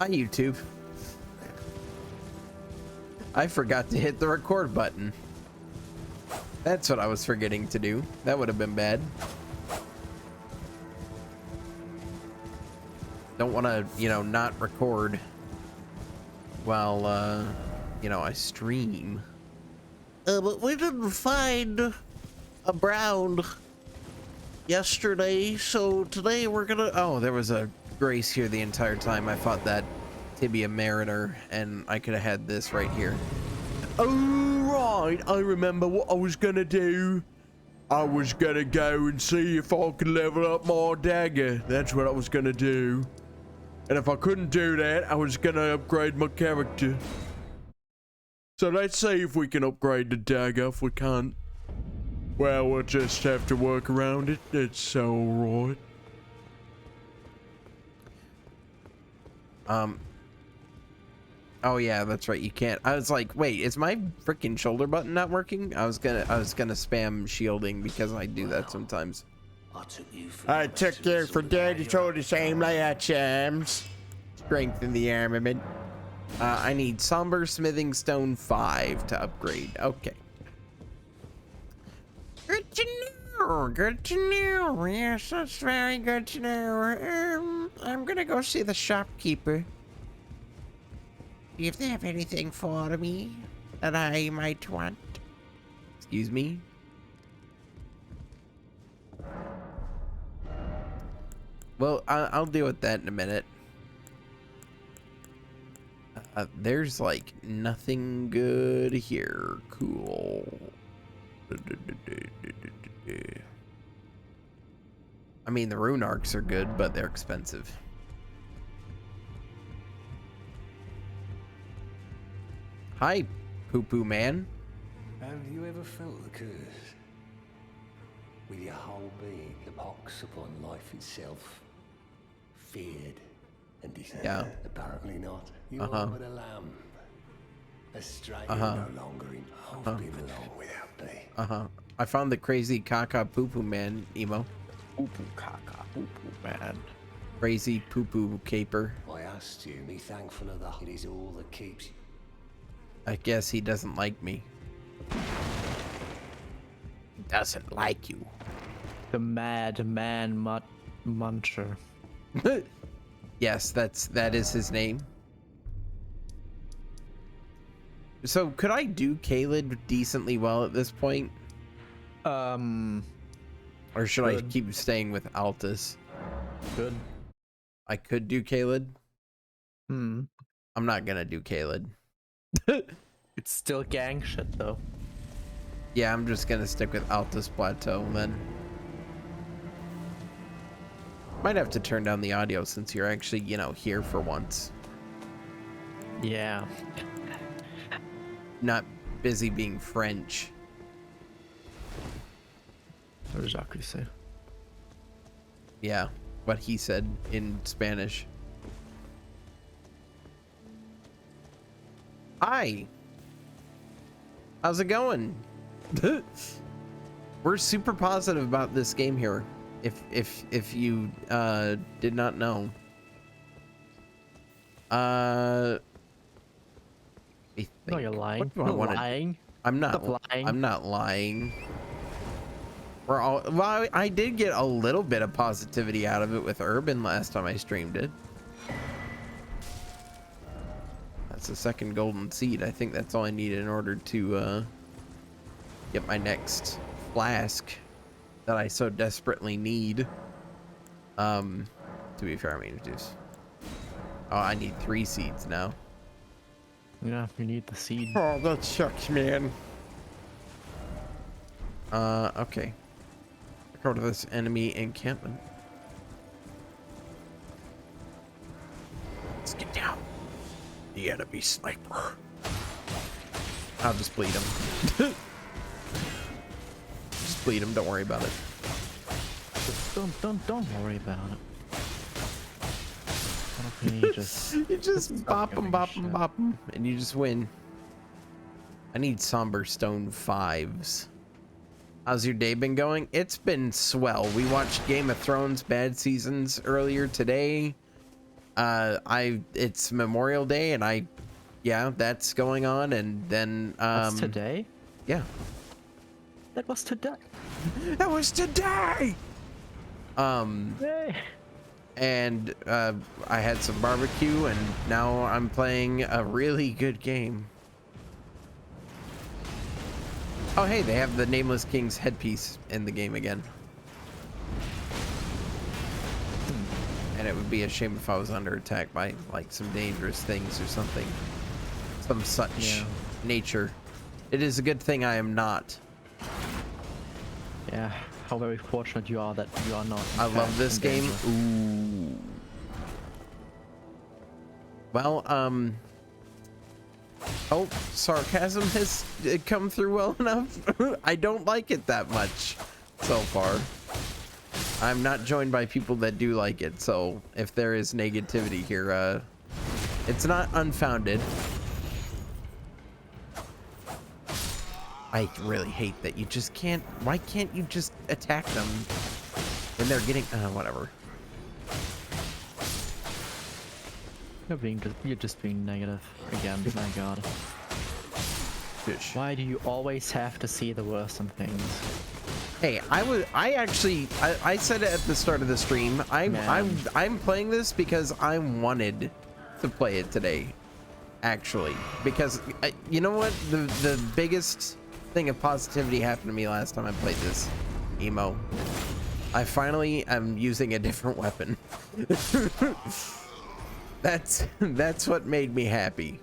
Hi, YouTube. I forgot to hit the record button. That's what I was forgetting to do. That would have been bad. Don't want to, you know, not record while, you know, I stream. But we didn't find a brown yesterday, so today we're gonna... Oh, there was a Grace here the entire time. I fought that Tibia Mariner, and I could have had this right here. Oh, right. I remember what I was gonna do. I was gonna go and see if I could level up my dagger. That's what I was gonna do. And if I couldn't do that, I was gonna upgrade my character. So let's see if we can upgrade the dagger. If we can't, well, we'll just have to work around it. It's alright. Oh yeah, that's right. You can't. I was like, wait, is my freaking shoulder button not working? I was gonna spam shielding because I do that sometimes. I took you for dead. It's all the same layout, chams. Strengthen the armament. I need Somber Smithing Stone 5 to upgrade. Okay. Good to know. Good to know. Yes, that's very good to know. I'm gonna go see the shopkeeper. See if they have anything for me that I might want. Excuse me. Well, I'll deal with that in a minute. There's like nothing good here. Cool. I mean, the rune arcs are good, but they're expensive. Hi, poo-poo man. Have you ever felt the curse? With your whole being, the pox upon life itself. Feared and dishonored? Yeah. Apparently not. You are but a lamb. A stranger no longer in hoping along without thee. I found the crazy caca poo-poo man emo. Poo-poo caca, poo-poo man. Crazy poo-poo caper. I asked you, be thankful of that. It is all that keeps you. I guess he doesn't like me. He doesn't like you. The madman muncher. Yes, that is his name. So could I do Caled decently well at this point? Or should I keep staying with Altus? Good. I could do Caled. Hmm. I'm not gonna do Caled. It's still gang shit though. Yeah, I'm just gonna stick with Altus Plateau then. Might have to turn down the audio since you're actually, you know, here for once. Yeah. Not busy being French. What did Jacques say? Yeah, what he said in Spanish. Hi. How's it going? We're super positive about this game here. If you did not know. No, you're lying. What do I wanna... lying. I'm not Stop lying. I'm not lying. We're all... Well, I did get a little bit of positivity out of it with Urban last time I streamed it. That's the second golden seed. I think that's all I need in order to get my next flask that I so desperately need. To be fair, I mean, just... Oh, I need 3 seeds now. Yeah, you need the seed. Oh, that sucks, man. Okay. Go to this enemy encampment. Let's get down. The enemy sniper. I'll just bleed him. Just bleed him, don't worry about it. Don't worry about it. You just bop him, and you just win. I need Somber Stone 5s. How's your day been going? It's been swell. We watched Game of Thrones Bad Seasons earlier today. It's Memorial Day, and yeah, that's going on, and then That's today? yeah, That was today. that was today. Yay. And I had some barbecue, and now I'm playing a really good game. Oh, hey, they have the Nameless King's headpiece in the game again. And it would be a shame if I was under attack by like some dangerous things or something, some such nature. It is a good thing I am not. Yeah, how very fortunate you are that you are not. I love this game. danger. Ooh. Well, oh, sarcasm has come through well enough. I don't like it that much so far. I'm not joined by people that do like it, so if there is negativity here, it's not unfounded. I really hate that you just can't. Why can't you just attack them when they're getting? Whatever. You're just being negative again. My God. Fish. Why do you always have to see the worst in things? Hey, I said it at the start of the stream. I'm playing this because I wanted to play it today, actually, because you know what, the biggest thing of positivity happened to me last time I played this, Emo. I finally am using a different weapon. That's what made me happy.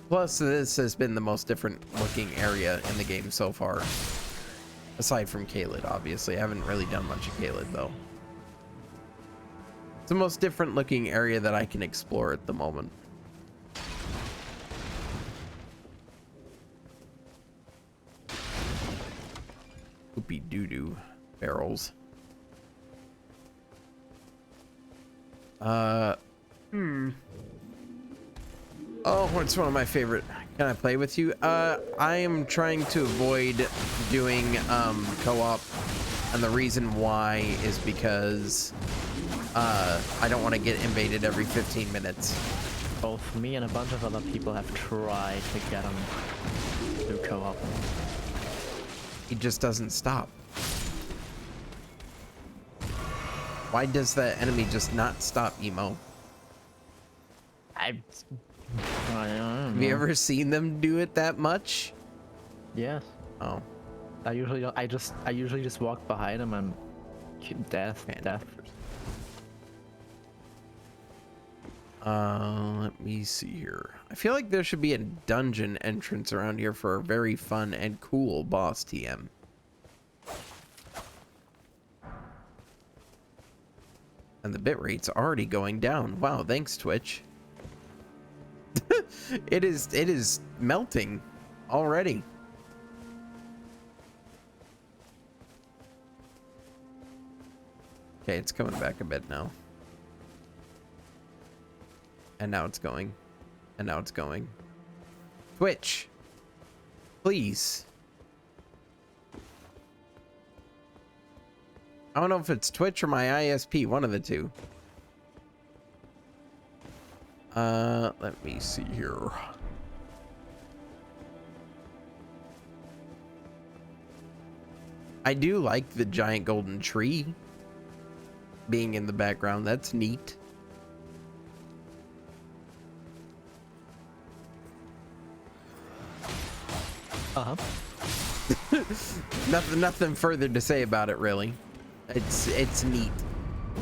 Plus, this has been the most different looking area in the game so far. Aside from Caelid, obviously. I haven't really done much of Caelid, though. It's the most different looking area that I can explore at the moment. Oopie doo-doo barrels. Oh, what's one of my favorite? Can I play with you? I am trying to avoid doing co-op, and the reason why is because I don't want to get invaded every 15 minutes. Both me and a bunch of other people have tried to get them to co-op. It just doesn't stop. Why does the enemy just not stop, Emo? I don't know. Have you ever seen them do it that much? Yes. Oh. I usually just walk behind them and death. Let me see here. I feel like there should be a dungeon entrance around here for a very fun and cool boss TM. And the bitrate's already going down. Wow, thanks, Twitch. It is melting already. Okay, it's coming back a bit now. And now it's going. And now it's going. Twitch, please. I don't know if it's Twitch or my ISP, one of the two. Let me see here. I do like the giant golden tree being in the background. That's neat. Uh-huh. Nothing further to say about it, really. It's neat.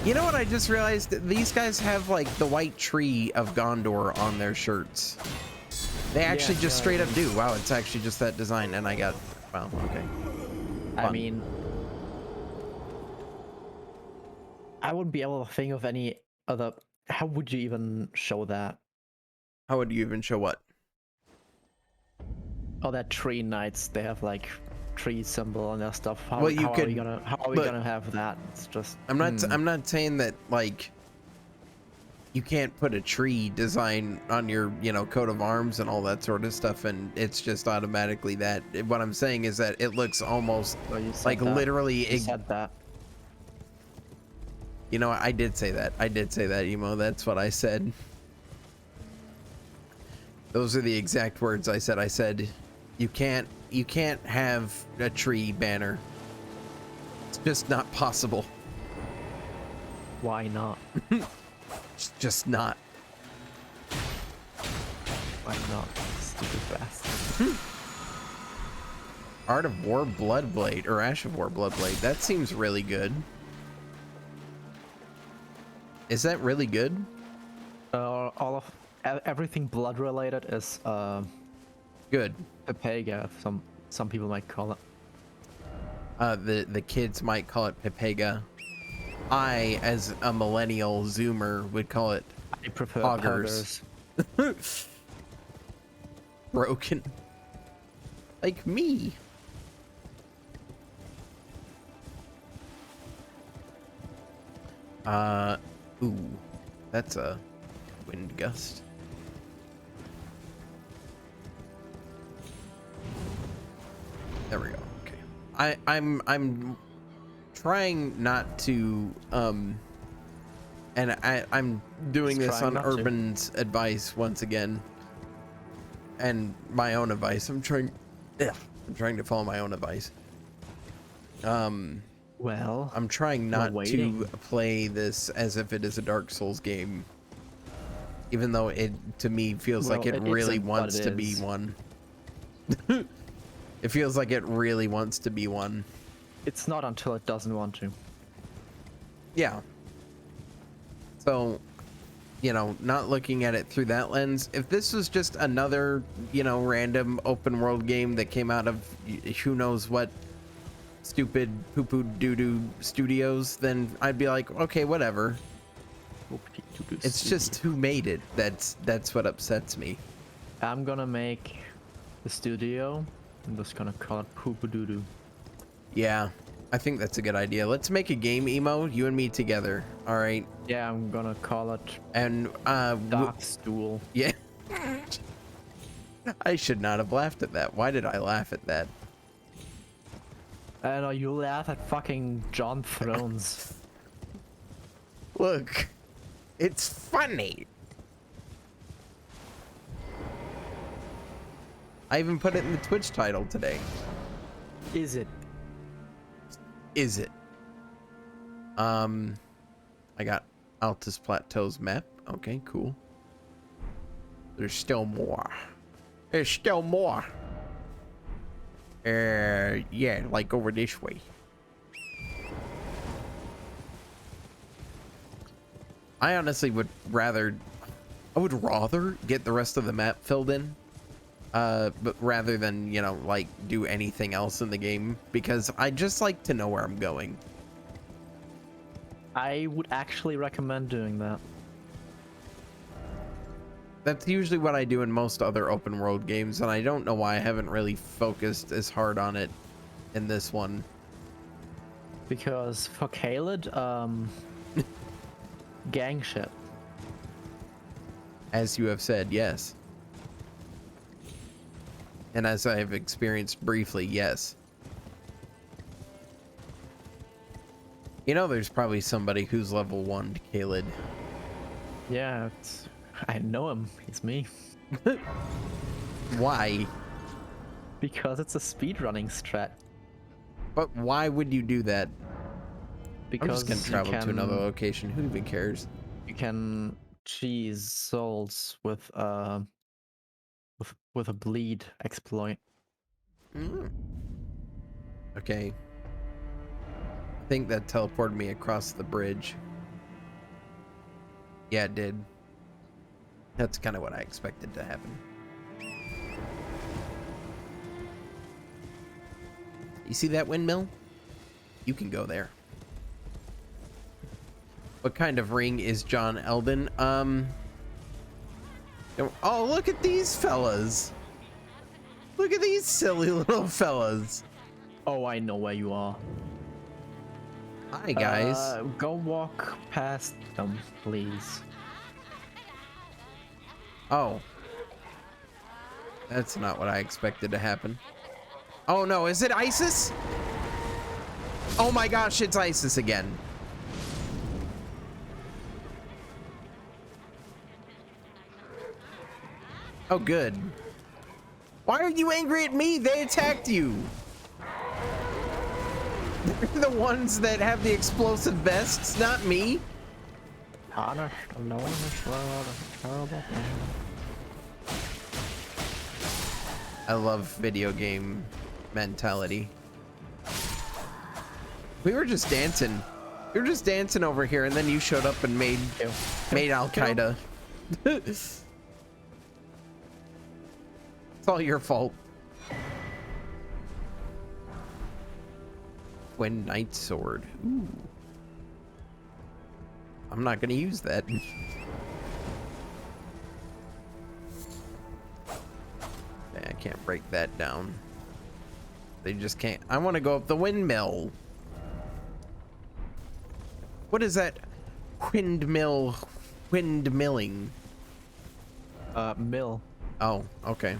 You know what I just realized? These guys have like the white tree of Gondor on their shirts. They actually just straight up do. Wow, it's actually just that design, and I got, wow, okay. I mean, I wouldn't be able to think of any other. How would you even show that? How would you even show what? Oh, that tree knights. They have like tree symbol on their stuff. How, Well, you how could, are we gonna? How are we gonna have that? It's just. I'm not saying that like you can't put a tree design on your, you know, coat of arms and all that sort of stuff, and it's just automatically that. What I'm saying is that it looks almost Oh, you said like that. literally. You said that. You know what? I did say that. I did say that, Emo. That's what I said. Those are the exact words I said. I said, you can't have a tree banner. It's just not possible. Why not? It's just not. Why not? Stupid bastard. Art of War Bloodblade, or Ash of War Bloodblade. That seems really good. Is that really good? All of everything blood related is Good. Pepega. Some people might call it. The kids might call it Pepega. I, as a millennial Zoomer, would call it I prefer Poggers. Broken. Like me. Ooh, that's a wind gust. There we go. Okay. I'm trying not to and I'm doing Just this trying on not to. Urban's advice once again. And my own advice. I'm trying to follow my own advice. Well, I'm trying not to waiting. play this as if it is a Dark Souls game. Even though it, to me, feels like Well, it it really isn't, but wants it to be is. one. It feels like it really wants to be one. it's not until it doesn't want to. Yeah. So, you know, not looking at it through that lens, if this was just another, you know, random open world game that came out of who knows what stupid poo-poo doo-doo studios, then I'd be like, okay, whatever. It's just who made it. That's what upsets me. I'm gonna make the studio. I'm just gonna call it Poopadoodoo. Yeah, I think that's a good idea. Let's make a game, Emo, you and me together. All right. Yeah, I'm gonna call it And Dark Stool. yeah. I should not have laughed at that. Why did I laugh at that? I know you laugh at fucking John Thrones. Look, it's funny. I even put it in the Twitch title today. Is it? Is it? I got Altus Plateaus map. Okay, cool. There's still more. There's still more. Yeah, like over this way. I honestly would rather get the rest of the map filled in. But rather than, you know, like do anything else in the game, because I just like to know where I'm going. I would actually recommend doing that. That's usually what I do in most other open world games, and I don't know why I haven't really focused as hard on it in this one. Because for Caelid, gang shit. As you have said, yes. And as I have experienced briefly, yes. You know, there's probably somebody who's level 1 to Caelid. Yeah, I know him. He's me. Why? Because it's a speedrunning strat. But why would you do that? Because I'm just gonna travel to another location. Who even cares? You can cheese souls with a bleed exploit. Okay. I think that teleported me across the bridge. Yeah, it did. That's kind of what I expected to happen. You see that windmill? You can go there. What kind of ring is John Elden? Oh, look at these fellas. Look at these silly little fellas. Oh, I know where you are. Hi, guys. Go walk past them, please. Oh. That's not what I expected to happen. Oh no, is it ISIS? Oh my gosh, it's ISIS again. Oh, good. Why are you angry at me? They attacked you. They're the ones that have the explosive vests, not me. Honor alone is a terrible thing. I love video game mentality. We were just dancing. We were just dancing over here, and then you showed up and made Al Qaeda. It's all your fault. Twin Knight Sword. Ooh. I'm not gonna use that. Yeah, I can't break that down. They just can't. I want to go up the windmill. What is that? Windmilling. Mill. Oh, okay.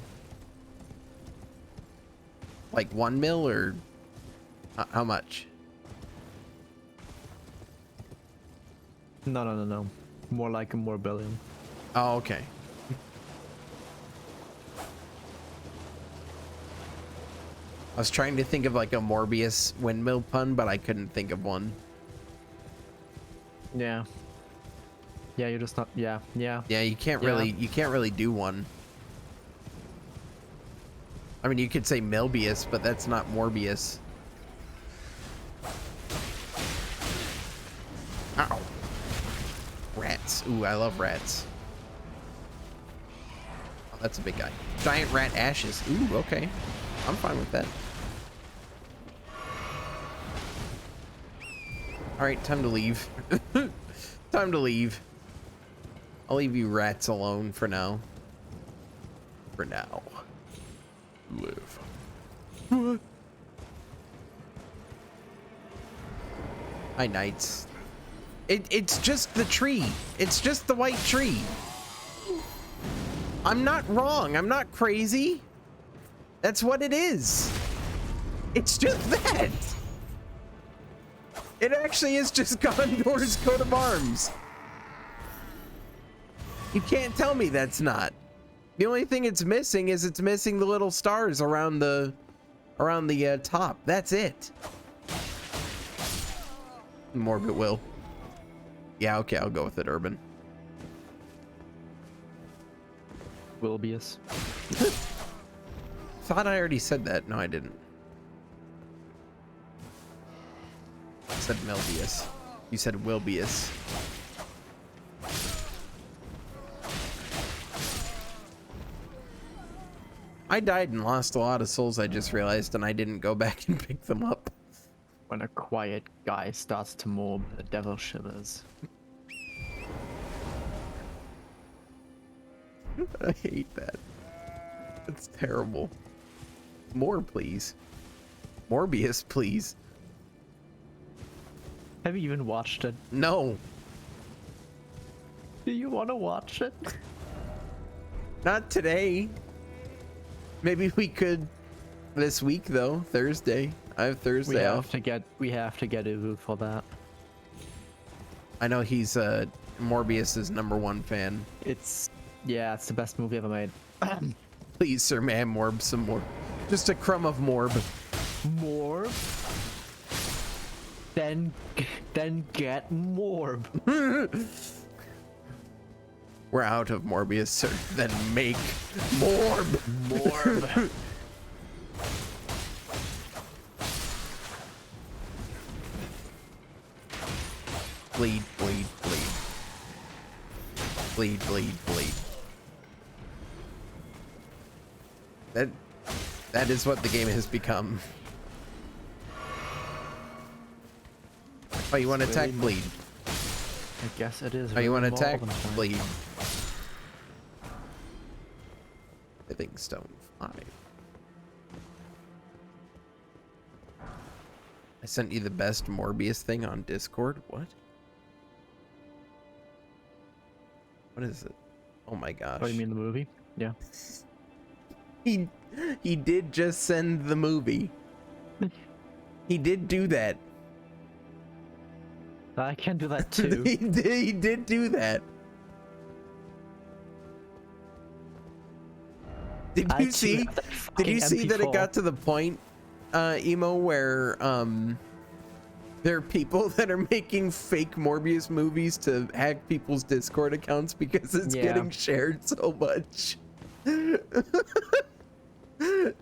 Like 1 mil or how much? No. More like more billion. Oh, okay. I was trying to think of like a Morbius windmill pun, but I couldn't think of one. Yeah. Yeah, you're just not. Yeah. Yeah, you can't really do one. I mean, you could say Melbius, but that's not Morbius. Ow. Rats. Ooh, I love rats. Oh, that's a big guy. Giant rat ashes. Ooh, okay. I'm fine with that. All right, time to leave. Time to leave. I'll leave you rats alone for now. For now. Live. Hi, knights. It's just the tree. It's just the white tree. I'm not wrong. I'm not crazy. That's what it is. It's just that. It actually is just Gondor's coat of arms. You can't tell me that's not. The only thing it's missing is it's missing the little stars around the top. That's it. Morbid will. Yeah, okay, I'll go with it, Urban. Wilbius. Thought I already said that. No, I didn't. I said Melbius. You said Wilbius. I died and lost a lot of souls, I just realized, and I didn't go back and pick them up. When a quiet guy starts to morb, the devil shivers. I hate that. It's terrible. More, please. Morbius, please. Have you even watched it? No. Do you want to watch it? Not today. Maybe we could this week though. Thursday. I have Thursday off. We have to get Uvu for that. I know he's Morbius's #1 fan. It's the best movie ever made. Please, sir, may I morb some more? Just a crumb of morb. Morb? Then get morb. We're out of Morbius, sir. Then make morb. Morb. Bleed, bleed, bleed. Bleed, bleed, bleed. That is what the game has become. Oh, you want to attack? Bleed. I guess it is. Oh, you want to really attack? more than that. Bleed. I think Stone 5. I sent you the best Morbius thing on Discord. What? What is it? Oh my gosh. Oh, you mean the movie? Yeah. He did just send the movie. He did do that. I can do that too. He did do that. Did I you too see? have that Did you fucking see that it MP4. got to the point, Emo, where there are people that are making fake Morbius movies to hack people's Discord accounts because it's Yeah. getting shared so much.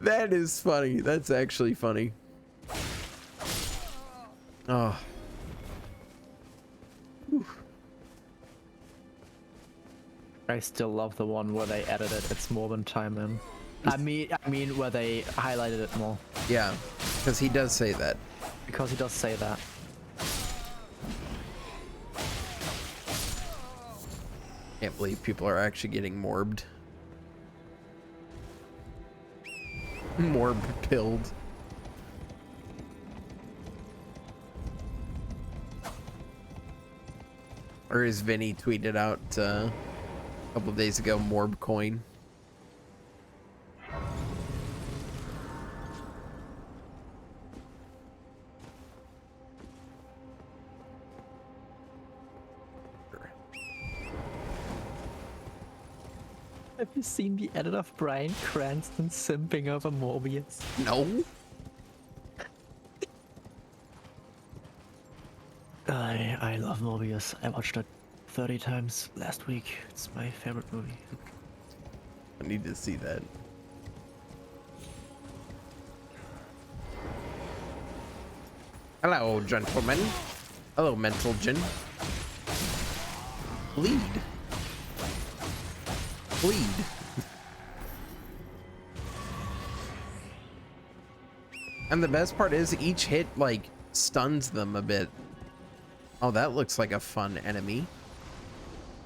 That is funny. That's actually funny. Oh. Whew. I still love the one where they edited It's More Than Time in. I mean where they highlighted it more. Yeah, because he does say that. Because he does say that. Can't believe people are actually getting morbed. Morb pilled. Or as Vinny tweeted out a couple of days ago, Morb coin. Have you seen the edit of Bryan Cranston simping over Morbius? No. I love Morbius. I watched it 30 times last week. It's my favorite movie. I need to see that. Hello, gentlemen. Hello, mental gin. Bleed. Bleed. And the best part is each hit, like, stuns them a bit. Oh, that looks like a fun enemy.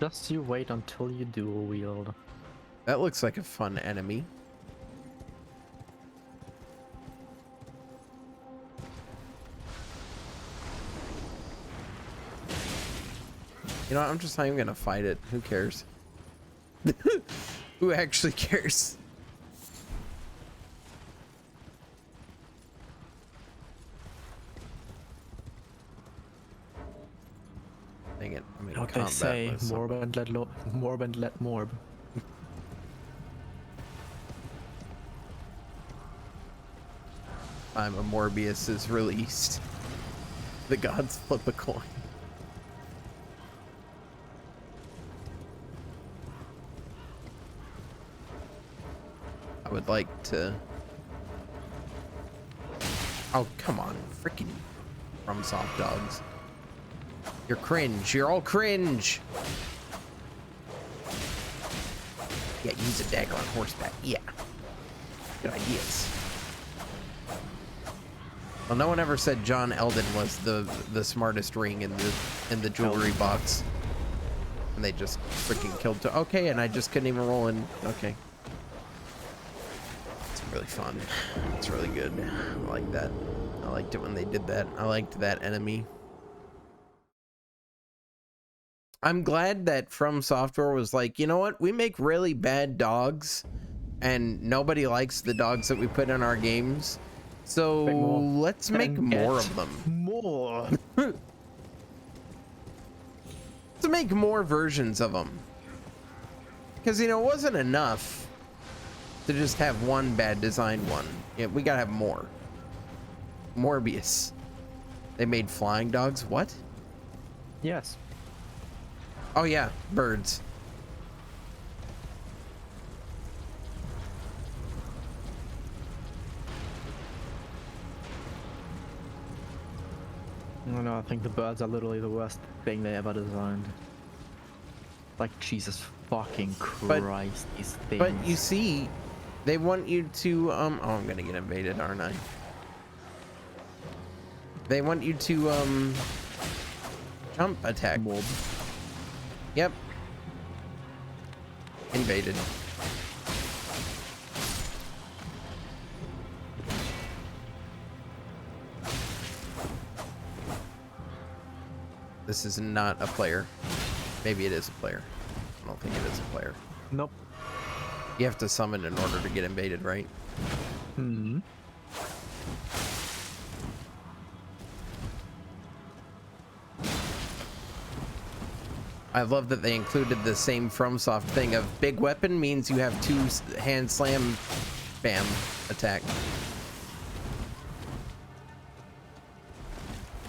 Just you wait until you dual wield. That looks like a fun enemy. You know what? I'm just not even gonna fight it. Who cares? Who actually cares? Dang it. I'm in What they combat say, with someone. morb and let morb. Time of Morbius is released. The gods flip a coin. I would like to... Oh, come on. Freaking from soft dogs. You're cringe. You're all cringe. Yeah, use a dagger on horseback. Yeah. Good ideas. Well, no one ever said John Elden was the smartest ring in the jewelry box. And they just freaking killed okay, and I just couldn't even roll in. Okay. It's really fun. It's really good. I like that. I liked it when they did that. I liked that enemy. I'm glad that From Software was like, you know what? We make really bad dogs, and nobody likes the dogs that we put in our games. So let's make more of them. More. To make more versions of them. Because, you know, it wasn't enough to just have one bad designed one. Yeah, we gotta have more. Morbius. They made flying dogs? What? Yes. Oh yeah, birds. No, I think the birds are literally the worst thing they ever designed. Like, Jesus fucking Christ, these things. But you see, they want you to, oh, I'm gonna get invaded, aren't I? They want you to, jump attack. Mob. Yep. Invaded. This is not a player. Maybe it is a player. I don't think it is a player. Nope. You have to summon in order to get invaded, right? Hmm. I love that they included the same FromSoft thing of big weapon means you have two hand slam, bam, attack.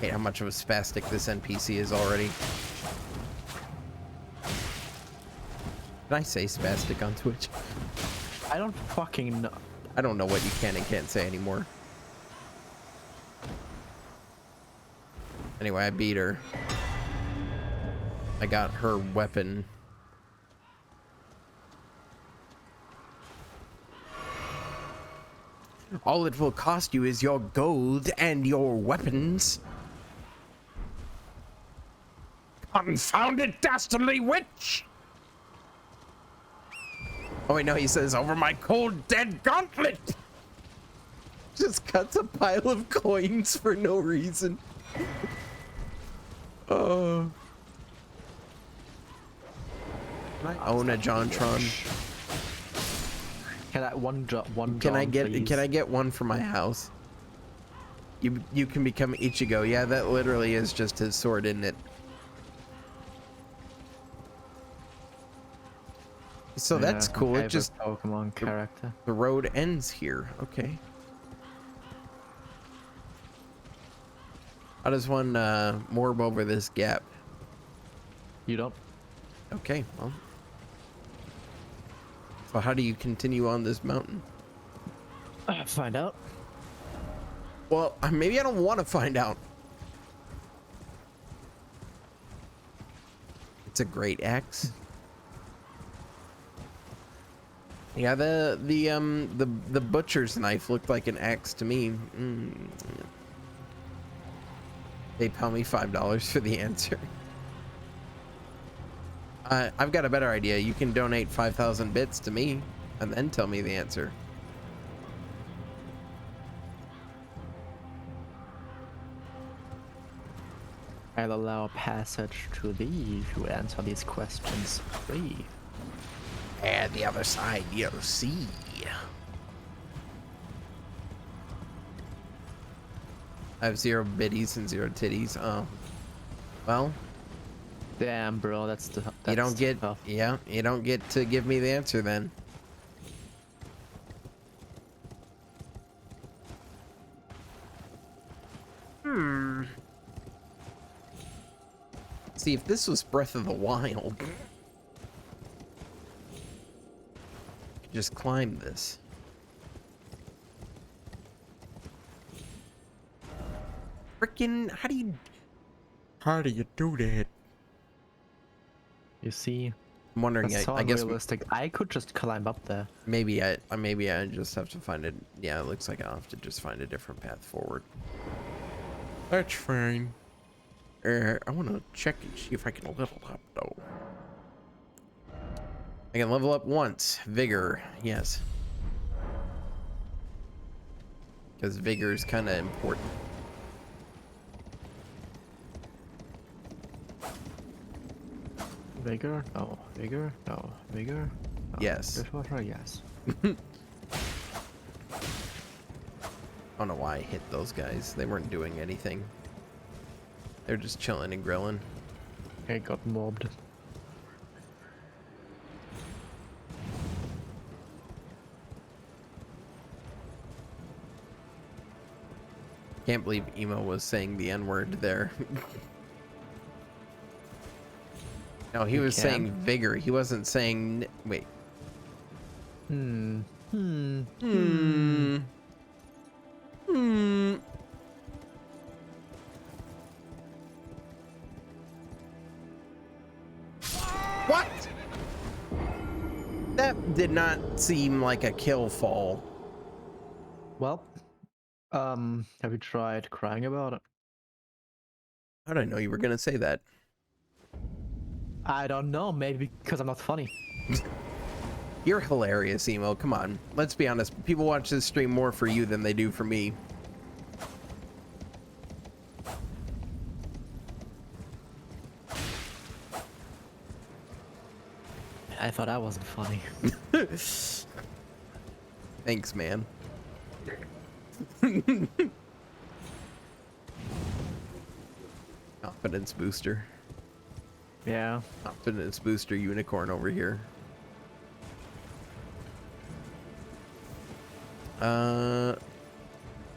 Hate how much of a spastic this NPC is already. Can I say spastic on Twitch? I don't fucking know. I don't know what you can and can't say anymore. Anyway, I beat her. I got her weapon. All it will cost you is your gold and your weapons. Confounded dastardly witch! Oh wait, no, he says, over my cold dead gauntlet! Just cuts a pile of coins for no reason. Oh. Can I own a JonTron? Can I one Can I John, get please? Can I get one for my house? You can become Ichigo. Yeah, that literally is just his sword, isn't it? So that's Yeah, cool. It favorite just Pokemon character. the road ends here. Okay. How does one morb over this gap? You don't. Okay, well. So how do you continue on this mountain? Find out. Well, maybe I don't want to find out. It's a great axe. Yeah, the butcher's knife looked like an axe to me. They tell me $5 for the answer. I've got a better idea. You can donate 5,000 bits to me and then tell me the answer. I'll allow passage to thee to answer these questions free. And the other side, you'll see. I have 0 biddies and 0 titties. Oh, well. Damn, bro, that's You don't get, tough. yeah, you don't get to give me the answer then. See, if this was Breath of the Wild, just climb this. Frickin', how do you do that? You see, I'm wondering, that's so I guess unrealistic. I could just climb up there. maybe I just have to find it. Yeah, it looks like I'll have to just find a different path forward. That's fine. I want to check and see if I can level up though. I can level up once. Vigor, yes. Because vigor is kind of important. Vigor? No. Vigor? No. Vigor? No. Yes. Dishwasher? Yes. I don't know why I hit those guys. They weren't doing anything. They're just chilling and grilling. I got mobbed. Can't believe Emo was saying the N-word there. No, he was saying vigor. He wasn't saying... Wait. What? That did not seem like a kill fall. Well, have you tried crying about it? How did I know you were gonna say that? I don't know. Maybe because I'm not funny. You're hilarious, Emo. Come on. Let's be honest. People watch this stream more for you than they do for me. I thought I wasn't funny. Thanks, man. Confidence booster. Yeah. Confidence booster unicorn over here.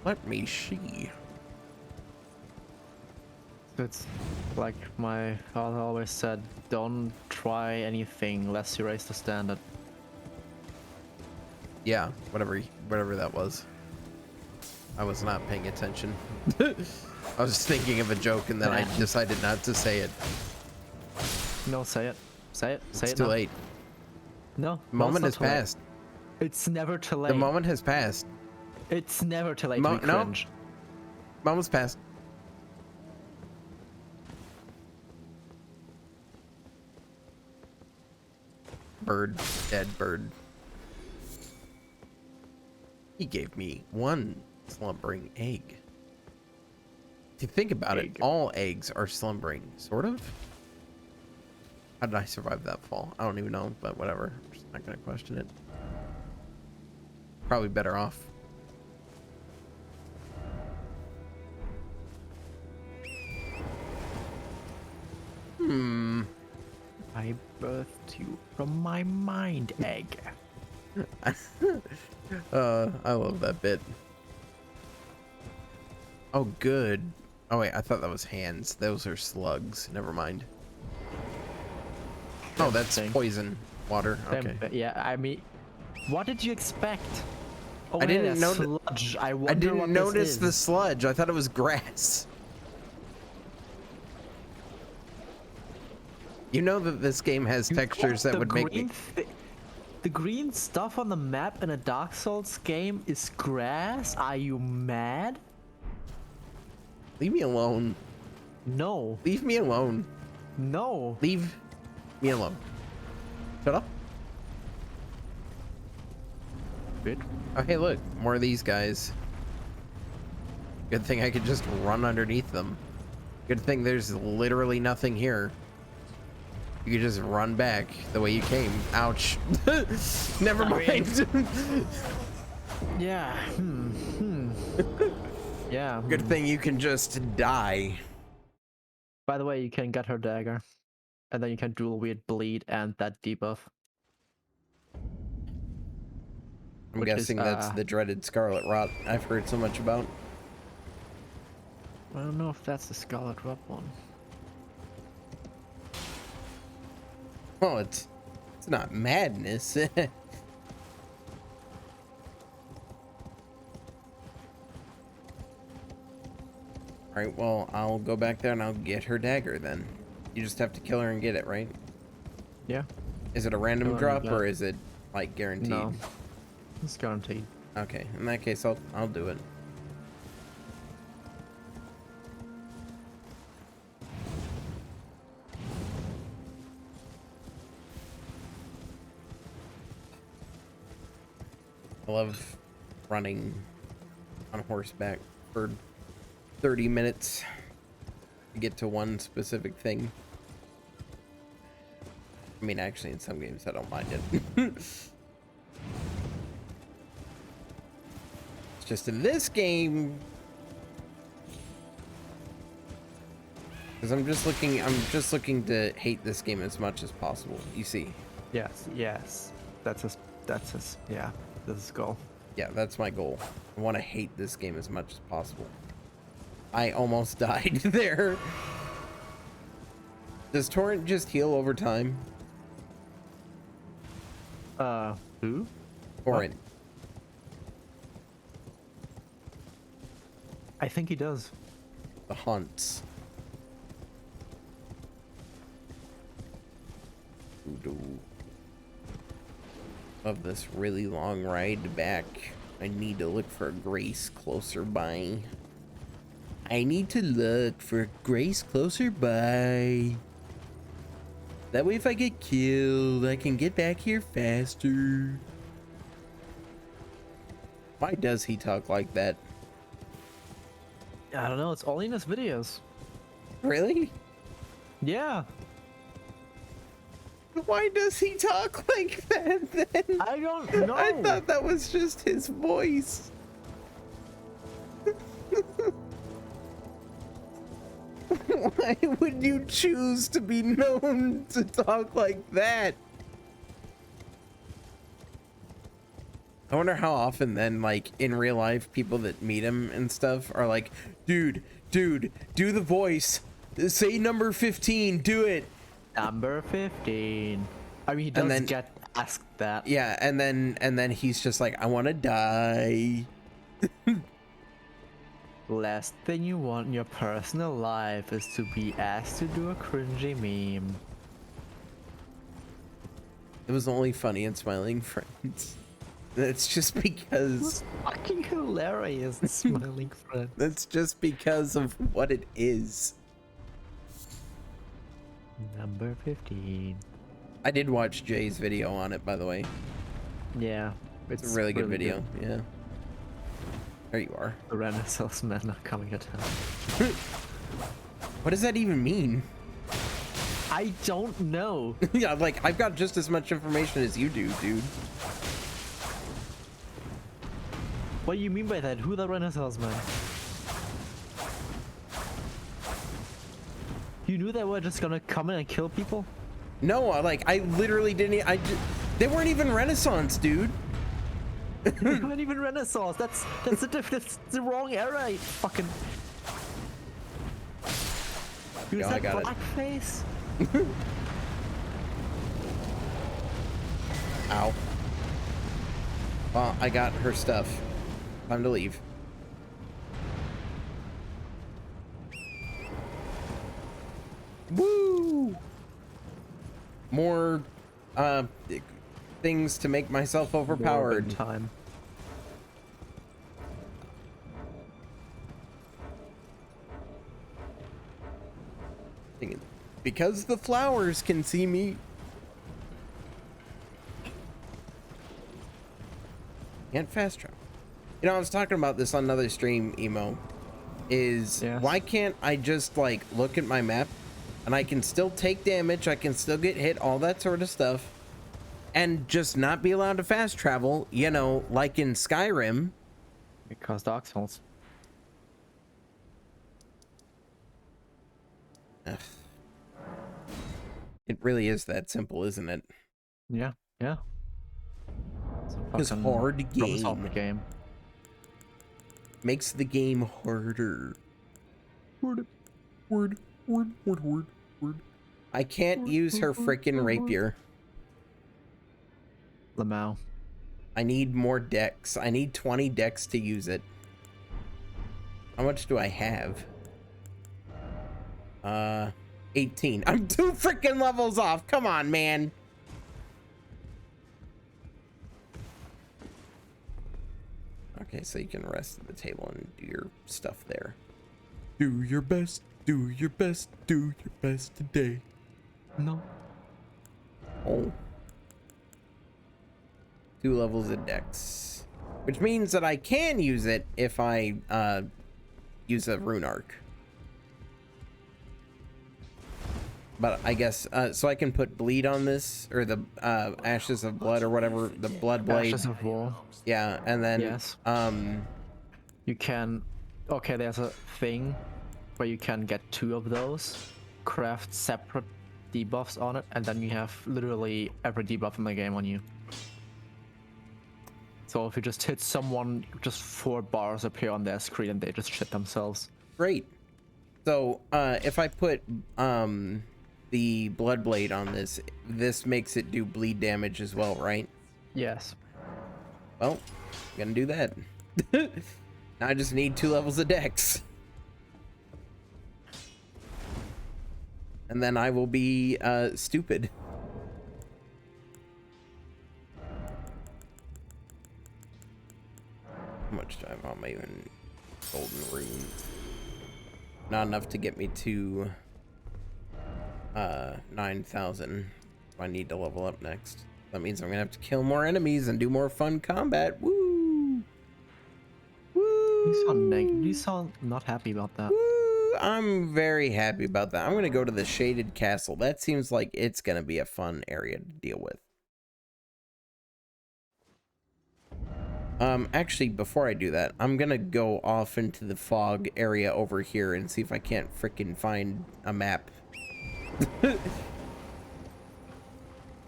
Let me see. It's like my father always said, don't try anything unless you raise the standard. Yeah, whatever that was. I was not paying attention. I was thinking of a joke and then I decided not to say it. No, say it. Say it. Say It's it too now. late. No. The moment has passed. It's never too late. The moment has passed. It's never too late to be No. cringe. Moment's passed. Bird. Dead bird. He gave me one slumbering egg. If you think about it, all eggs are slumbering, sort of. How did I survive that fall? I don't even know, but whatever. I'm just not gonna question it. Probably better off. I birthed you from my mind egg. I love that bit. Oh, good. Oh, wait, I thought that was hands. Those are slugs. Never mind. Oh, that's poison water. Okay. Yeah, I mean, what did you expect? Oh, I didn't notice notice. sludge. I I didn't what notice this the is. sludge. I thought it was grass. You know that this game has textures that would make me. The green stuff on the map in a Dark Souls game is grass? Are you mad? Leave me alone. No. Leave me alone. No. Leave me alone. Shut up. Bit. Oh, hey, look. More of these guys. Good thing I could just run underneath them. Good thing there's literally nothing here. You could just run back the way you came. Ouch. Never mind. Yeah. Yeah. Good thing you can just die. By the way, you can get her dagger. And then you can dual wield bleed and that debuff. I'm guessing that's the dreaded Scarlet Rot I've heard so much about. I don't know if that's the Scarlet Rot one. Oh, it's not madness. Alright, well, I'll go back there and I'll get her dagger then. You just have to kill her and get it, right? Yeah. Is it a random Kill her drop and get or it. is it like guaranteed? No. It's guaranteed. Okay, in that case I'll do it. I love running on horseback for 30 minutes to get to one specific thing. I mean, actually, in some games, I don't mind it. It's just in this game, because I'm just looking to hate this game as much as possible. You see? Yes. That's his, yeah, that's his goal. Yeah, that's my goal. I want to hate this game as much as possible. I almost died there. Does Torrent just heal over time? Who? Torrent. I think he does. The hunts. Of this really long ride back, I need to look for Grace closer by. I need to look for Grace closer by. That way if I get killed, I can get back here faster. Why does he talk like that? I don't know, it's only in his videos. Really? Yeah. Why does he talk like that then? I don't know. I thought that was just his voice. Why would you choose to be known to talk like that? I wonder how often then, like, in real life, people that meet him and stuff are like, dude, do the voice. Say number 15, do it. Number 15. I mean, he does And then, get asked that. yeah, and then he's just like, I want to die. Last thing you want in your personal life is to be asked to do a cringy meme. It was only funny and smiling friends. That's just because It's fucking hilarious, smiling friend. that's just because of what it is. Number 15. I did watch Jay's video on it, by the way. Yeah, It's a really good video. Yeah. There you are. The Renaissance men are coming to town. What does that even mean? I don't know. Yeah, like, I've got just as much information as you do, dude. What do you mean by that? Who are the Renaissance men? You knew they were just gonna come in and kill people? No, I literally didn't. They weren't even Renaissance, dude. They weren't even Renaissance. That's the wrong era. You fucking. Who's Yeah, I that got it. blackface? Ow. Well, I got her stuff. Time to leave. Woo! More things to make myself overpowered. Time. Because the flowers can see me. Can't fast travel. You know, I was talking about this on another stream, Emo. Is Yes. why can't I just like look at my map and I can still take damage, I can still get hit, all that sort of stuff, and just not be allowed to fast travel, you know, like in Skyrim? Because Dark Souls. Ugh. It really is that simple, isn't it? Yeah, yeah. It's a hard game. game. Makes the game harder. Word. I can't use her frickin' rapier. Lamau. I need more decks. I need 20 decks to use it. How much do I have? 18. I'm 2 freaking levels off. Come on, man. Okay, so you can rest at the table and do your stuff there. Do your best. Do your best. Do your best today. No. Oh. 2 levels of dex. Which means that I can use it if I use a rune arc. But I guess, so I can put bleed on this, or the ashes of blood, or whatever, the blood blade. Ashes of War. Yeah, and then, Yes. You can. Okay, there's a thing where you can get 2 of those, craft separate debuffs on it, and then you have literally every debuff in the game on you. So if you just hit someone, just 4 bars appear on their screen and they just shit themselves. great. So, if I put, the blood blade on this, this makes it do bleed damage as well, right? Yes. Well, I'm gonna do that. Now I just need 2 levels of dex. And then I will be, stupid. How much time am I even golden rune? Not enough to get me to 9,000. I need to level up next. That means I'm gonna have to kill more enemies and do more fun combat. Woo! Woo! You sound not happy about that. Woo! I'm very happy about that. I'm gonna go to the shaded castle. That seems like it's gonna be a fun area to deal with. Actually, before I do that, I'm gonna go off into the fog area over here and see if I can't frickin' find a map.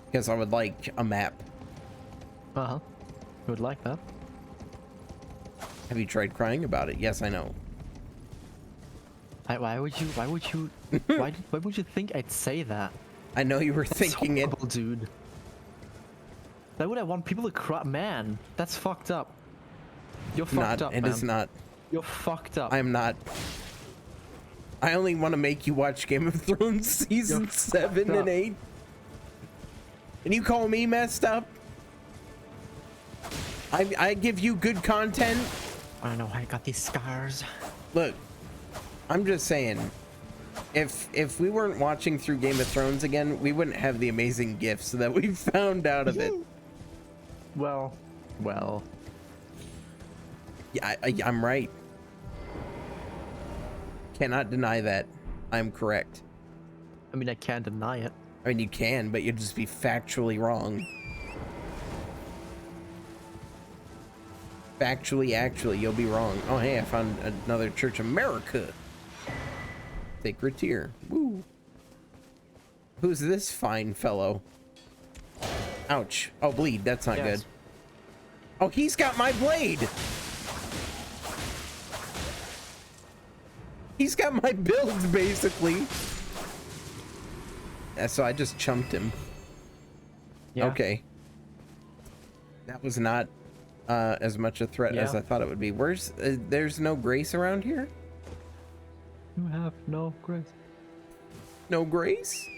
Because I would like a map. Uh-huh. You would like that? Have you tried crying about it? Yes, I know. Why would you why would you think I'd say that? I know you were That's thinking horrible, dude. Why would I want people to cry? Man, that's fucked up. You're fucked up, It man. is not. You're fucked up. I'm not. I only want to make you watch Game of Thrones season 7 and 8. And you call me messed up? I give you good content. I don't know, I got these scars. Look, I'm just saying, if we weren't watching through Game of Thrones again, we wouldn't have the amazing gifts that we found out of it. Well. Yeah, I'm right. Cannot deny that. I'm correct. I mean, I can't deny it. I mean, you can, but you'd just be factually wrong. Actually, you'll be wrong. Oh, hey, I found another Church America. Sacred Tear. Woo. Who's this fine fellow? Ouch. Oh, bleed. That's not good. Oh, he's got my blade. He's got my build, basically. So I just chumped him. Yeah. Okay. That was not as much a threat as I thought it would be. Where's there's no grace around here? You have no grace. No grace?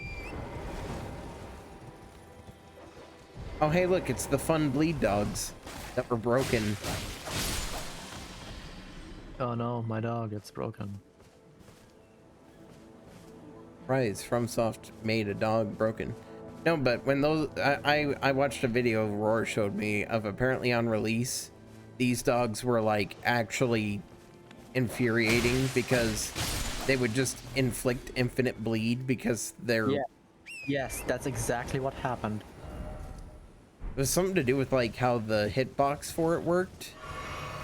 Oh, hey, look, it's the fun bleed dogs that were broken. Oh no, my dog gets broken. Rise, FromSoft made a dog broken. No, but when those, I watched a video Roar showed me of apparently on release, these dogs were like actually infuriating because they would just inflict infinite bleed because they're... Yeah. Yes, that's exactly what happened. It was something to do with like how the hitbox for it worked.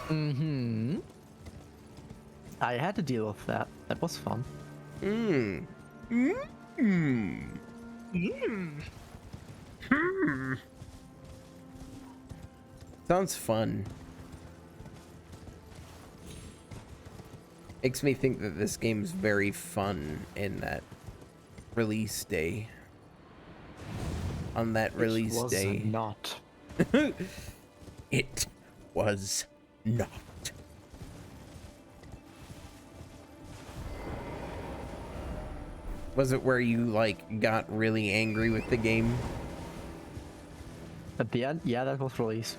Mm-hmm. I had to deal with that. That was fun. Sounds fun. Makes me think that this game's very fun in that release day. On that release day. Not. It was not. Was it where you like got really angry with the game? At the end, yeah, that was release.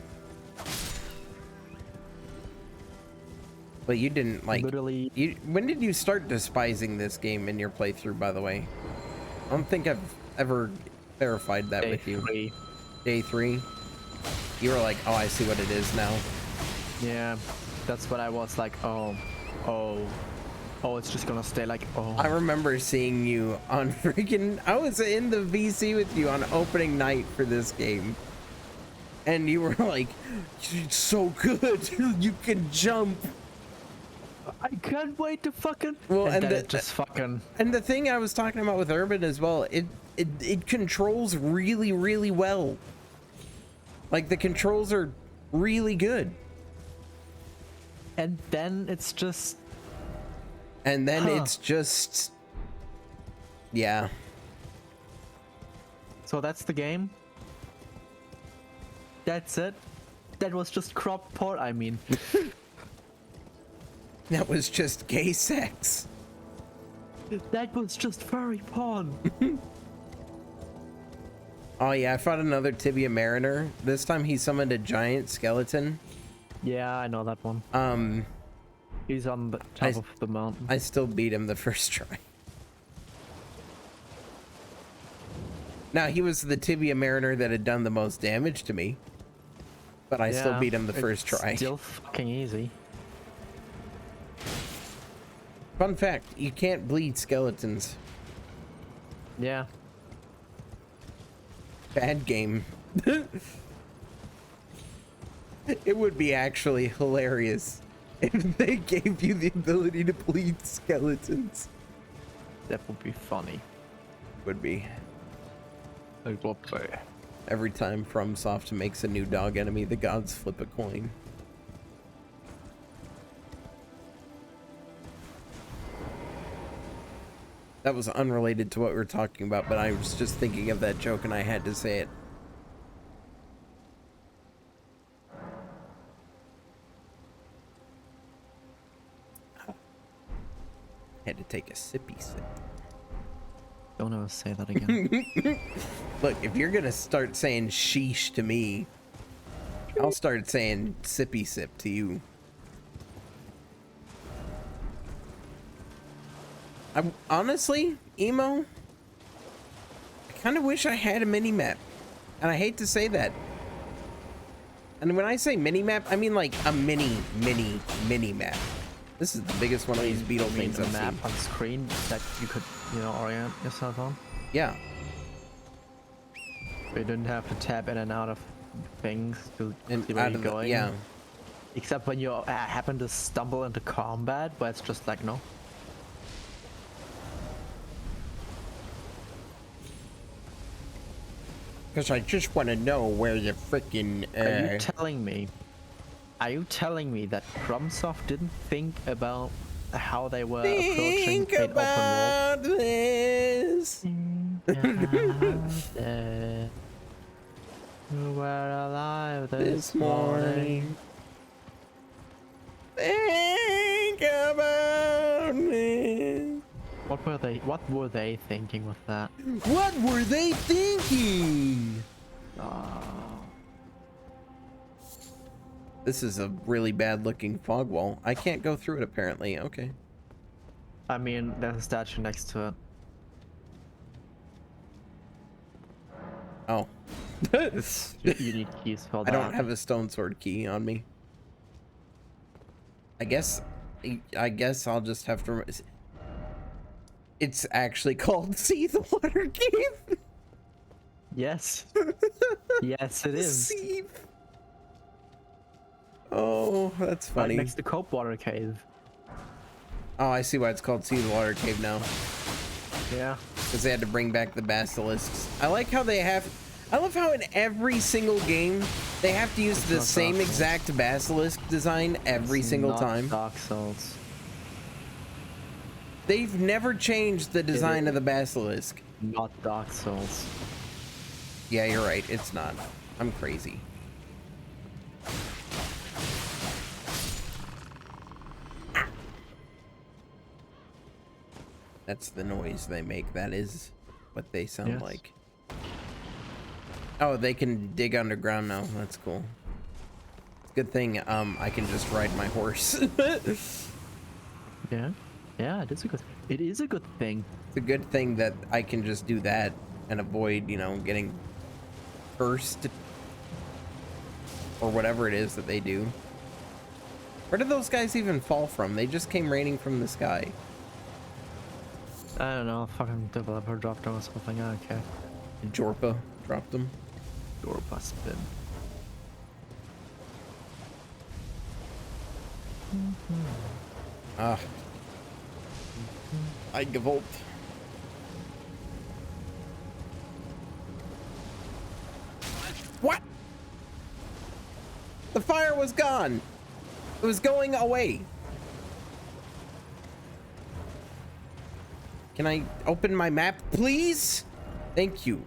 But you didn't like Literally. When did you start despising this game in your playthrough, by the way? I don't think I've ever verified that with you. Day 3. You were like, oh, I see what it is now. Yeah, that's when I was like, oh, it's just gonna stay like, oh. I remember seeing you on freaking... I was in the VC with you on opening night for this game. And you were like, it's so good. You can jump. I can't wait to fucking... Well, and then it just fucking... And the thing I was talking about with Urban as well, it controls really, really well. Like, the controls are really good. And then it's just... And then it's just... Yeah. So that's the game? That's it? That was just crop porn, I mean. That was just gay sex. That was just furry porn. Oh yeah, I fought another Tibia Mariner. This time he summoned a giant skeleton. Yeah, I know that one. He's on the top of the mountain. I still beat him the first try. Now, he was the Tibia Mariner that had done the most damage to me. But I still beat him the first try. Still fucking easy. Fun fact, you can't bleed skeletons. Yeah. Bad game. It would be actually hilarious if they gave you the ability to bleed skeletons. That would be funny. Would be. It would be. Every time FromSoft makes a new dog enemy, the gods flip a coin. That was unrelated to what we were talking about, but I was just thinking of that joke and I had to say it. Had to take a sippy sip. Don't ever say that again. Look, if you're gonna start saying sheesh to me, I'll start saying sippy sip to you. Honestly, Emo, I kind of wish I had a mini-map. And I hate to say that. And when I say mini-map, I mean like a mini map. This is the biggest one of these beetle things I've map seen. on screen that you could, you know, orient yourself on. Yeah. You didn't have to tap in and out of things to And see where out you're of the, going. yeah. Except when you happen to stumble into combat, where it's just like, no. Because I just want to know where the freaking. Are you telling me that FromSoft didn't think about how they were approaching Think an about this. open world? You were alive this morning. Think about this. What were they thinking with that? What were they thinking? This is a really bad looking fog wall. I can't go through it apparently. Okay. I mean, there's a statue next to it. Oh. You need keys for that. I don't have a stone sword key on me. I guess I'll just have to. It's actually called Seethe Water Cave. Yes. Yes, it is. Seethe. Oh, that's funny. Right next to Cope Water Cave. Oh, I see why it's called Seethe Water Cave now. Yeah. Because they had to bring back the basilisks. I like how they have. I love how in every single game they have to use the same exact basilisk design every single time. Dark Souls. They've never changed the design of the basilisk. Not Dark Souls. Yeah, you're right. It's not. I'm crazy. That's the noise they make. That is what they sound like. Oh, they can dig underground now. That's cool. Good thing I can just ride my horse. Yeah. Yeah, it is a good thing. It's a good thing that I can just do that and avoid, you know, getting cursed or whatever it is that they do. Where did those guys even fall from? They just came raining from the sky. I don't know, fucking developer dropped them or something, I don't care. Jorpa dropped them. Jorpa spin. Ah. I gewollt. What? The fire was gone. It was going away. Can I open my map, please? Thank you.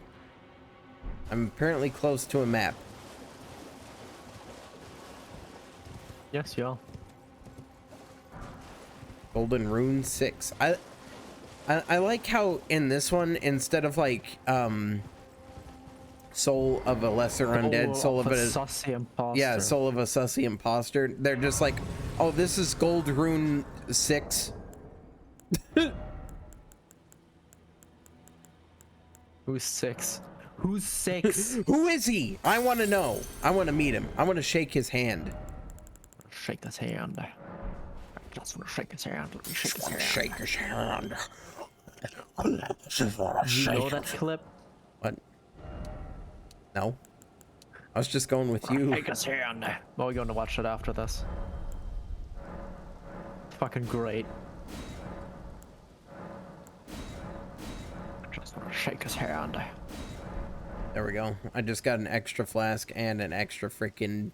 I'm apparently close to a map. Yes, y'all. Golden Rune 6. I like how in this one, instead of like Soul of a Lesser Undead, Soul of a Sussy Imposter. Yeah, Soul of a Sussy Imposter, they're just like, oh, this is Gold Rune 6. Who's 6? Who's 6? Who is he? I want to know. I want to meet him. I want to shake his hand. Shake his hand. I just want to shake his hand. Let me shake his hand. Shake his hand. You know that clip? What? No. I was just going with you. Take us hand. Well, we're gonna watch it after this. Fucking great. Just wanna shake his hand. There we go. I just got an extra flask and an extra freaking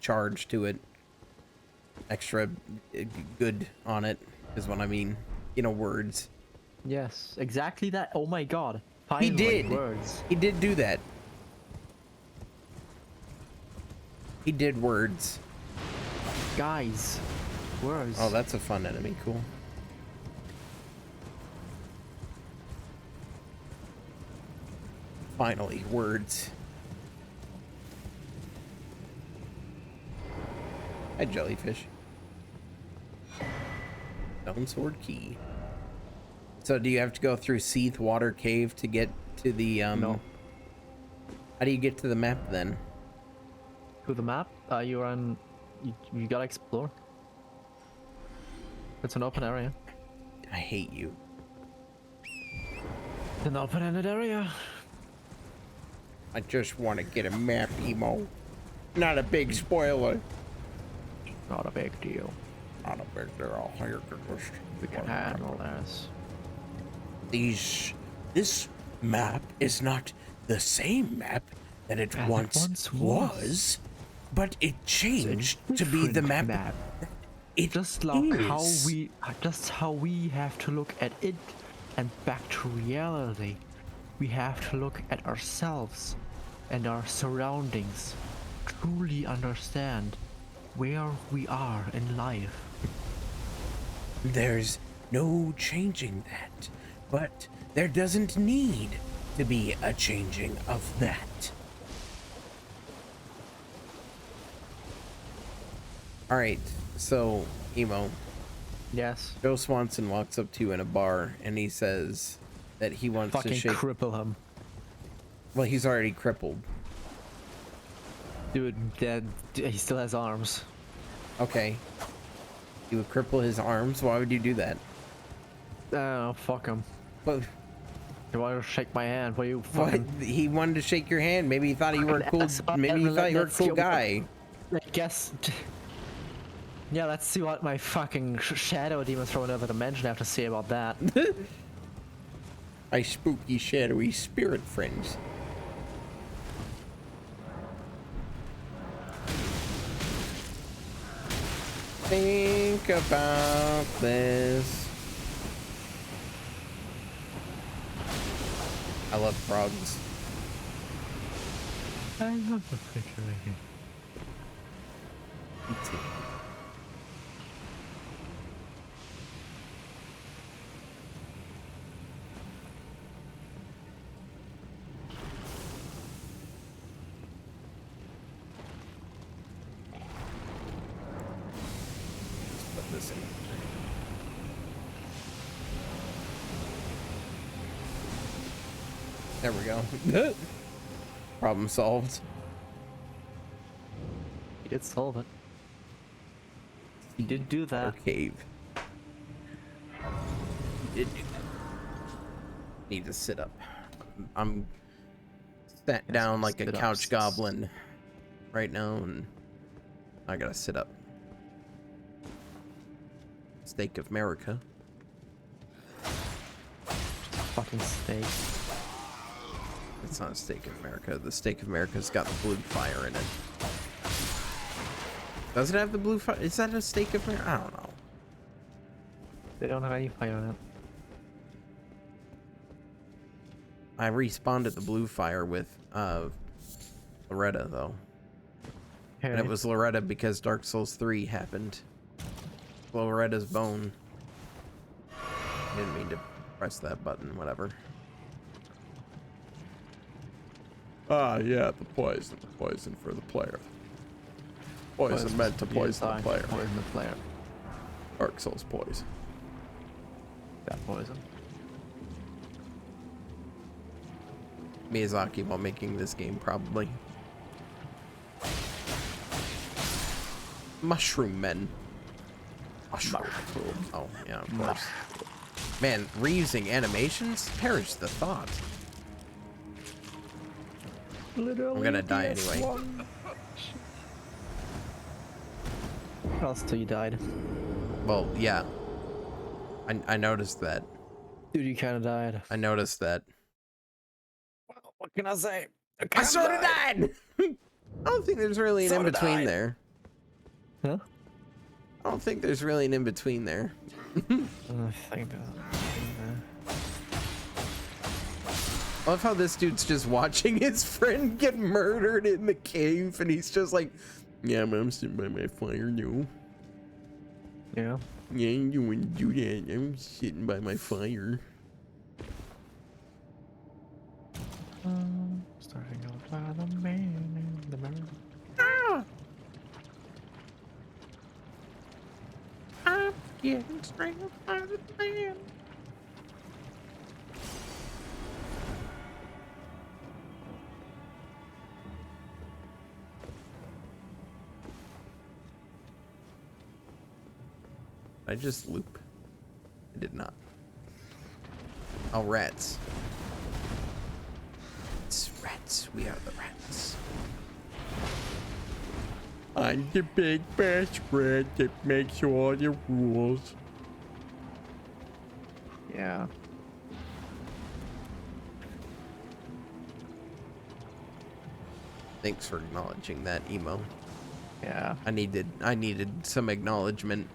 charge to it. Extra good on it is what I mean. You know, words. Yes, exactly that. Oh my god. Finally, He did. words. He did do that. He did words. Guys, words. Oh, that's a fun enemy. Cool. Finally, words. Hi, jellyfish. Stone sword key. So, do you have to go through Seath Water Cave to get to the No. How do you get to the map then? To the map, you're on. You gotta explore. It's an open area. I hate you. It's an open-ended area. I just want to get a map, Emo. Not a big spoiler. Not a big deal. Not a big deal. Here, We can handle this. This map is not the same map that it As it once once was, but it changed to be the Different map. It Just like is. how we have to look at it and back to reality. We have to look at ourselves and our surroundings. Truly understand where we are in life. There's no changing that, but there doesn't need to be a changing of that. All right, so Emo, Yes. Joe Swanson walks up to you in a bar and he says that he wants Fucking to shake. cripple him. Well, he's already crippled. Dude, he still has arms. Okay. You would cripple his arms? Why would you do that? Oh, fuck him. But You want to shake my hand? What you what? fucking... He wanted to shake your hand. Maybe he thought you were a cool. asshole. Maybe he thought you were a cool guy. I guess... Yeah, let's see what my fucking shadow demons from another dimension have to say about that. My spooky, shadowy spirit friends. Think about this. I love frogs. I love the picture right here. Me too. Let's put this in. There we go. Problem solved. He did solve it. He did do that. Our cave. He did do that. Need to sit up. I'm sat down like a sit couch ups. goblin right now, and I gotta sit up. Steak of America. Fucking steak. It's not a steak of America. The steak of America's got the blue fire in it. Does it have the blue fire? Is that a steak of America? I don't know. They don't have any fire in it. I respawned at the blue fire with Loretta though. And it was Loretta because Dark Souls 3 happened. Loretta's bone. Didn't mean to press that button, whatever. Ah, yeah, the poison for the player. Poison meant to poison the player. Poison the player. Dark Souls poison. That poison. Miyazaki while making this game, probably. Mushroom men. Mushroom. Oh, yeah, of course. Man, reusing animations? Perish the thought. Literally I'm gonna die anyway. After you died. Well, yeah. I noticed that. Dude, you kinda died. I noticed that. What can I say? I sort of died! I don't think there's really an Sorta in-between died. there. Huh? I don't think there's really an in-between there. I think that. I love how this dude's just watching his friend get murdered in the cave, and he's just like, yeah, I'm sitting by my fire now. Yeah. Yeah, you wouldn't do that. I'm sitting by my fire. Starting out by the man in the mirror. Ah! I'm getting strangled by the man. I just loop. I did not. Oh, rats. It's rats. We are the rats. I'm the big best rat that makes all the rules. Yeah. Thanks for acknowledging that, emo. Yeah. I needed some acknowledgement.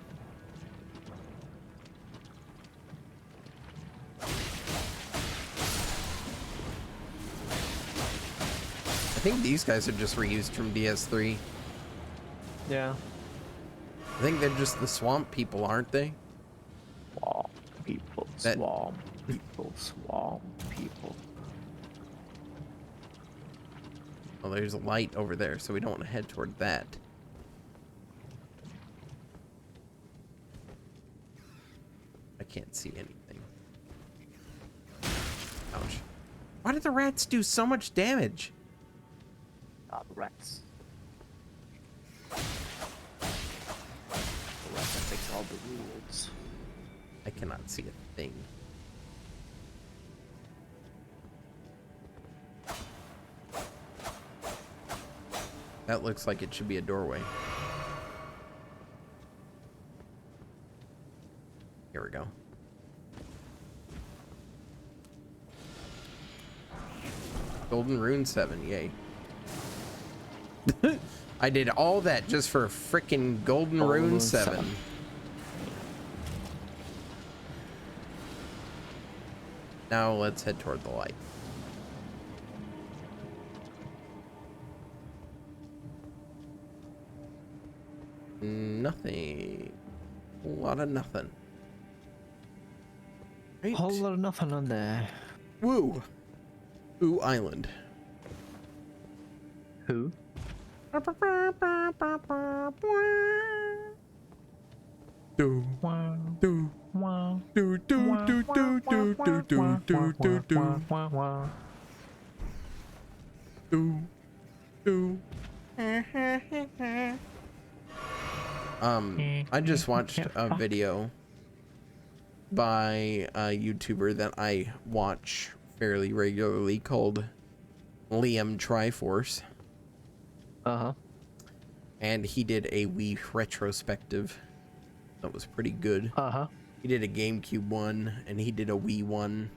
I think these guys are just reused from DS3. Yeah. I think they're just the swamp people, aren't they? Swamp people. That- Swamp people. Swamp people. Well, there's a light over there, so we don't want to head toward that. I can't see anything. Ouch. Why did the rats do so much damage? Rats. The rats that fix all the rules. I cannot see a thing. That looks like it should be a doorway. Here we go. Golden Rune 7, yay. I did all that just for a frickin' Golden Rune 7. Now let's head toward the light. Nothing. A lot of nothing. Right. Whole lot of nothing on there. Woo. Ooh Island. Who? Do Wow. do Wow. do do do do do do do do do do do. I just watched a video by a YouTuber that I watch fairly regularly called Liam Triforce. Uh-huh. And he did a Wii retrospective that was pretty good. Uh-huh. He did a GameCube one, and he did a Wii one.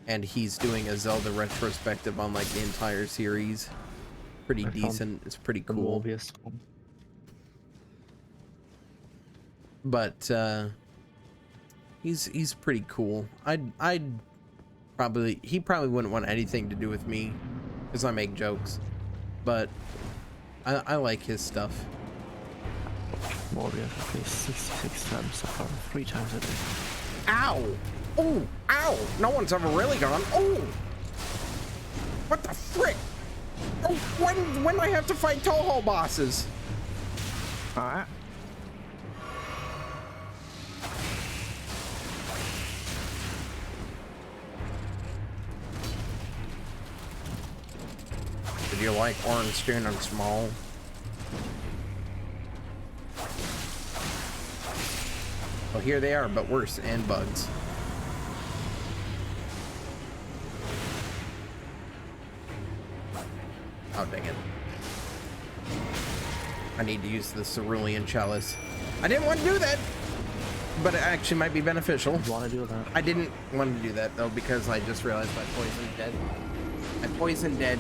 And he's doing a Zelda retrospective on like the entire series. Pretty decent. It's pretty cool. Obvious. But he's pretty cool. I'd probably, he probably wouldn't want anything to do with me because I make jokes. But I like his stuff. Warrior at least 66 times so far, 3 times a day. Ow! Oh! Ow! No one's ever really gone. Oh! What the frick? Oh, when do I have to fight Toho bosses? Alright. Did you like orange skin and small? Well, here they are, but worse, and bugs. Oh, dang it. I need to use the cerulean chalice. I didn't want to do that, but it actually might be beneficial. You want to do that? I didn't want to do that though because I just realized my poison's dead. My poison dead.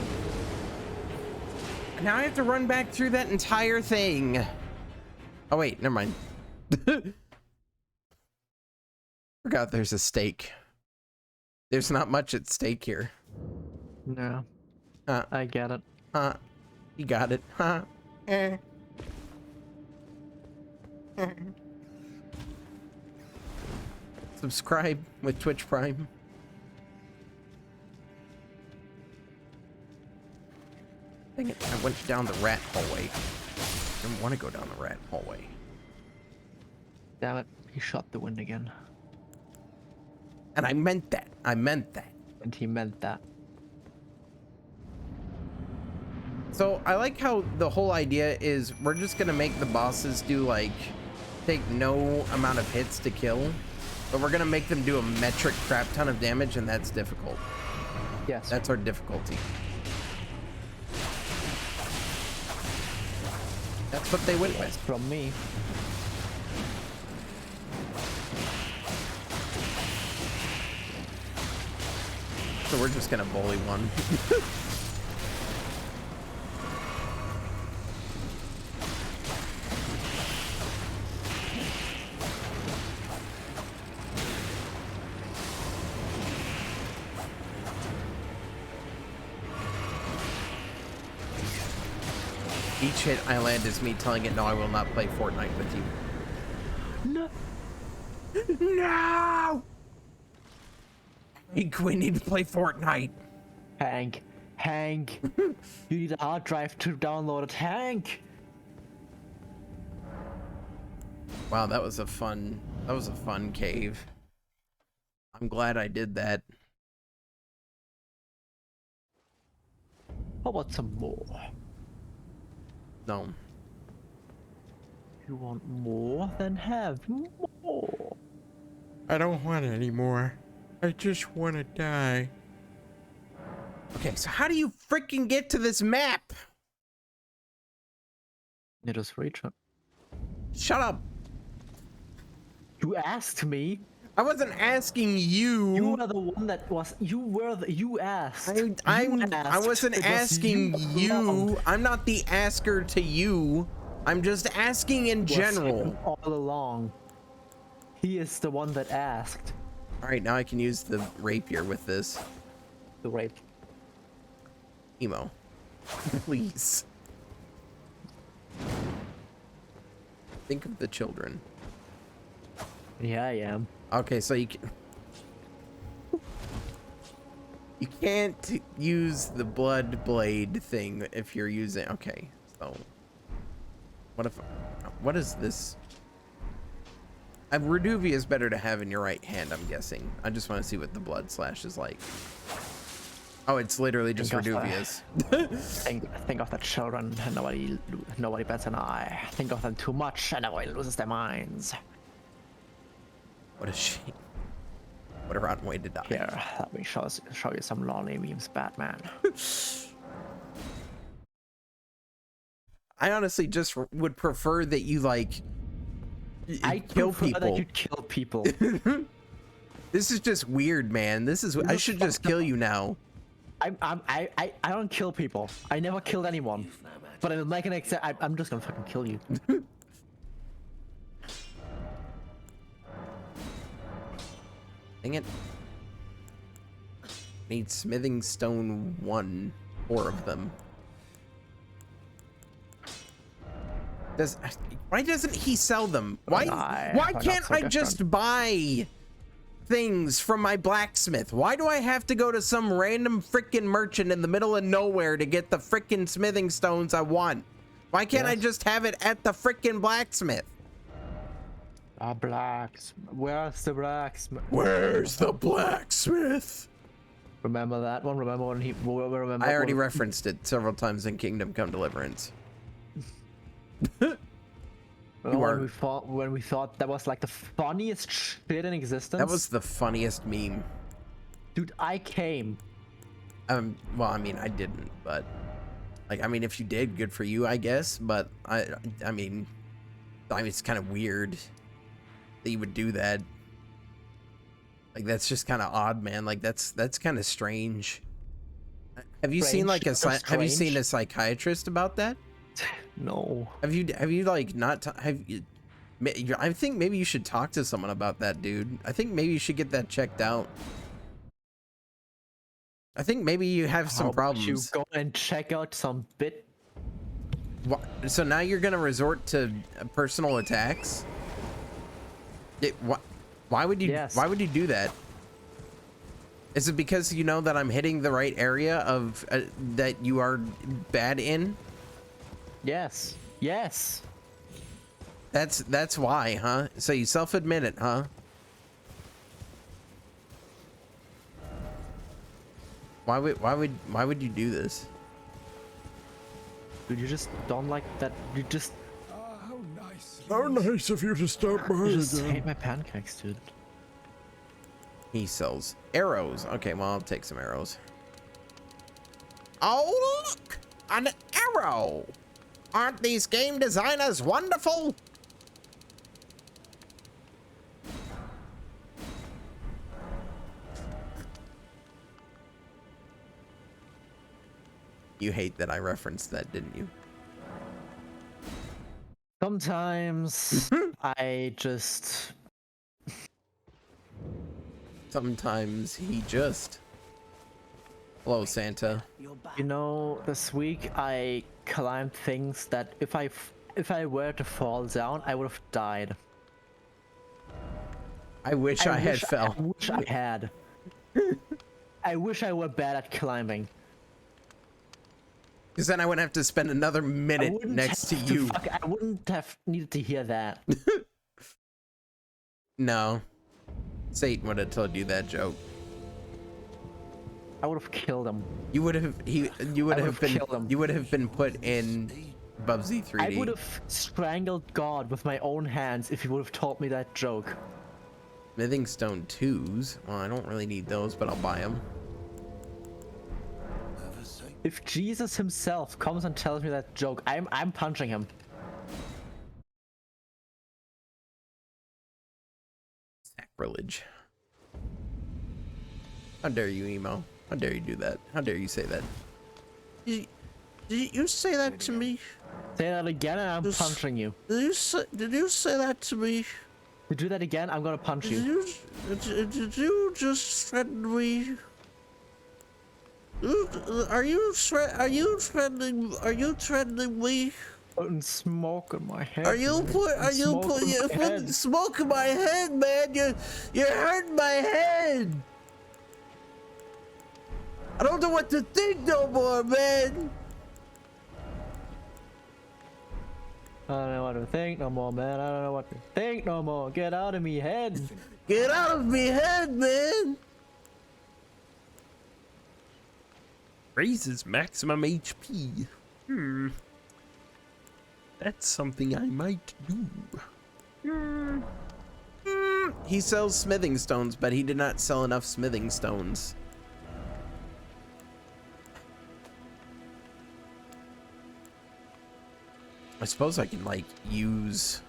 Now I have to run back through that entire thing. Oh wait, never mind. Forgot there's a stake. There's not much at stake here. No. Huh. I get it. Huh. You got it. Huh. Eh. Subscribe with Twitch Prime. Dang it, I went down the rat hallway. I didn't want to go down the rat hallway. Damn it, he shot the wind again. And I meant that. I meant that. And he meant that. So I like how the whole idea is we're just gonna make the bosses do like take no amount of hits to kill, but we're gonna make them do a metric crap ton of damage, and that's difficult. Yes. That's our difficulty. That's what they went with. From me. So we're just gonna bully one. Each hit I land is me telling it, no, I will not play Fortnite with you. No. No! Hey, we need to play Fortnite. Hank. You need a hard drive to download it, Hank. Wow, that was a fun cave. I'm glad I did that. How about some more? No. You want more? Then have more. I don't want any more. I just want to die. Okay, so how do you freaking get to this map? You just reach it. Shut up. You asked me. I wasn't asking you. You were the one that was. You asked. I asked. wasn't It was asking you. I'm not the asker to you. I'm just asking in It was general. him all along. He is the one that asked. All right, now I can use the rapier with this. The rape. Emo. Please. Think of the children. Yeah, I am. Okay, so you can't use the blood blade thing if you're using. Okay, so what is this? Reduvia is better to have in your right hand, I'm guessing. I just want to see what the blood slash is like. Oh, it's literally just Reduvia's. Think of the children. Nobody bats an eye. Think of them too much, and everybody loses their minds. What a shame. What a rotten way to die. Here, let me show you some lonely memes, Batman. I honestly just would prefer that you like kill people. That you kill people. This is just weird, man. This is. I should just kill you now. I don't kill people. I never killed anyone. But I'm like an I'm just gonna fucking kill you. Dang it. Need smithing stone 1, 4 of them. Why doesn't he sell them? Why can't I just buy things from my blacksmith? Why do I have to go to some random freaking merchant in the middle of nowhere to get the freaking smithing stones I want? Why can't I just have it at the freaking blacksmith? Where's the blacksmith? Where's the blacksmith? Remember that one? Remember when he? Remember I already referenced it several times in Kingdom Come Deliverance. When we thought that was like the funniest shit in existence. That was the funniest meme. Dude, I came. Well, I mean, I didn't, but Like, I mean, if you did, good for you, I guess. But I mean, it's kind of weird that you would do that. Like, that's just kind of odd, man. Like, that's kind of strange. Have you seen like have you seen a psychiatrist about that? No. Have you like not have you? I think maybe you should talk to someone about that, dude. I think maybe you should get that checked out. I think maybe you have some problems. You go and check out some bit. So now you're gonna resort to personal attacks? Why would you? Yes. Why would you do that? Is it because you know that I'm hitting the right area of that you are bad in? Yes. Yes. That's why, huh? So you self-admit it, huh? Why would you do this? Dude, you just don't like that. You just. How nice. How nice of you to stop by You just again. hate my pancakes, dude. He sells arrows. Okay, well, I'll take some arrows. Oh, look! An arrow! Aren't these game designers wonderful? You hate that I referenced that, didn't you? Sometimes I just. Sometimes he just. Hello, Santa. You know, this week I climbed things that if I were to fall down, I would have died. I wish I had fell. I wish I had. I wish I were bad at climbing. Because then I wouldn't have to spend another minute next to you. I wouldn't have needed to hear that. No. Satan would have told you that joke. I would have killed him. You would have been put in Bubsy 3D. I would have strangled God with my own hands if he would have told me that joke. Smithing Stone 2s. Well, I don't really need those, but I'll buy them. If Jesus himself comes and tells me that joke, I'm punching him. Sacrilege. How dare you, Emo? How dare you do that? How dare you say that? Did you say that to me? Say that again and I'm punching you. Did you say that to me? You do that again, I'm gonna punch you. Did you just threaten me? Are you threatening me? Putting smoke in my head. Are you putting smoke in my head, man? You're hurting my head. I don't know what to think no more, man. I don't know what to think no more, man. I don't know what to think no more. Get out of me head. Get out of me head, man. Raises maximum HP. That's something I might do. He sells smithing stones, but he did not sell enough smithing stones. I suppose I can like use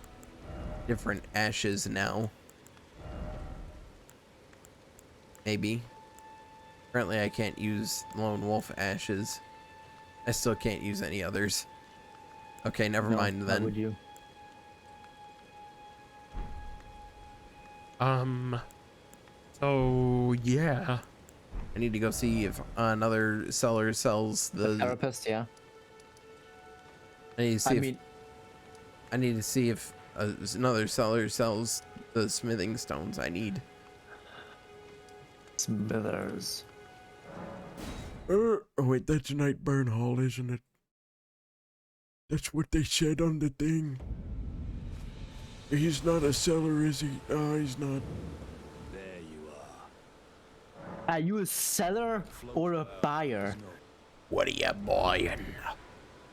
different ashes now. Maybe. Currently I can't use lone wolf ashes. I still can't use any others. Okay, never mind then. How would you? So yeah. I need to go see if another seller sells the Therapist, yeah. I need to see if another seller sells the smithing stones I need. Smithers. Oh wait, that's Nightburn Hall, isn't it? That's what they said on the thing. He's not a seller, is he? No, he's not. There you are. Are you a seller or a buyer? What are you buying?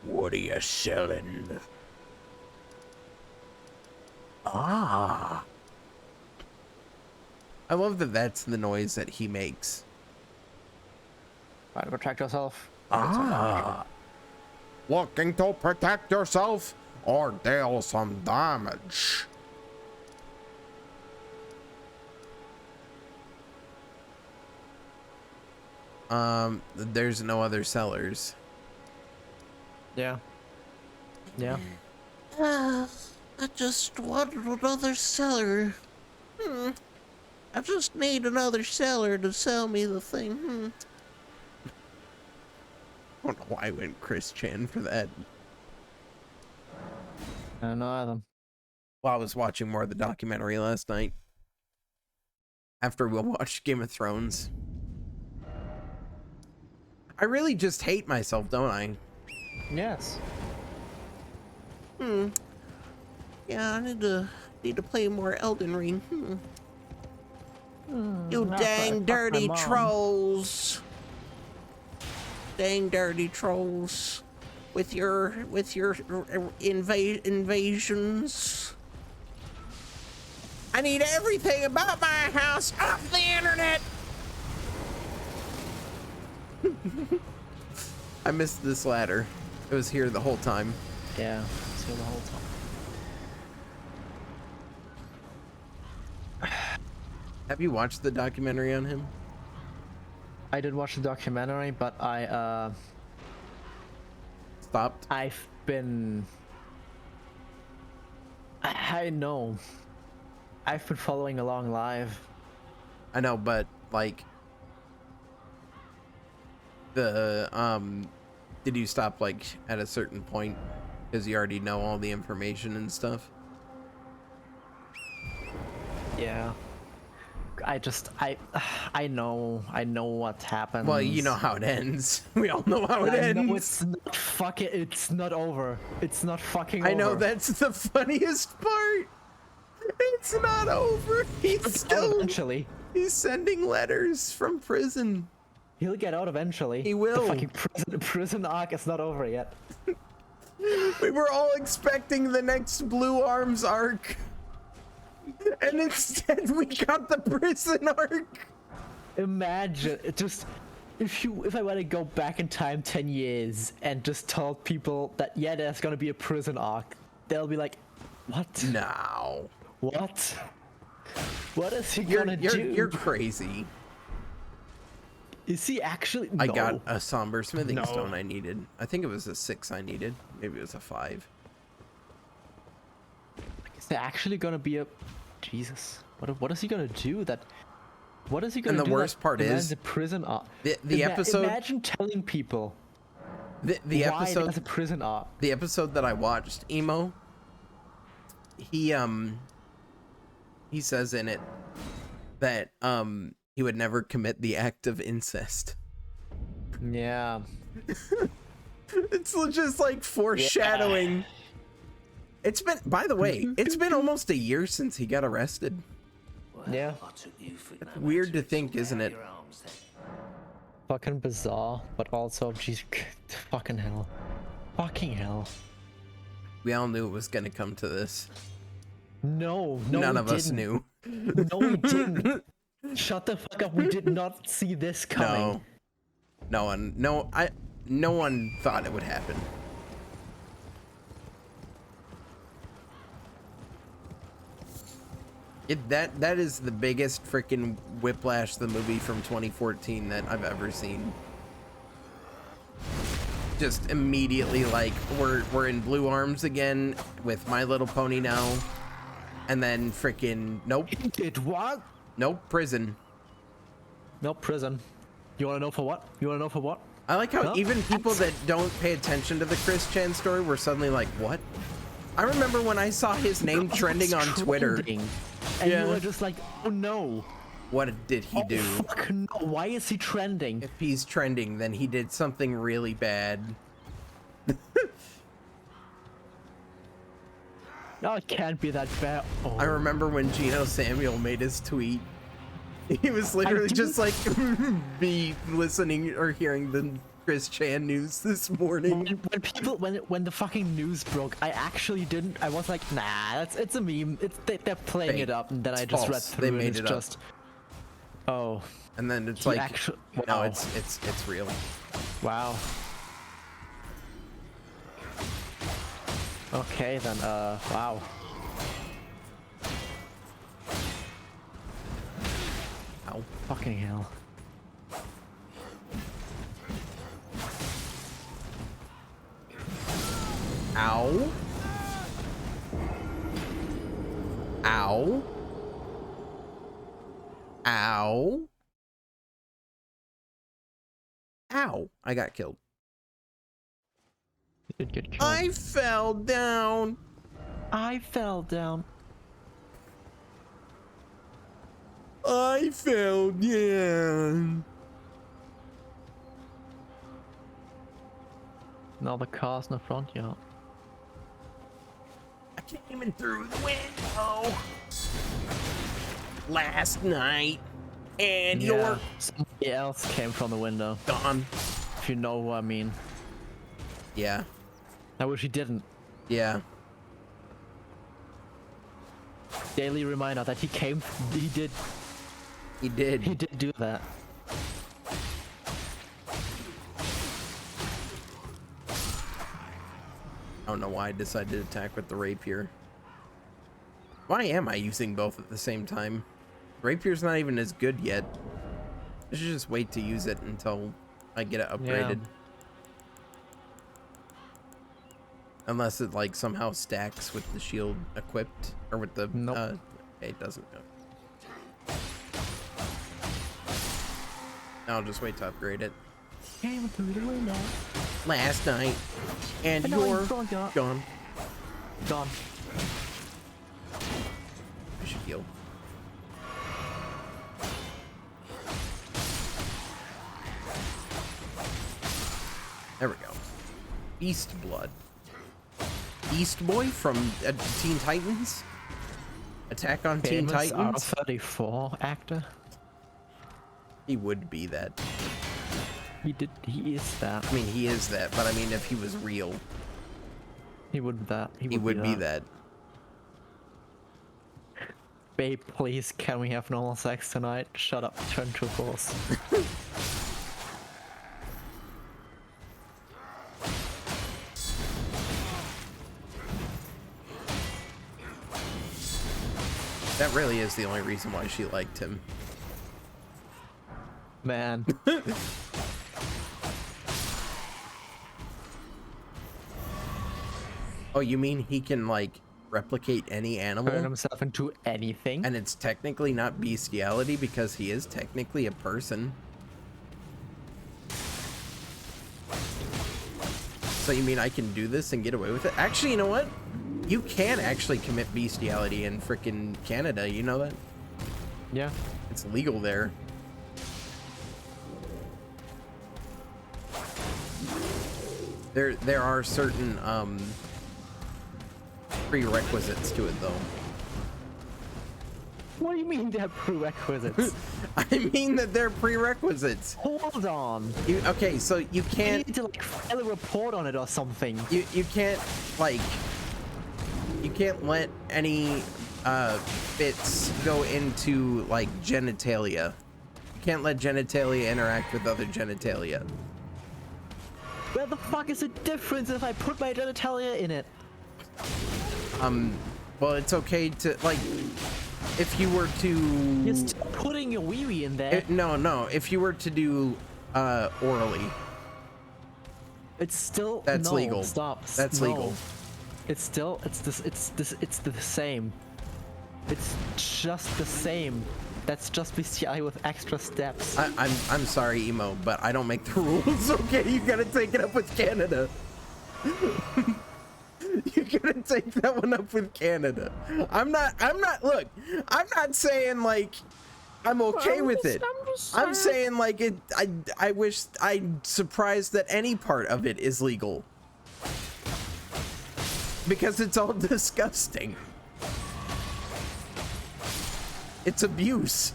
What are you selling? Ah. I love that that's the noise that he makes. Alright, retract yourself. Ah. Looking to protect yourself or deal some damage? There's no other sellers. Yeah. Yeah. I just wanted another seller. I just need another seller to sell me the thing. I don't know why I went Chris Chan for that. I don't know either. Well, I was watching more of the documentary last night. After we watched Game of Thrones. I really just hate myself, don't I? Yes. Yeah, I need to play more Elden Ring. You dang dirty trolls. Dang dirty trolls. With your invasions. I need everything about my house off the internet. I missed this ladder. It was here the whole time. Yeah, it's here the whole time. Have you watched the documentary on him? I did watch the documentary, but Stopped? I know. I've been following along live. I know, but like did you stop like at a certain point because you already know all the information and stuff? Yeah. I know what happens. Well, you know how it ends. We all know how it ends. No, it's not over. It's not fucking over. I know, that's the funniest part. It's not over. He's still eventually. He's sending letters from prison. He'll get out eventually. He will. The fucking prison arc is not over yet. We were all expecting the next Blue Arms arc. And instead we got the prison arc. Imagine just if I were to go back in time 10 years and just told people that yeah, there's gonna be a prison arc, they'll be like, what? No. What? What is he gonna do? You're crazy. Is he actually? I No. got a somber smithing No. stone I needed. I think it was a 6 I needed. Maybe it was a 5. Is there actually gonna be a? Jesus. What is he gonna do? What is he gonna do? And the worst part is the prison arc. the episode. Imagine telling people The why episode. there's a prison arc. The episode that I watched, Emo. He says in it that he would never commit the act of incest. Yeah. It's just like foreshadowing. Yeah. It's been, by the way, it's been almost a year since he got arrested. Yeah. It's weird to think, isn't it? Fucking bizarre, but also, geez, fucking hell. Fucking hell. We all knew it was gonna come to this. No, none of us knew. No, we didn't. Shut the fuck up. We did not see this coming. No one thought it would happen. That is the biggest freaking Whiplash the movie from 2014 that I've ever seen. Just immediately like we're in Blue Arms again with My Little Pony now, and then freaking nope. It what? Nope, prison. Nope, prison. You wanna know for what? You wanna know for what? I like how even people that don't pay attention to the Chris Chan story were suddenly like, what? I remember when I saw his name trending on Twitter. And you were just like, oh no. What did he do? Fuck no. Why is he trending? If he's trending, then he did something really bad. No, it can't be that bad. Oh. I remember when Gino Samuel made his tweet. He was literally just like me listening or hearing the Chris Chan news this morning. When the fucking news broke, I actually didn't. I was like, nah, it's a meme. They're playing it up, and then I just read through. They made it just. Oh. And then it's like, wow. no, it's real. Wow. Okay, then, wow. Ow. Fucking hell. Ow. Ow. Ow. Ow. I got killed. You did get killed. I fell down. I fell down. I fell down. Now the car's in the front, yeah. I came in through the window last night, and you're somebody else came from the window. gone. If you know what I mean. Yeah. I wish he didn't. Yeah. Daily reminder that he came. He did. He did. He did do that. I don't know why I decided to attack with the rapier. Why am I using both at the same time? Rapier's not even as good yet. I should just wait to use it until I get it upgraded. Yeah. Unless it like somehow stacks with the shield equipped or with the Nope. okay, it doesn't. I'll just wait to upgrade it. Came through the window. Last night, and now you're he's gone. gone. Gone. I should heal. There we go. Beast Blood. Beast Boy from Teen Titans? Attack on Teen Famous Titans? R34 actor. He would be that. He is that. I mean, he is that, but I mean, if he was real, He would be that. he would be that. Babe, please, can we have normal sex tonight? Shut up, turn to force. That really is the only reason why she liked him. Man. Oh, you mean he can, like, replicate any animal? Turn himself into anything. And it's technically not bestiality because he is technically a person. So you mean I can do this and get away with it? Actually, you know what? You can actually commit bestiality in frickin' Canada, you know that? Yeah. It's legal there. There are certain prerequisites to it though. What do you mean they're prerequisites? I mean that they're prerequisites. Hold on. Okay, so you You can't need to like file a report on it or something. you can't like you can't let any bits go into like genitalia. You can't let genitalia interact with other genitalia. Where the fuck is the difference if I put my genitalia in it? Well, it's okay to like if you were to You're still putting your wee-wee in there. no, if you were to do orally, It's still that's no, legal. Stop. That's No. legal. It's still it's the same. It's just the same. That's just bestiality with extra steps. I'm sorry, Emo, but I don't make the rules. Okay, you gotta take it up with Canada. You gotta take that one up with Canada. I'm not look, I'm not saying like I'm okay with it. I'm saying like it I wish I'm surprised that any part of it is legal. Because it's all disgusting. It's abuse.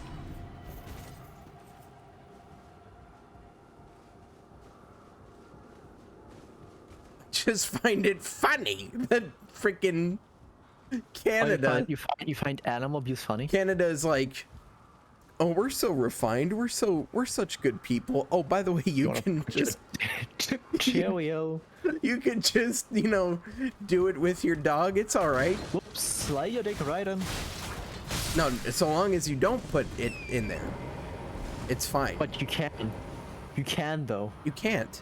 Just find it funny that freaking Canada. You find animal abuse funny? Canada is like, oh, we're so refined. We're such good people. Oh, by the way, you can just Cheerio. You could just, you know, do it with your dog. It's all right. Whoops, slide your dick right in. No, so long as you don't put it in there, it's fine. But you can. You can though. You can't.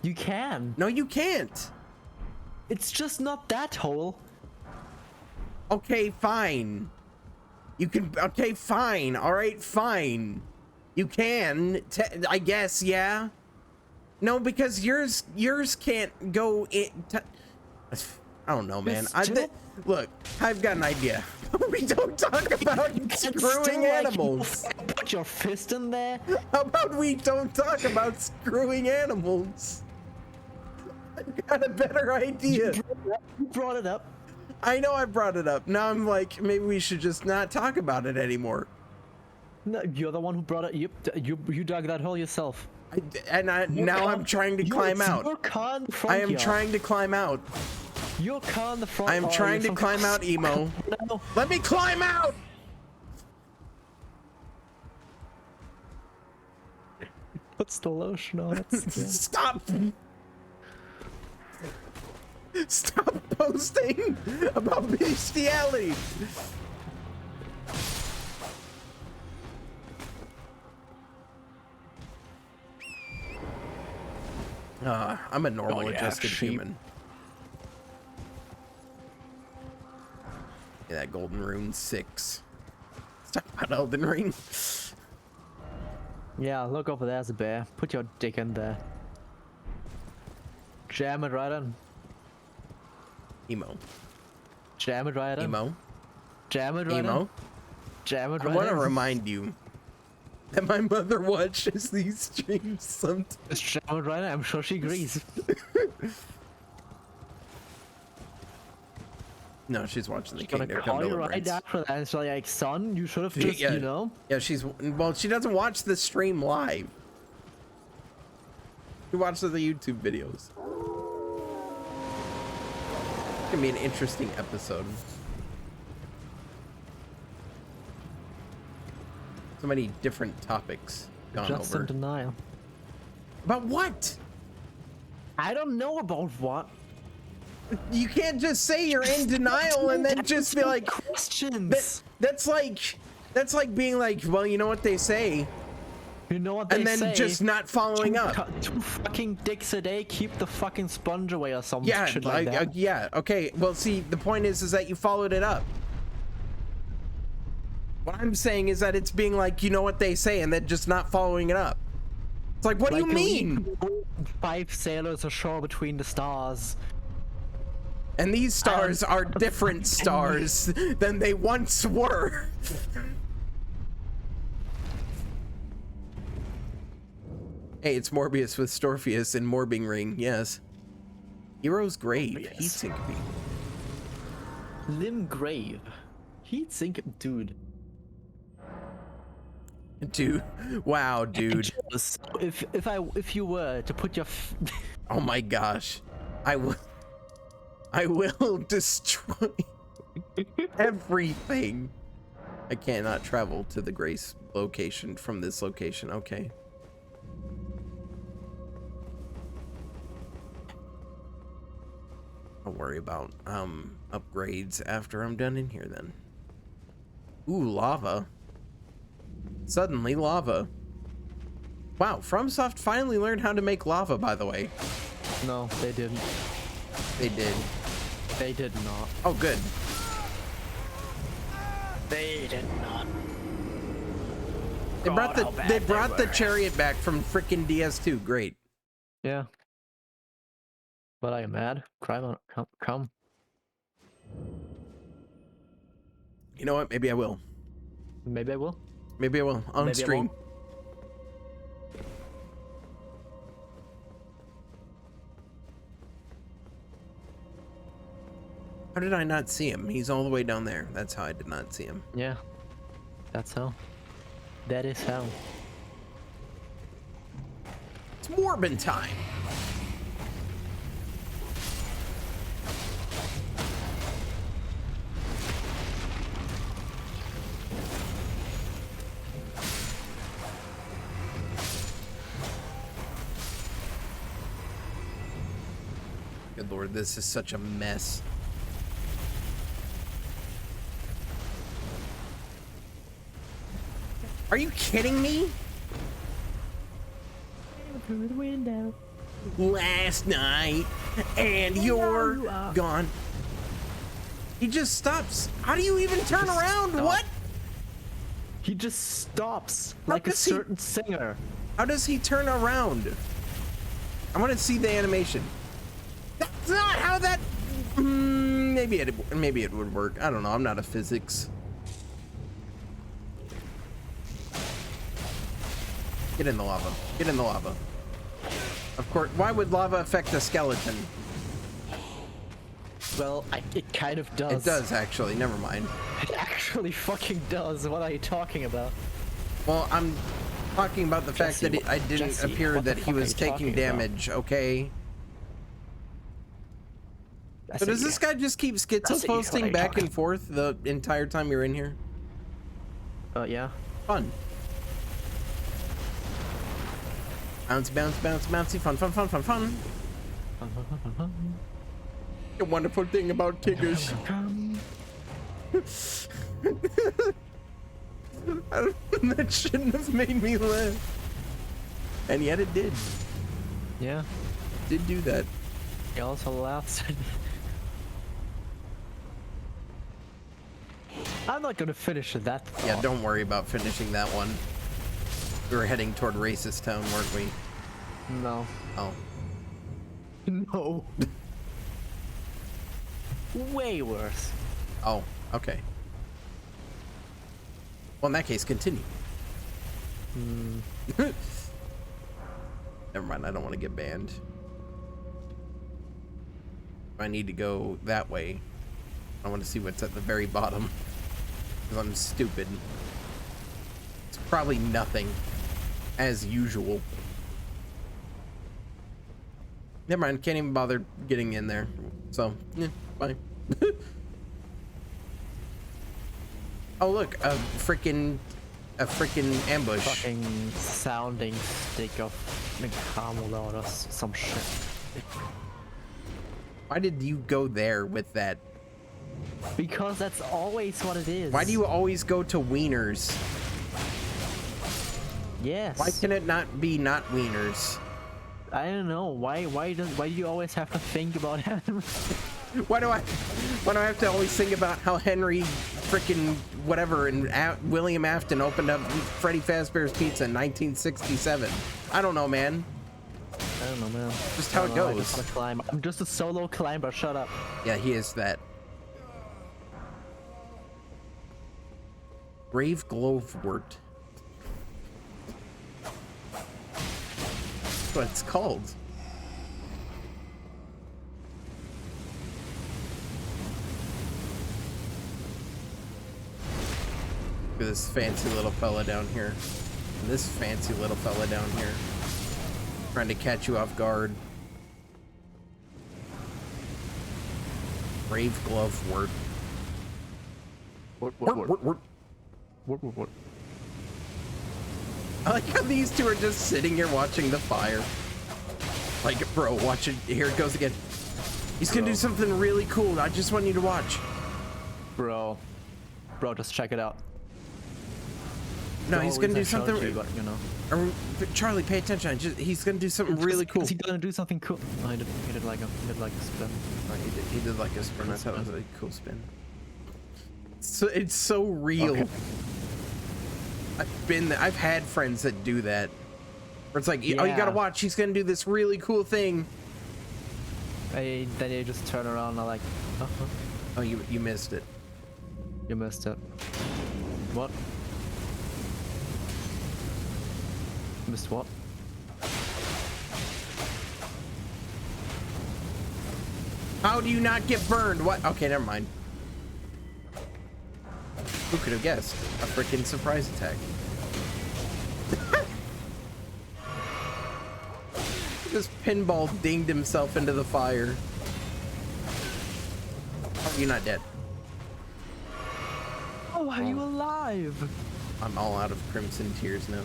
You can. No, you can't. It's just not that hole. Okay, fine. You can. Okay, fine. All right, fine. You can. I guess, yeah. No, because yours can't go in. I don't know, man. Look, I've got an idea. We don't talk about screwing animals. Put your fist in there. How about we don't talk about screwing animals? I've got a better idea. You brought it up. I know I brought it up. Now I'm like, maybe we should just not talk about it anymore. No, you're the one who brought it. You dug that hole yourself. Now I'm trying to climb out. I am trying to climb out. Your car in the front. I am trying to climb out, Emo. No. Let me climb out! Puts the lotion on it. Stop! Stop posting about bestiality! I'm a normal adjusted human. Yeah, that golden rune 6. Let's talk about Elden Ring. Yeah, look over there's a bear. Put your dick in there. Jam it right in. Emo. Jam it right in. Emo. Jam it right Emo. in. Jam it right in. I want to remind you that my mother watches these streams sometimes. Just jam it right in. I'm sure she agrees. No, she's watching the She's gonna Kingdom call Come you right Deliverance. after that and she's like, son, you should have just, Yeah. you know. Yeah, well, she doesn't watch the stream live. She watches the YouTube videos. It's gonna be an interesting episode. So many different topics gone Just over. in denial. About what? I don't know about what. You can't just say you're in denial and then just be like, questions. that's like being like, well, you know what they say, You know what they and then say? just not following up. 2 fucking dicks a day, keep the fucking sponge away or something. Yeah, shit like that. yeah, okay. Well, see, the point is that you followed it up. What I'm saying is that it's being like, you know what they say, and then just not following it up. It's like, what do you mean? 5 sailors ashore between the stars. And these stars are different stars than they once were. Hey, it's Morbius with Storfus and Morbing Ring, yes. Hero's Grave, Morbius. Heatsink Beam. Limb grave. Heat sink, dude. Dude, wow, dude. If you were to put your Oh my gosh. I will destroy everything. I cannot travel to the Grace location from this location. Okay. I'll worry about upgrades after I'm done in here then. Ooh, lava. Suddenly lava. Wow, FromSoft finally learned how to make lava, by the way. No, they didn't. They did. They did not. Oh, good. They did not. They brought God, how the bad they they brought the were. chariot back from frickin' DS2. Great. Yeah. But are you mad? Cry on, come. You know what? Maybe I will. Maybe I will. Maybe I will on Maybe I stream. won't. How did I not see him? He's all the way down there. That's how I did not see him. Yeah. That's how. That is how. It's Morbin time. Good lord, this is such a mess. Are you kidding me? Through the window. Last night, and you're you are. gone. He just stops. How do you even turn Just around? stop. What? He just stops How like a does he- certain singer. How does he turn around? I want to see the animation. That's not how that. Maybe it would work. I don't know. I'm not a physics. Get in the lava. Get in the lava. Of course. Why would lava affect a skeleton? Well, it kind of does. It does actually. Never mind. It actually fucking does. What are you talking about? Well, I'm talking about the fact Jesse, that I didn't Jesse, appear what the that he fuck are was you taking talking about? damage. Okay. So does this guy just keep schizo posting back and forth the entire time you're in here? Yeah. Fun. Bouncy, bouncy, bouncy, bouncy. Fun, fun, fun, fun, fun. The wonderful thing about Tiggers. That shouldn't have made me laugh. And yet it did. Yeah. Did do that. He also laughs. I'm not gonna finish that. Yeah, don't worry about finishing that one. We were heading toward Racist Town, weren't we? No. Oh. No. Way worse. Oh, okay. Well, in that case, continue. Never mind, I don't want to get banned. I need to go that way. I want to see what's at the very bottom. Because I'm stupid. It's probably nothing. As usual. Never mind, can't even bother getting in there. So, yeah, bye. Oh look, a freaking ambush. Fucking sounding stick of Nikamula or some shit. Why did you go there with that? Because that's always what it is. Why do you always go to wieners? Yes. Why can it not be not wieners? I don't know. Why do you always have to think about him? Why do I have to always think about how Henry freaking whatever and William Afton opened up Freddy Fazbear's Pizza in 1967? I don't know, man. I don't know, man. Just how it I goes. just wanna climb. I'm just a solo climber. Shut up. Yeah, he is that. Brave Glovewort. That's what it's called. Look at this fancy little fella down here. And this fancy little fella down here. Trying to catch you off guard. Brave Glovewort. What? I like how these two are just sitting here watching the fire. Like, bro, watch it. Here it goes again. He's gonna do something really cool. I just want you to watch. Bro, just check it out. No, The he's whole gonna do reason I showed something. you, but, you know. Charlie, pay attention. He's gonna do something really cool. Is he gonna do something cool? No, he did like a spin. Oh, he did like a spin. I thought it was a cool spin. So it's so real. Okay. I've been there. I've had friends that do that. Where it's like, oh, you gotta Yeah. watch. He's gonna do this really cool thing. Then you just turn around and like, Oh, you missed it. you missed it. What? Missed what? How do you not get burned? What? Okay, never mind. Who could have guessed? A freaking surprise attack. This pinball dinged himself into the fire. Oh, you're not dead. Oh, are you alive? I'm all out of crimson tears now.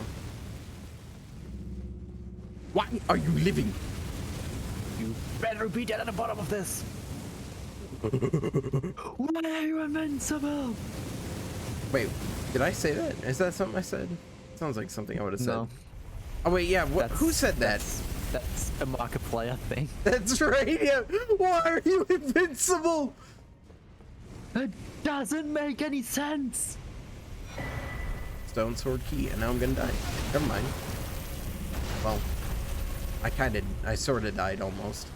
Why are you living? You better be dead at the bottom of this. Why are you invincible? Wait, did I say that? Is that something I said? Sounds like something I would have said. No. Oh wait, yeah. Who said that? That's a Markiplier thing. That's right. Yeah. Why are you invincible? It doesn't make any sense. Stone sword key, and now I'm gonna die. Never mind. Well, I sort of died almost.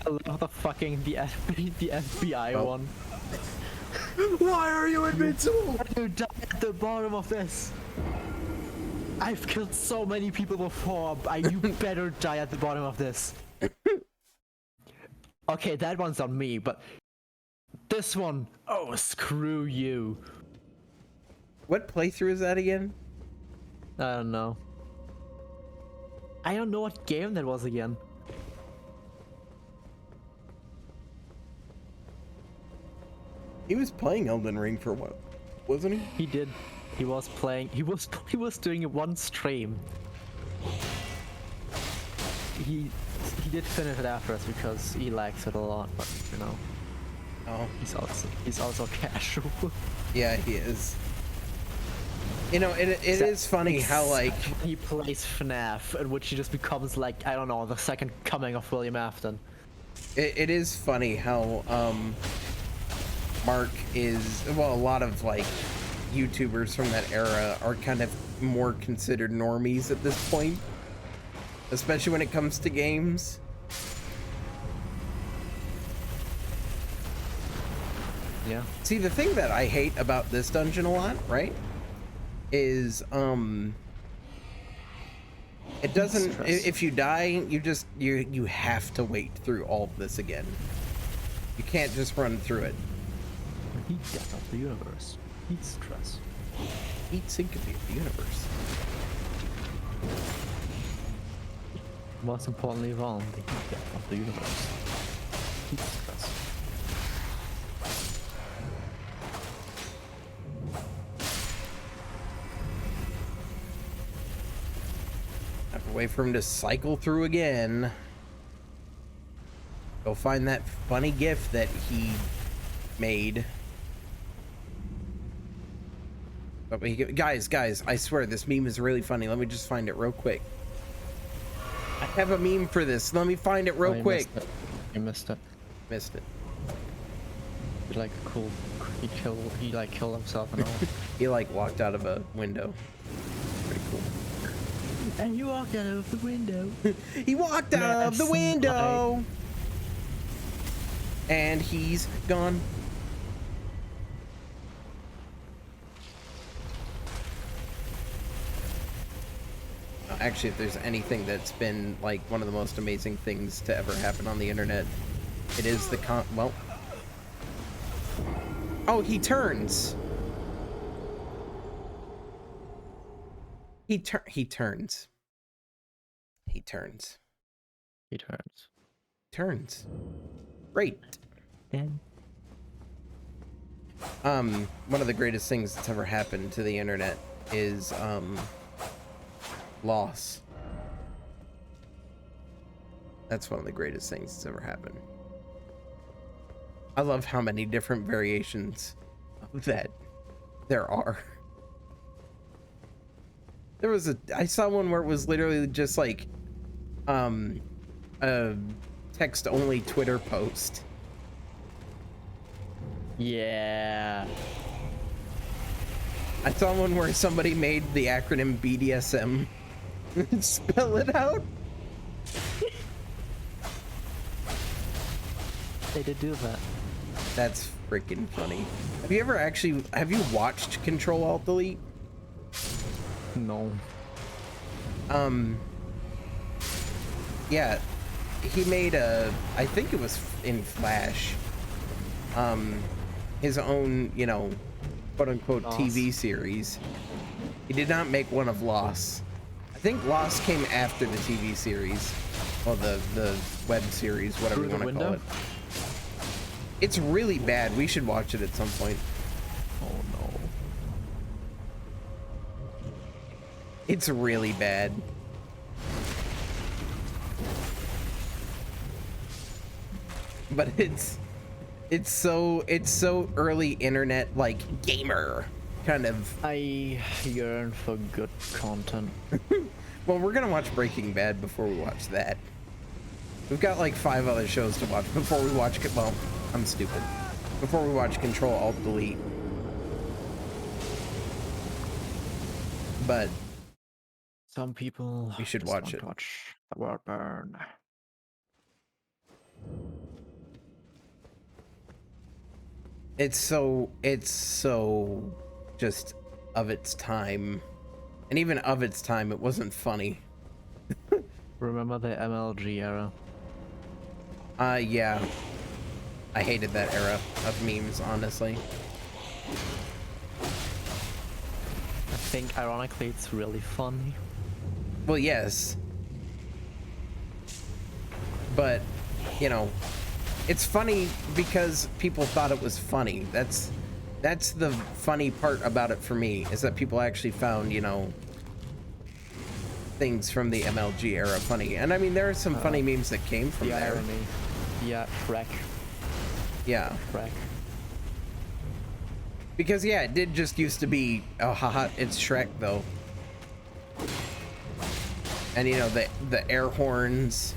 I love the fucking the FBI Oh. one. Why are you invincible? You die at the bottom of this. I've killed so many people before. You better die at the bottom of this. Okay, that one's on me, but this one, oh, screw you. What playthrough is that again? I don't know. I don't know what game that was again. He was playing Elden Ring for a while, wasn't he? He did. He was playing. He was doing one stream. He did finish it after us because he likes it a lot, but you know. Oh. He's also casual. Yeah, he is. You know, it is funny how like he plays FNAF, in which he just becomes like, I don't know, the second coming of William Afton. it is funny how Mark is, well, a lot of like YouTubers from that era are kind of more considered normies at this point, especially when it comes to games. Yeah. See, the thing that I hate about this dungeon a lot, right, is it doesn't, if you die, you have to wait through all of this again. You can't just run through it. Heat death of the universe. Heat stress. Heat syncope of the universe. Most importantly of all, the heat death of the universe. Heat stress. I have to wait for him to cycle through again. Go find that funny GIF that he made. But guys, I swear this meme is really funny. Let me just find it real quick. I have a meme for this. Let me find it real quick. You missed it. Missed it. He like cool. He like killed himself and all. He like walked out of a window. Pretty cool. And you walked out of the window. He walked out of the window. And he's gone. Actually, if there's anything that's been like one of the most amazing things to ever happen on the internet, it is the well. Oh, he turns. He turns. He turns. He turns. Turns. Great. And one of the greatest things that's ever happened to the internet is loss. That's one of the greatest things that's ever happened. I love how many different variations of that there are. I saw one where it was literally just like a text only Twitter post. yeah. I saw one where somebody made the acronym BDSM spell it out. They did do that. That's freaking funny. Have you watched Control Alt Delete? No. Yeah, he made I think it was in Flash, his own, you know, quote unquote Lost. TV series. He did not make one of Lost. I think Lost came after the TV series, or the web series, whatever you want to call it. It's really bad. We should watch it at some point. Oh no. It's really bad. but it's so early internet, like gamer kind of. I yearn for good content. Well, we're gonna watch Breaking Bad before we watch that. We've got like 5 other shows to watch before we watch. Well, I'm stupid. Before we watch Control Alt Delete. But Some people we should just watch want it. to watch the world burn. It's so just of its time. And even of its time, it wasn't funny. Remember the MLG era? Yeah. I hated that era of memes, honestly. I think ironically it's really funny. Well, yes. But, you know, it's funny because people thought it was funny. That's the funny part about it for me, is that people actually found, you know, things from the MLG era funny. And I mean, there are some funny memes that came from The there. irony. Yeah, Shrek. Yeah. Shrek. Because, yeah, it did just used to be, oh, haha, it's Shrek, though. And, you know, the air horns,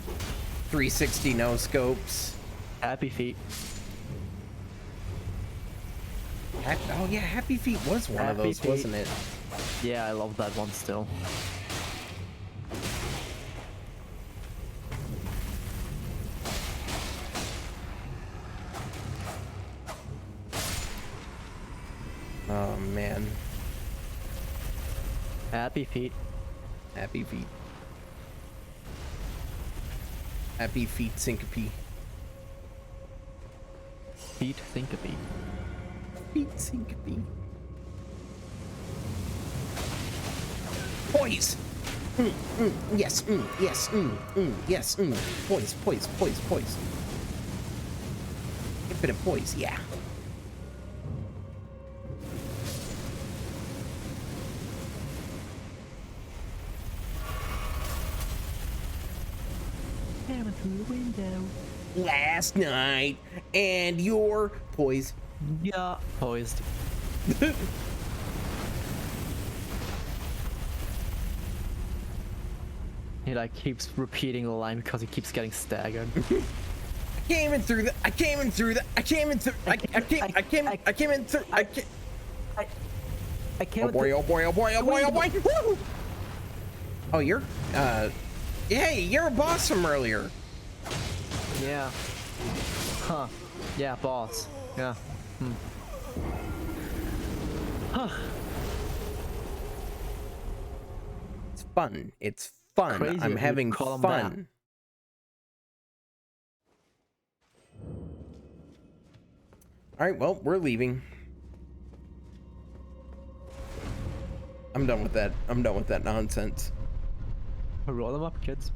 360 no scopes. Happy Feet. Oh, yeah, Happy Feet was one of Happy those, Feet. wasn't it? Yeah, I love that one still. Oh, man. Happy Feet. Happy Feet. Happy Feet Syncope. Feet Syncope. Feet Syncope. Poise! Yes, yes, yes, poise, poise, poise, poise. Infinite poise, yeah. Staring through the window. Last night, and your poise. Yeah, poised. He like keeps repeating the line because he keeps getting staggered. I came in through the. I came in through the. I came in through. I came in through. I can't. Oh boy! Oh boy! Oh boy! Oh boy! Oh boy! Woo! Oh, you're. Hey, you're a boss from earlier. Yeah. Huh. Yeah, boss. Yeah. Huh. It's fun. It's fun. Crazy I'm if you having call 'em fun. All right. Well, we're leaving. I'm done with that. I'm done with that nonsense. Roll them up, kids.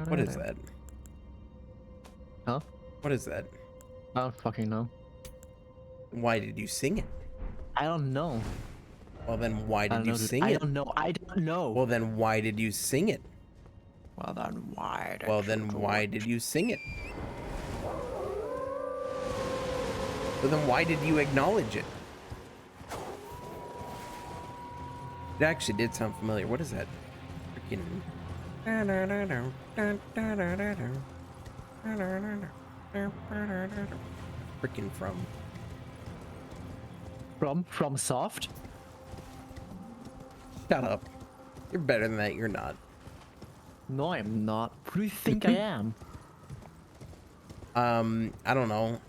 What is that? Huh? What is that? I don't fucking know. Why did you sing it? I don't know. Well, then why I did don't you know, dude. sing I it? don't know. I don't know. Well, then why did you sing it? Well, then why? Well, then why did you sing it? So then why did you acknowledge it? It actually did sound familiar. What is that? Freaking. Freaking From Soft? Shut up. You're better than that. You're not. No, I'm not. Who do you think I am? I don't know.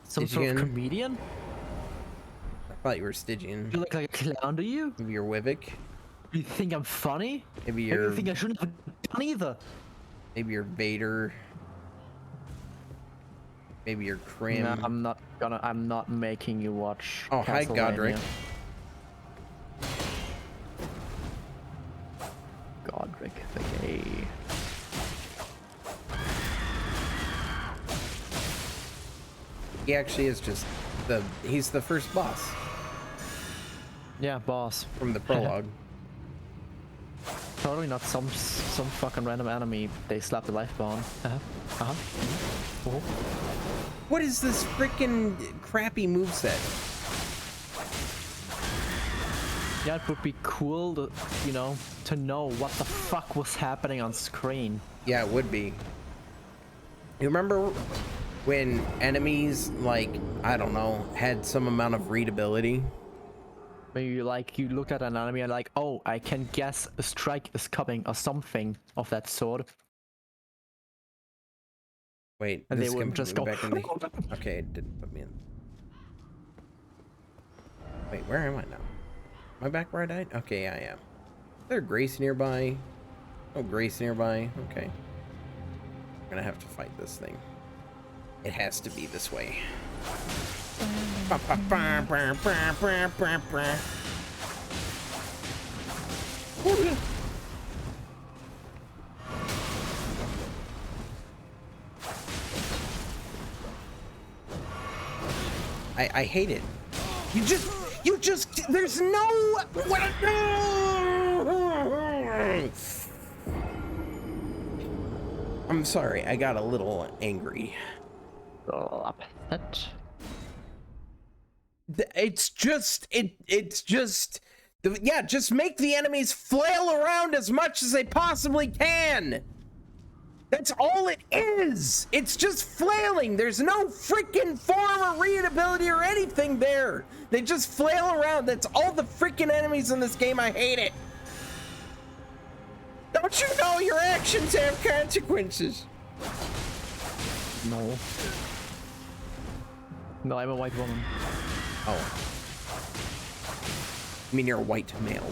Some sort of Stygian? comedian? I thought you were Stygian. You look like a clown, do you? Maybe you're Wivik. You think I'm funny? Maybe Maybe you're. you think I shouldn't have done either? Maybe you're Vader. Maybe you're Krim. No, I'm not making you watch. Oh, hi, Godric. Godric the He actually is just he's the first boss Yeah, boss. from the prologue. Totally not some fucking random enemy they slap the life bomb. What is this freaking crappy moveset? Yeah, it would be cool to, you know, to know what the fuck was happening on screen. Yeah, it would be. You remember when enemies, like, I don't know, had some amount of readability? Maybe you looked at an enemy and like, oh, I can guess a strike is coming or something of that sort. Wait, And this they would can just put me go. back in the... Okay, it didn't put me in. Wait, where am I now? Am I back where I died? Okay, yeah, I am. Is there Grace nearby? Oh, Grace nearby. Okay. I'm gonna have to fight this thing. It has to be this way. I hate it. You just, there's no, what? I'm sorry, I got a little angry. Upset. It's just, yeah, just make the enemies flail around as much as they possibly can. That's all it is. It's just flailing. There's no freaking form of readability or anything there. They just flail around. That's all the freaking enemies in this game. I hate it. Don't you know your actions have consequences? No. No, I'm a white woman. Oh. I mean, you're a white male.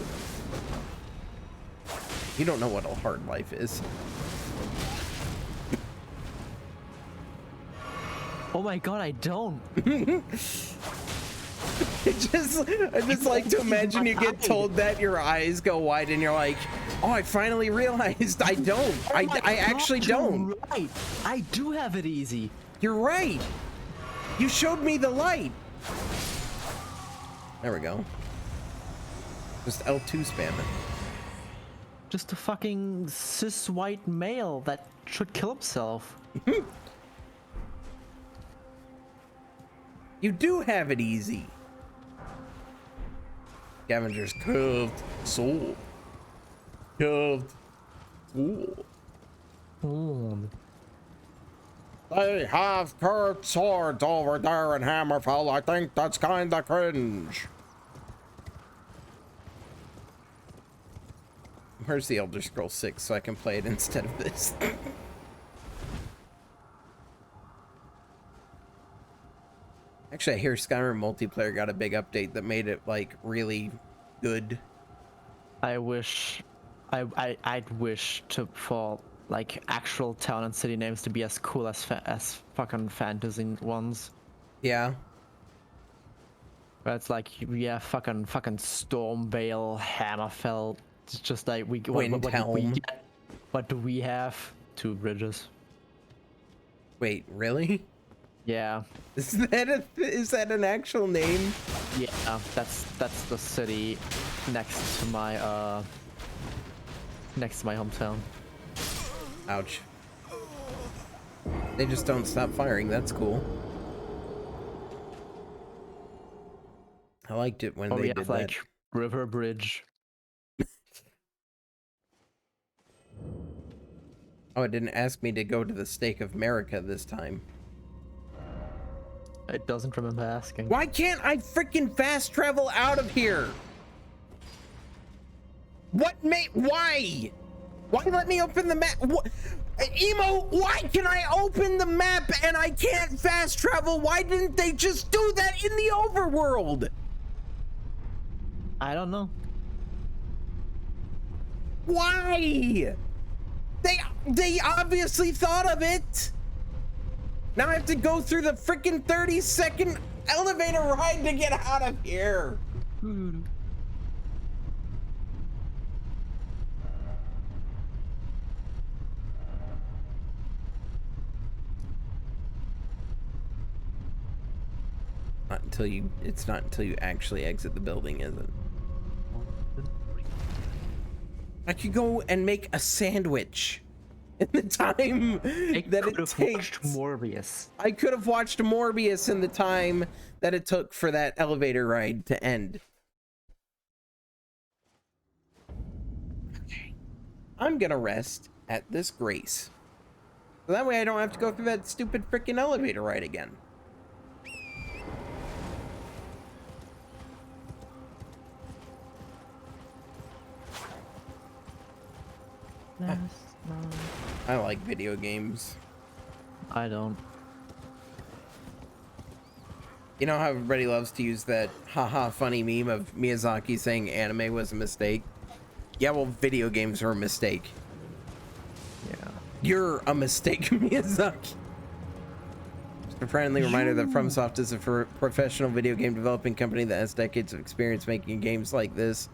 You don't know what a hard life is. Oh my god, I don't. I just like to imagine you get told that, your eyes go wide, and you're like, oh, I finally realized I don't. I actually don't. You're right. I do have it easy. You're right. You showed me the light. There we go. Just L2 spamming. Just a fucking cis white male that should kill himself. You do have it easy. Scavenger's curved soul. Curved soul. They have curved swords over there in Hammerfell. I think that's kinda cringe. Where's the Elder Scrolls 6 so I can play it instead of this? Actually, I hear Skyrim multiplayer got a big update that made it, like, really good. I wish, I'd wish for like actual town and city names to be as cool as fucking fantasy ones. Yeah. But it's like, yeah, fucking Stormvale, Hammerfell. It's just like what do we have? 2 bridges. Wait, really? Yeah. Is that an actual name? Yeah, that's the city next to my hometown. Ouch. They just don't stop firing. That's cool. I liked it when they did like that. River Bridge. Oh, it didn't ask me to go to the Stake of America this time. It doesn't remember asking. Why can't I freaking fast travel out of here? Why? Why let me open the map? Emo, why can I open the map and I can't fast travel? Why didn't they just do that in the overworld? I don't know. Why? They obviously thought of it. Now I have to go through the freaking 30-second elevator ride to get out of here. until you actually exit the building, is it? I could go and make a sandwich in the time that it takes. Morbius. I could have watched Morbius in the time that it took for that elevator ride to end. Okay. I'm gonna rest at this Grace. So that way I don't have to go through that stupid freaking elevator ride again. I like video games. I don't. You know how everybody loves to use that haha funny meme of Miyazaki saying anime was a mistake? Yeah, well, video games are a mistake. Yeah. You're a mistake, Miyazaki. Just a friendly reminder that FromSoft is a professional video game developing company that has decades of experience making games like this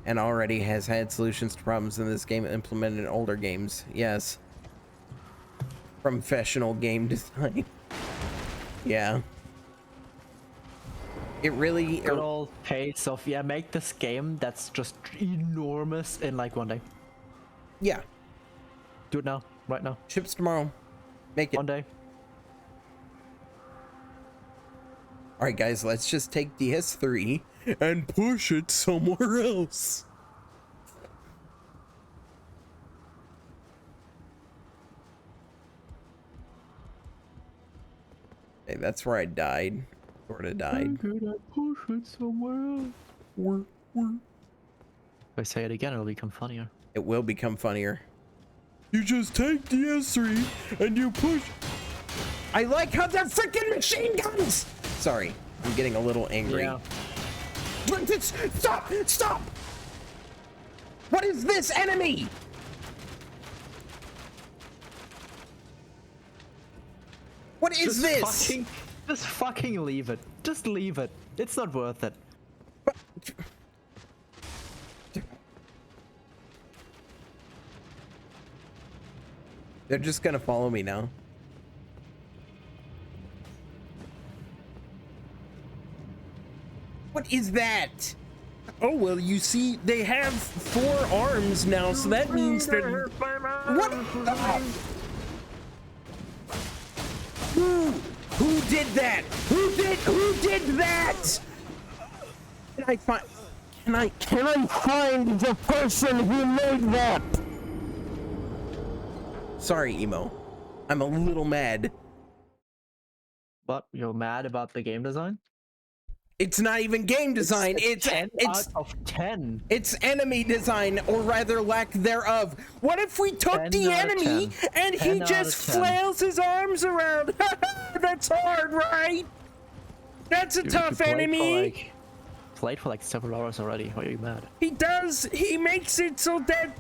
and already has had solutions to problems in this game implemented in older games. Yes. Professional game design. Yeah. It really... Good old pace of, yeah, make this game that's just enormous in like one day. Yeah. Do it now, right now. Ships tomorrow. Make it. One day. Alright guys, let's just take DS3 and push it somewhere else. Hey, that's where I died. Sorta died. Could I push it somewhere else? If I say it again, it'll become funnier. It will become funnier. You just take DS3 and you push. I like how they're freaking machine guns! Sorry, I'm getting a little angry. Yeah. Stop! Stop! What is this enemy? What is this? Just fucking leave it. Just leave it. It's not worth it. But... They're just gonna follow me now. What is that? Oh, well, you see, they have 4 arms now, so that means they're... What the... Who did that? Who did that? Can I find the person who made that? Sorry, Emo. I'm a little mad. What? You're mad about the game design? It's not even game design. It's 10 out of 10. It's enemy design, or rather lack thereof. What if we took the enemy and he just flails his arms around? That's hard, right? That's a tough enemy. Played for like several hours already. Why are you mad? He does. He makes it so that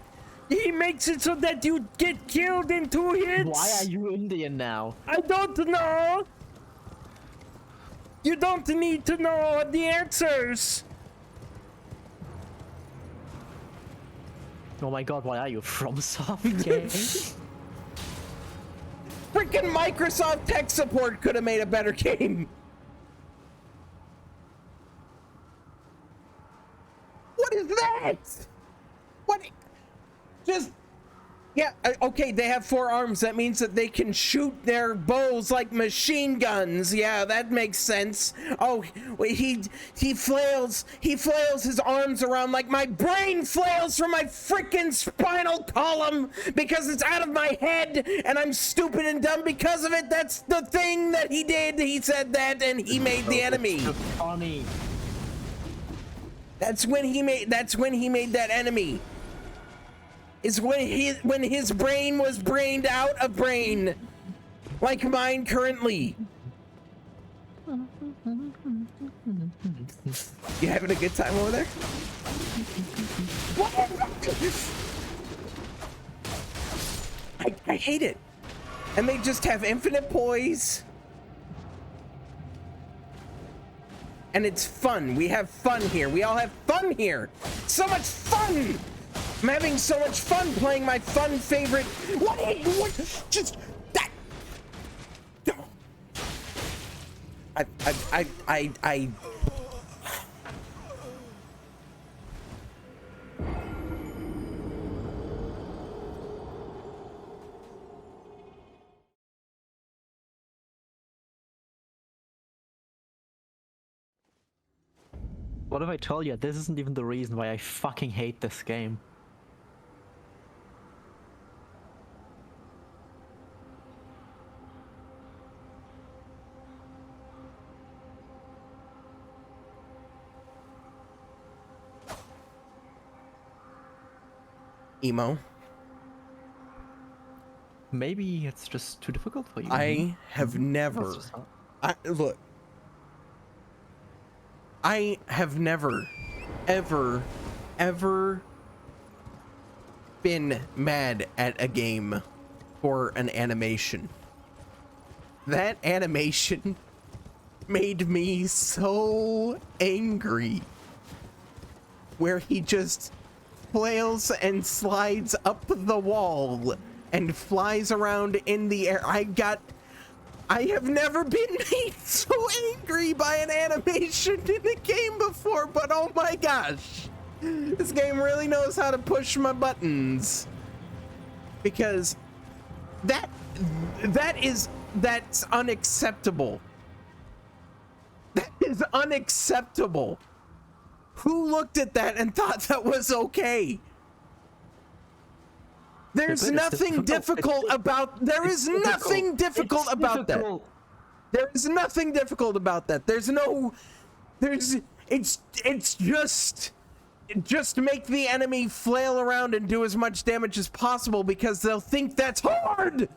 you get killed in 2 hits. Why are you Indian now? I don't know. You don't need to know the answers. Oh my god, why are you FromSoft games? Freaking Microsoft tech support could have made a better game. What is that? What? Just... Yeah, okay, they have 4 arms. That means that they can shoot their bows like machine guns. Yeah, that makes sense. Oh, he flails his arms around like my brain flails from my freaking spinal column because it's out of my head and I'm stupid and dumb because of it. That's the thing that he did. He said that and he made the enemy. Funny. That's when he made that enemy. Is when his brain was brained out of brain, like mine currently. You having a good time over there? I hate it. And they just have infinite poise. And it's fun. We have fun here. We all have fun here. So much fun. I'm having so much fun playing my fun favorite. What? Just that. I What if I told you this isn't even the reason why I fucking hate this game? emo. Maybe it's just too difficult for you. I have never. That's just not- Look. I have never, ever been mad at a game for an animation. That animation made me so angry. Where he just flails and slides up the wall and flies around in the air. I have never been made so angry by an animation in a game before, but oh my gosh. This game really knows how to push my buttons. Because that's unacceptable. That is unacceptable. Who looked at that and thought that was okay? There's nothing difficult about there is nothing difficult about that. There is nothing difficult about that. It's just make the enemy flail around and do as much damage as possible because they'll think that's hard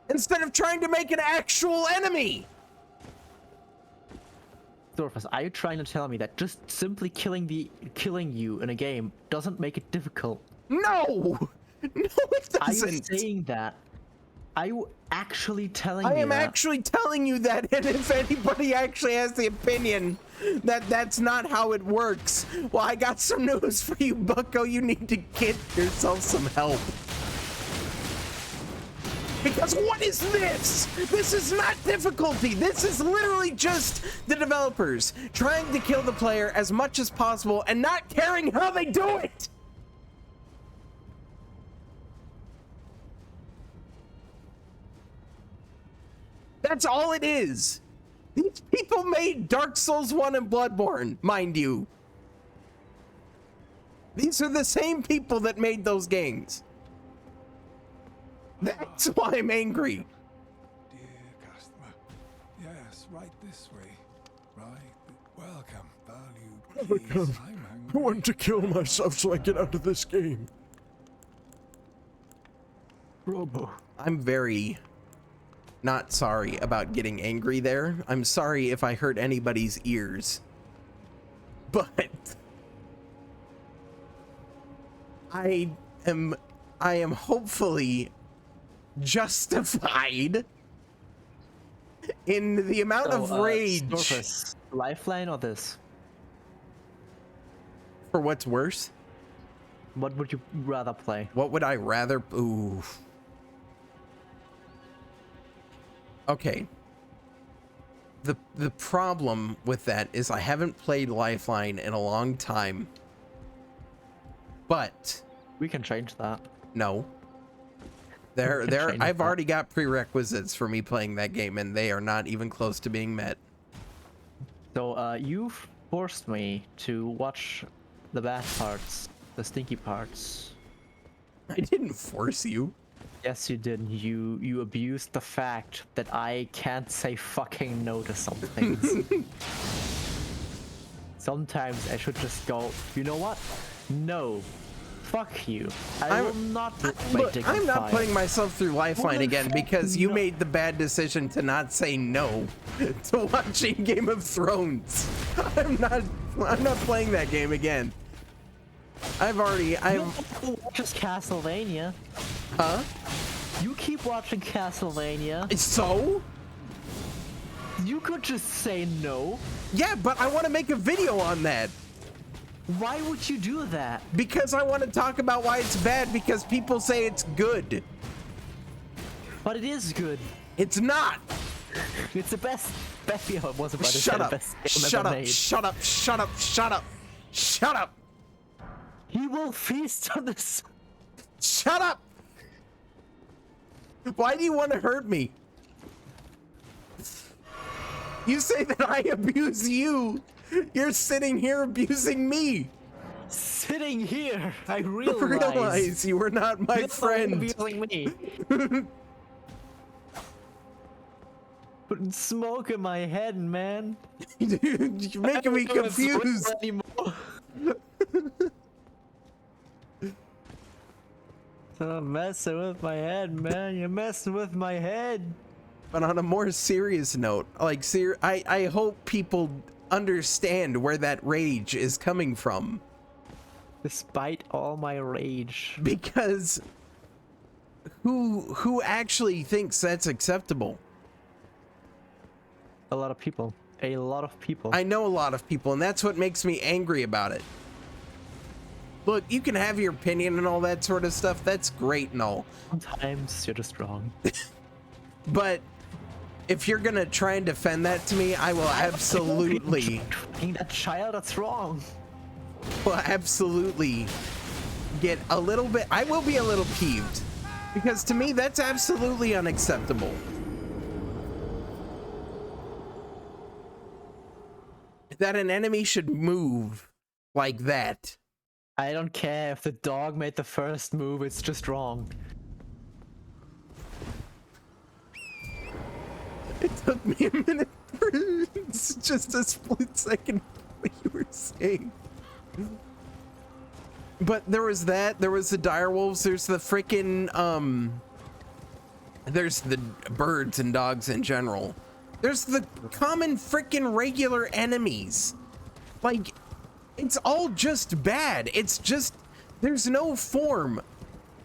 instead of trying to make an actual enemy. Storfus, are you trying to tell me that just simply killing you in a game doesn't make it difficult? No! No, it Are you doesn't. saying that? Are you actually telling me I am that? actually telling you that, and if anybody actually has the opinion that that's not how it works, well, I got some news for you, bucko. You need to get yourself some help. Because what is this? This is not difficulty. This is literally just the developers trying to kill the player as much as possible and not caring how they do it. That's all it is. These people made Dark Souls 1 and Bloodborne, mind you. These are the same people that made those games. That's why I'm angry. Dear customer, yes, right this way. Right, welcome, valued. Please, I'm I hungry. want to kill myself so I get out of this game. Robo. I'm very not sorry about getting angry there. I'm sorry if I hurt anybody's ears. But I am hopefully justified in the amount of rage. Storfus, Lifeline or this? For what's worse? What would you rather play? What would I rather? Ooh. Okay. The problem with that is I haven't played Lifeline in a long time. But We can change that. no. can change I've that. already got prerequisites for me playing that game and they are not even close to being met. So, you forced me to watch the bad parts, the stinky parts. I didn't force you. Yes, you did. You abused the fact that I can't say fucking no to some things. Sometimes I should just go, you know what? No. Fuck you. I will not put my Look, dick I'm in not fire. putting myself through Lifeline Well, again fuck because you no. made the bad decision to not say no to watching Game of Thrones. I'm not playing that game again. Just Castlevania. Huh? You keep watching Castlevania. So? You could just say no. Yeah, but I want to make a video on that Why would you do that? because I want to talk about why it's bad because people say it's good. But it is good. It's not. It's the best. Maybe I was about to say Shut the up! best game Shut ever up! made. Shut up! Shut up! Shut up! Shut up! He will feast on this. Shut up! Why do you want to hurt me? You say that I abuse you. You're sitting here abusing me. Sitting here, I realize. Realize you were not my You're friend. abusing me. Putting smoke in my head, man. Dude, you're making me I don't know if it's real confused. anymore. Stop messing with my head, man. You're messing with my head. But on a more serious note, like, I hope people understand where that rage is coming from. Despite all my rage. Because who actually thinks that's acceptable? A lot of people. A lot of people. I know a lot of people, and that's what makes me angry about it. Look, you can have your opinion and all that sort of stuff. That's great and all. Sometimes you're just wrong. But if you're gonna try and defend that to me, I will absolutely, That child, that's wrong. get a little bit, I will be a little peeved. Because to me, that's absolutely unacceptable. That an enemy should move like that. I don't care if the dog made the first move, it's just wrong. It took me a minute for it's just a split second what you were saying. But there was that, there was the direwolves, there's the freaking there's the birds and dogs in general. There's the common freaking regular enemies. Like, it's all just bad. It's just, there's no form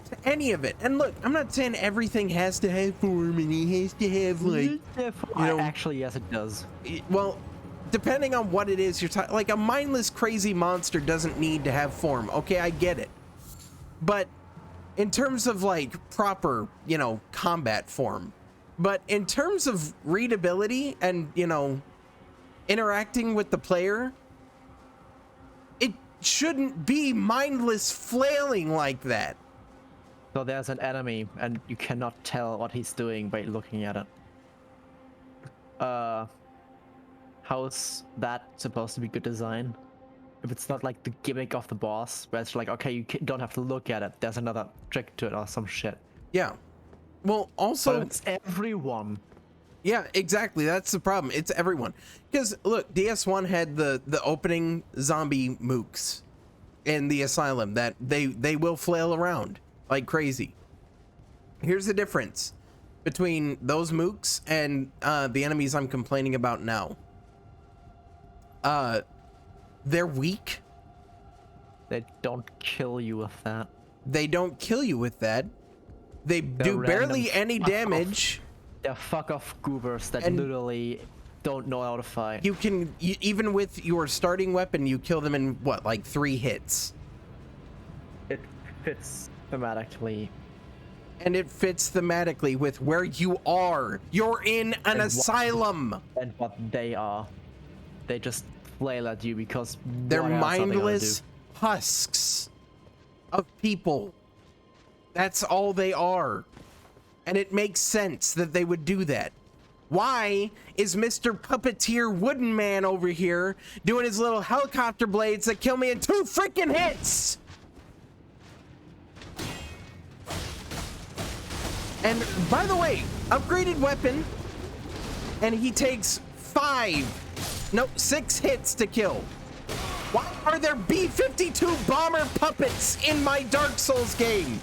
to any of it. And look, I'm not saying everything has to have form and it has to have, like, you know, Actually, yes, it does. well, depending on what it is you're talking, like a mindless crazy monster doesn't need to have form. Okay, I get it. But in terms of like proper, you know, combat form, but in terms of readability and, you know, interacting with the player, it shouldn't be mindless flailing like that. So there's an enemy, and you cannot tell what he's doing by looking at it. How's that supposed to be good design? If it's not like the gimmick of the boss, where it's like, okay, you don't have to look at it. There's another trick to it or some shit. Yeah. Well, also, But it's everyone. yeah, exactly. That's the problem. It's everyone. Because look, DS1 had the opening zombie mooks in the asylum that they will flail around like crazy. Here's the difference between those mooks and the enemies I'm complaining about now. They're weak. They don't kill you with that. They don't kill you with that. They do random barely any fuck off. damage. They're fuck off goobers that And- literally don't know how to fight. You can, even with your starting weapon, you kill them in what, like 3 hits. It fits thematically. And it fits thematically with where you are. You're in an And asylum. And what they are. They just flail at you because They're what else are they gonna mindless husks of people. That's all they are. And it makes sense that they would do that. Why is Mr. Puppeteer Wooden Man over here doing his little helicopter blades that kill me in 2 freaking hits? And by the way, upgraded weapon, and he takes 6 hits to kill. Why are there B-52 bomber puppets in my Dark Souls game?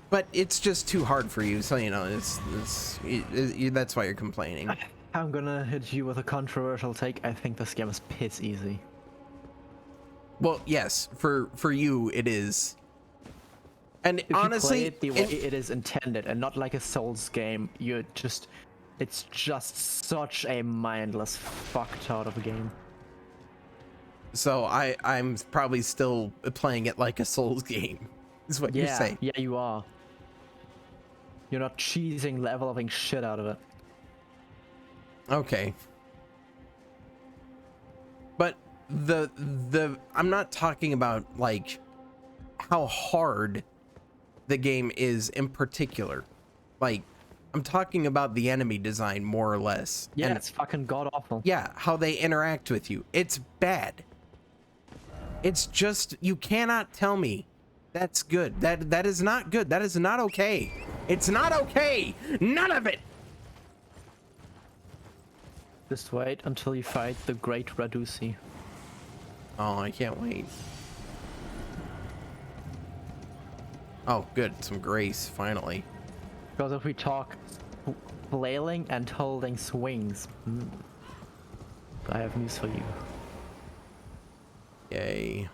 But it's just too hard for you, so you know, that's why you're complaining. I'm gonna hit you with a controversial take. I think this game is piss easy. Well, yes, for you it is. And If honestly, you play it the way it is intended and not like a Souls game, it's just such a mindless fucked out of a game. So I'm probably still playing it like a Souls game, is what you're saying. Yeah, you are. You're not cheesing leveling shit out of it. Okay. But I'm not talking about like how hard the game is in particular. Like, I'm talking about the enemy design more or less. Yeah, and it's fucking god awful. yeah, how they interact with you. It's bad. It's just, you cannot tell me that's good. That is not good. That is not okay. It's not okay. None of it. Just wait until you fight the Great Radusi. Oh, I can't wait. Oh, good. Some grace, finally. Because if we talk flailing and holding swings, I have news for you. Yay.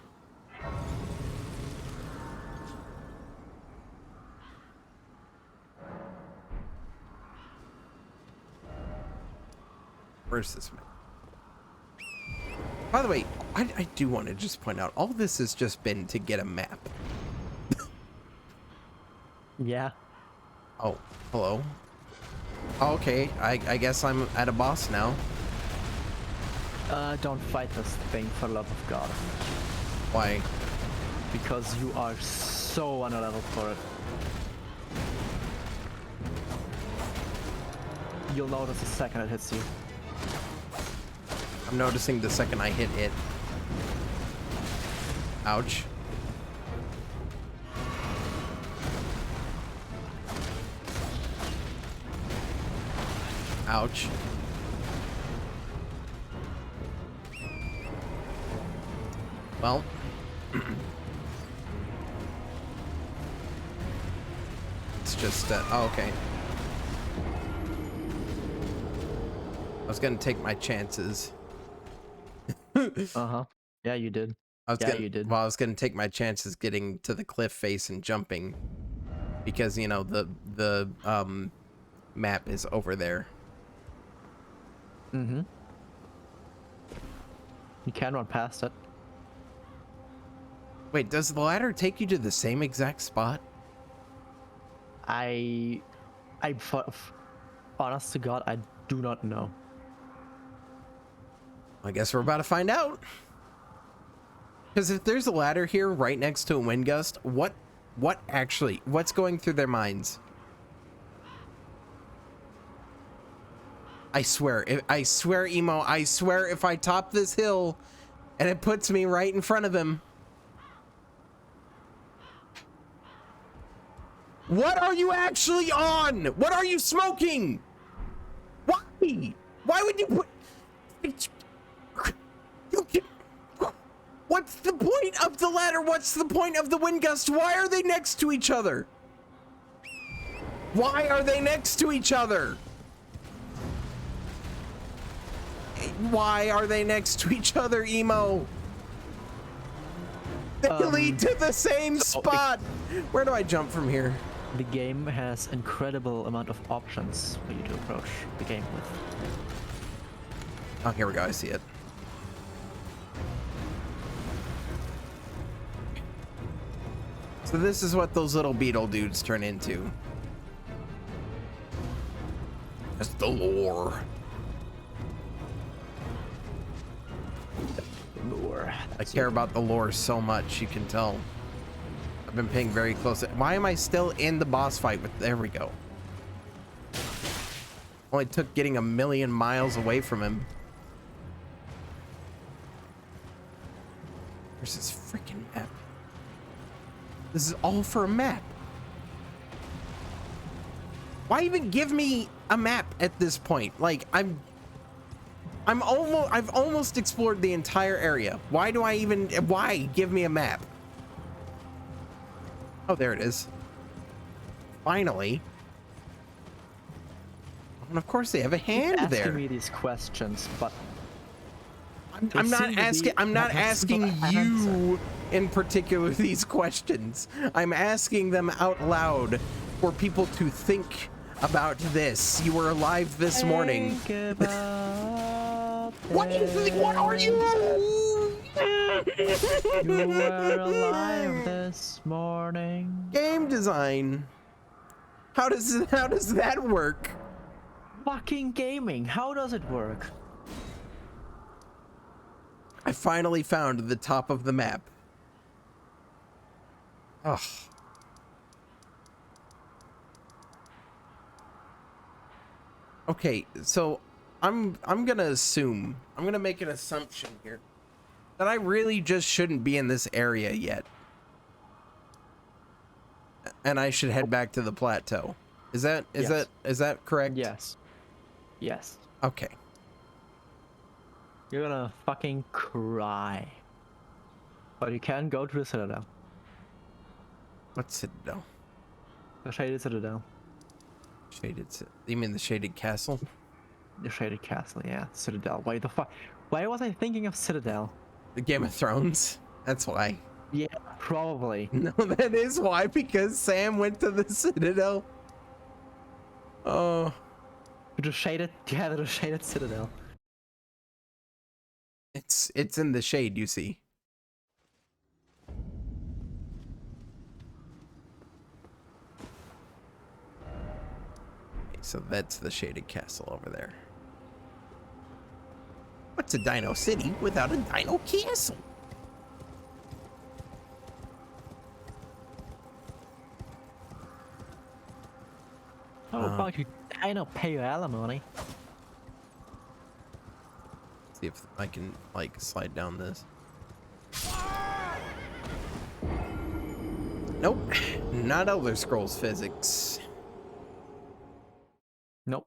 Where's this man? By the way, I do want to just point out, all this has just been to get a map. Yeah. Oh, hello. Oh, okay, I guess I'm at a boss now. Don't fight this thing for the love of God. Why? Because you are so on a level for it. You'll notice the second it hits you. I'm noticing the second I hit it. Ouch. Ouch. Well. It's just, oh, okay. I was gonna take my chances. Uh-huh. Yeah, you did. You did. Well, I was gonna take my chances getting to the cliff face and jumping. Because, you know, the map is over there. Mm-hmm. You can run past it. Wait, does the ladder take you to the same exact spot? Honest to God, I do not know. I guess we're about to find out. Because if there's a ladder here right next to a wind gust, what's going through their minds? I swear, Emo, I swear if I top this hill and it puts me right in front of him. What are you actually on? What are you smoking? Why? Why would you put... What's the point of the ladder? What's the point of the wind gust? Why are they next to each other? Why are they next to each other? Why are they next to each other, Emo? They lead to the same spot. Where do I jump from here? The game has incredible amount of options for you to approach the game with. Oh, here we go. I see it. So this is what those little beetle dudes turn into. That's the lore. I care about the lore so much, you can tell. I've been paying very close. Why am I still in the boss fight with... There we go. Only took getting 1,000,000 miles away from him. Where's this freaking map? This is all for a map. Why even give me a map at this point? Like, I've almost explored the entire area. Why give me a map? Oh, there it is. Finally. And of course they have a hand Keep there. asking me these questions, but I'm not asking you in particular these questions. I'm asking them out loud for people to think about this. You were alive this morning. What are you? You were alive this morning. Game design. How does that work? Fucking gaming. How does it work? I finally found the top of the map. Ugh. Okay, so I'm gonna make an assumption here that I really just shouldn't be in this area yet. And I should head back to the plateau. Is that correct? Yes. Yes. Okay. You're gonna fucking cry. But you can go to the Citadel. What's Citadel? The Shaded Citadel. You mean the Shaded Castle? The Shaded Castle, yeah. Citadel. Why the fuck? Why was I thinking of Citadel? The Game of Thrones? That's why. Yeah, probably. No, that is why, because Sam went to the Citadel. Oh. The Shaded Citadel. It's in the shade, you see. Okay, so that's the Shaded Castle over there. What's a Dino City without a Dino Castle? How about you Dino pay your alimony? See if I can like slide down this. Nope, not Elder Scrolls physics. Nope.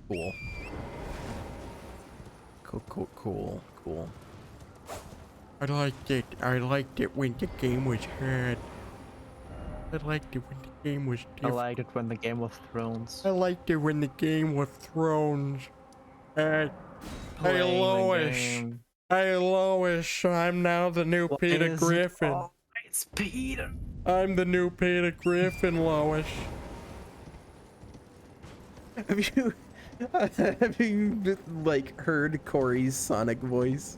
Cool. Cool. I liked it. I liked it when the game was hard. I liked it when the game was I different. liked it when the Game of Thrones. I liked it when the game was Thrones. Hey Playing the Lois. game. Hey Lois, I'm now the new Why Peter is it Griffin. always Peter? I'm the new Peter Griffin, Lois. Have you like heard Corey's Sonic voice?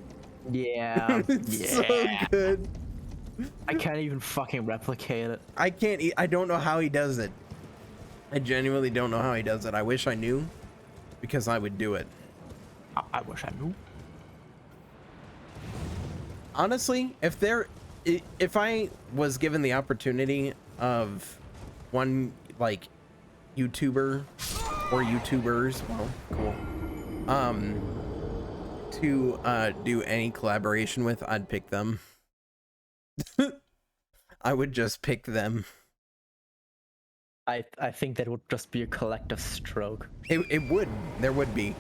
Yeah. It's yeah. so good. I can't even fucking replicate it. I can't. I don't know how he does it. I genuinely don't know how he does it. I wish I knew, because I would do it. I wish I knew. Honestly, if I was given the opportunity of one like YouTuber or YouTubers, well, cool, to do any collaboration with, I'd pick them. I would just pick them. I think that would just be a collective stroke. It would. There would be.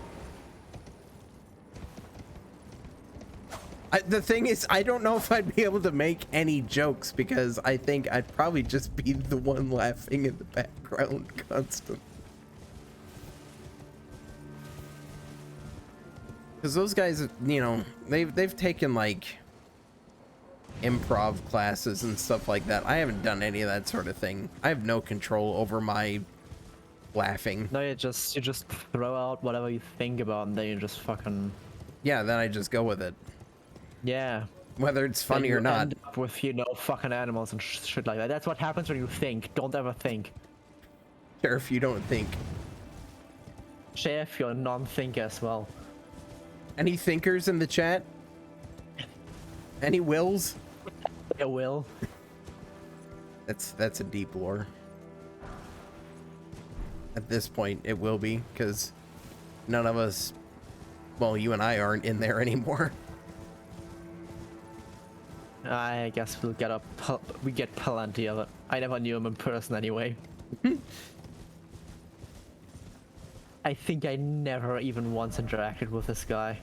The thing is, I don't know if I'd be able to make any jokes, because I think I'd probably just be the one laughing in the background constantly. Because those guys, you know, they've taken like improv classes and stuff like that. I haven't done any of that sort of thing. I have no control over my laughing. No, you just throw out whatever you think about, and then you just fucking. Yeah, then I just go with it, Yeah. whether it's Then funny you or not. end up with, you know, fucking animals and shit like that. That's what happens when you think. Don't ever think. Sure, if you don't think. Share if you're a non-thinker as well. Any thinkers in the chat? Any wills? It will. That's a deep lore. At this point, it will be, because none of us, well, you and I aren't in there anymore. I guess we'll get we get plenty of it. I never knew him in person anyway. I think I never even once interacted with this guy.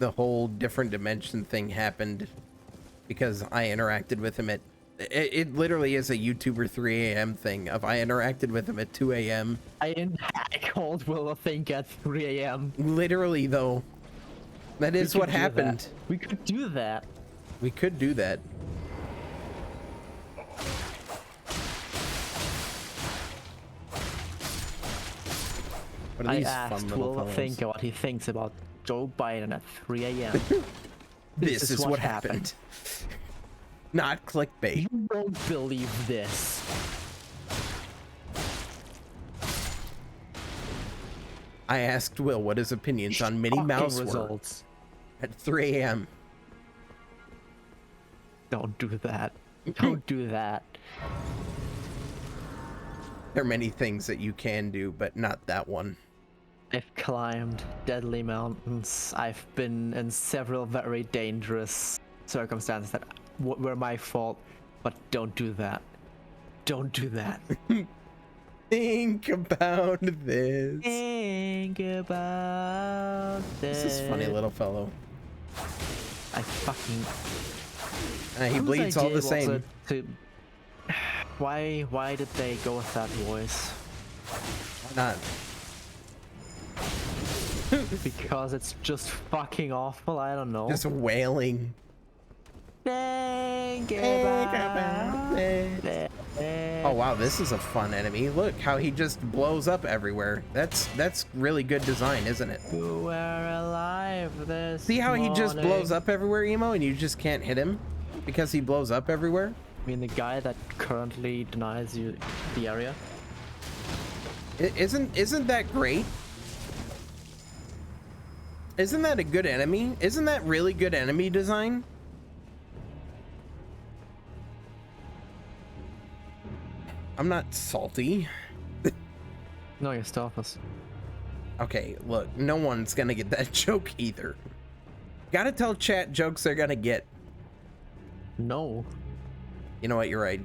The whole different dimension thing happened because I interacted with him at... It literally is a YouTuber 3 a.m. thing. If I interacted with him at 2 a.m. I called Will a think at 3 a.m. Literally, though. That is what happened. We could do that. We could do that. What are I these asked fun little Will fellows? think what he thinks about Joe Biden at 3 a.m. This is what happened. Not clickbait. You won't believe this. I asked Will what his opinions on Minnie Shocking Mouse results. were at 3 a.m. Don't do that. Don't do that. There are many things that you can do, but not that one. I've climbed deadly mountains. I've been in several very dangerous circumstances that were my fault, but don't do that. Don't do that. Think about this. Think about this. This is funny little fellow. I fucking. He Whose bleeds all idea the was same. it to- Why did they go with that voice? Not. Because it's just fucking awful. I don't know. Just wailing. Think Think about about this. Oh wow, this is a fun enemy. Look how he just blows up everywhere. That's really good design, isn't it? You were alive this See how he just morning. blows up everywhere, Emo, and you just can't hit him because he blows up everywhere? I mean, the guy that currently denies you the area. Isn't that great? Isn't that a good enemy? Isn't that really good enemy design? I'm not salty. No, you're Storfus. Okay, look, no one's gonna get that joke either. Gotta tell chat jokes they're gonna get. No. You know what, you're right.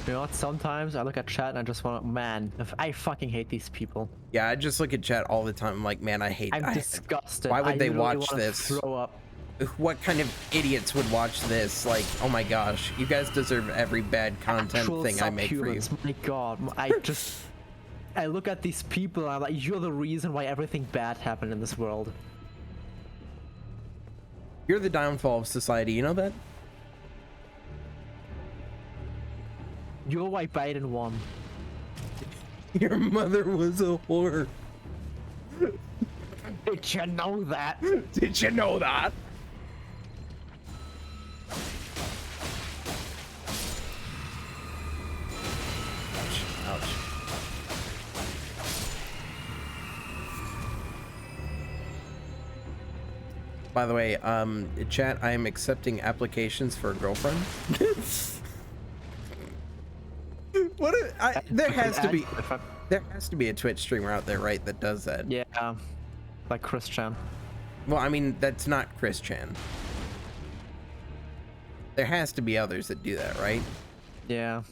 You know what? Sometimes I look at chat and I just want, man, I fucking hate these people. Yeah, I just look at chat all the time. I'm like, man, I hate. I'm disgusted. Why would I they literally watch wanna this? Throw up. What kind of idiots would watch this? Like, oh my gosh, you guys deserve every bad content Actual thing I make for you. subhumans. My God, I look at these people and I'm like, you're the reason why everything bad happened in this world. You're the downfall of society, you know that? You're why Biden won. Your mother was a whore. Did you know that? Did you know that? Ouch. Ouch. By the way, chat, I am accepting applications for a girlfriend. There has to be a Twitch streamer out there, right, that does that. Yeah, like Chris Chan. Well, I mean, that's not Chris Chan. There has to be others that do that, right? Yeah.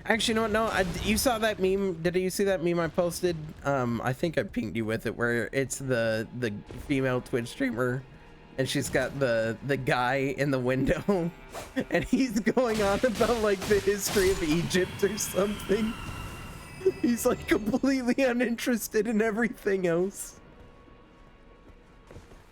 Actually, you know what? No, you saw that meme. Did you see that meme I posted? I think I pinged you with it, where it's the female Twitch streamer, and she's got the guy in the window, and he's going on about like the history of Egypt or something. He's like completely uninterested in everything else.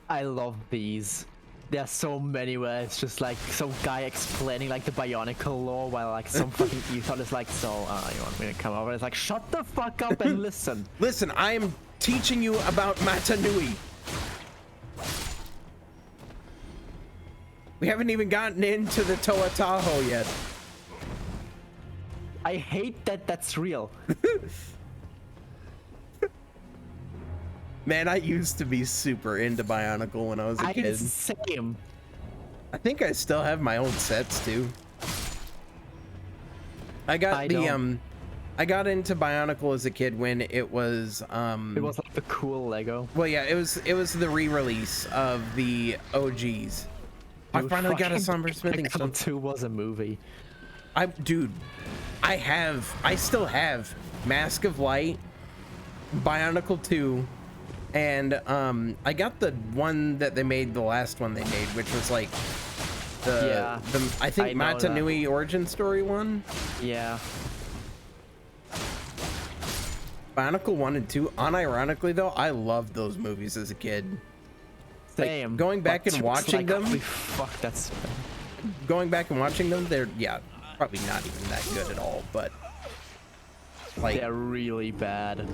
I love these. There's so many where it's just like some guy explaining like the Bionicle lore while like some fucking ethos is like, so you want me to come over? It's like, shut the fuck up and listen. Listen, I am teaching you about Matanui. We haven't even gotten into the Toa Tahoe yet. I hate that that's real. Man, I used to be super into Bionicle when I was a kid. Same. I think I still have my old sets too. I got I got into Bionicle as a kid when it was It was like the cool Lego. well, yeah, it was the re-release of the OGs. I finally got a Somber Smithing Stone. 2 was a movie. Dude, I still have Mask of Light, Bionicle 2, and I got the one that they made, the last one they made, which was like the I think Matanui origin story one. Yeah. Bionicle 1 and 2, unironically though, I loved those movies as a kid. Same. Like, going back and watching them, holy fuck, that's going back and watching them, they're probably not even that good at all, but like they're really bad.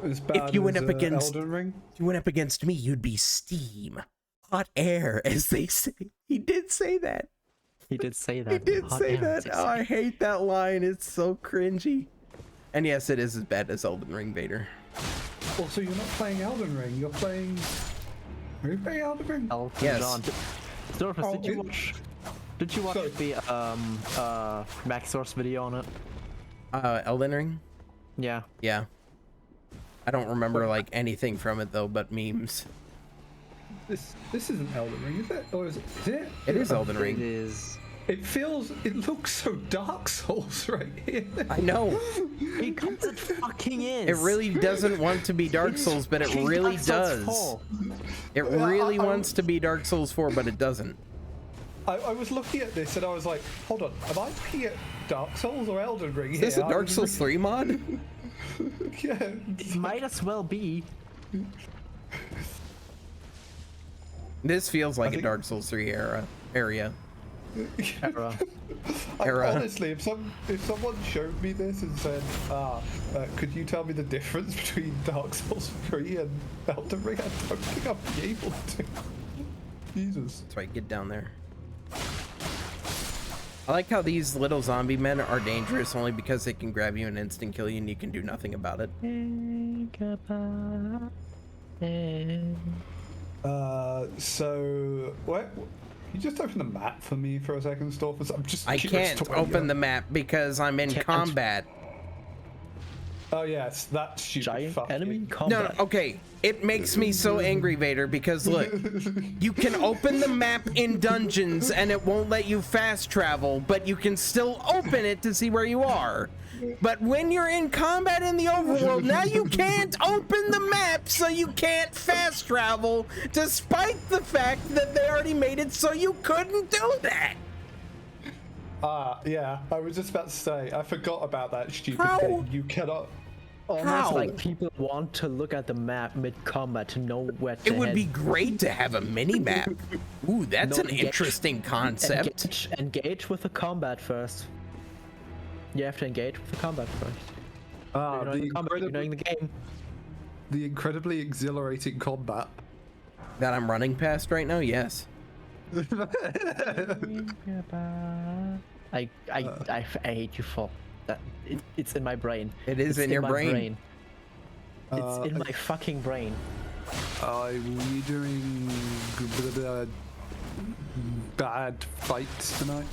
as bad If you went as up against Elden Ring? if you went up against me, you'd be steam, hot air, as they say. He did say that. He did say that. He did Hot say air, that. they Oh, I say. hate that line. It's so cringy. And yes, it is as bad as Elden Ring, Vader. Also, you're not playing Elden Ring. You're playing. Are you playing Elden Ring? Elton Yes. John. Storfus, Oh, did you it- watch? Did you watch Sorry. the Max Source video on it? Elden Ring? Yeah. Yeah. I don't remember like anything from it though, but memes. This isn't Elden Ring, is it? Or is it? Is it? It is Elden It Ring. is. It looks so Dark Souls right here. I know. Because it fucking is. It really doesn't want to be Dark Souls, but it really Dark Souls does. 4. It really wants to be Dark Souls 4, but it doesn't. I was looking at this and I was like, hold on, am I looking at Dark Souls or Elden Ring Is here? this a I Dark was Souls 3 mod? looking- Yeah. It might as well be. This feels like a think- Dark Souls 3 area. Era. Era. Honestly, if someone showed me this and said, could you tell me the difference between Dark Souls 3 and Elden Ring, I don't think I'd be able to. Jesus. That's right, get down there. I like how these little zombie men are dangerous only because they can grab you and instant kill you and you can do nothing about it. So, what? You just open the map for me for a second, Storfus? I'm just I curious can't to what open you- the map because I'm in Can't. combat. Oh yes, that stupid Giant fucking... enemy No, combat. no, okay. It makes me so angry, Vader, because look, you can open the map in dungeons and it won't let you fast travel, but you can still open it to see where you are. But when you're in combat in the overworld, now you can't open the map, so you can't fast travel, despite the fact that they already made it so you couldn't do that. Yeah, I was just about to say, I forgot about that stupid How? thing. You cannot... Almost How? like people want to look at the map mid-combat to know where to It would head. be great to have a mini map. Ooh, that's No, an engage- interesting concept. Engage with the combat first. You have to engage with the combat first. You're knowing the combat, you're knowing the game. the incredibly exhilarating combat. That I'm running past right now, yes. I hate you for that. It's in my brain. It is It's in your my brain. It's in my fucking brain. Are we doing bad fights tonight?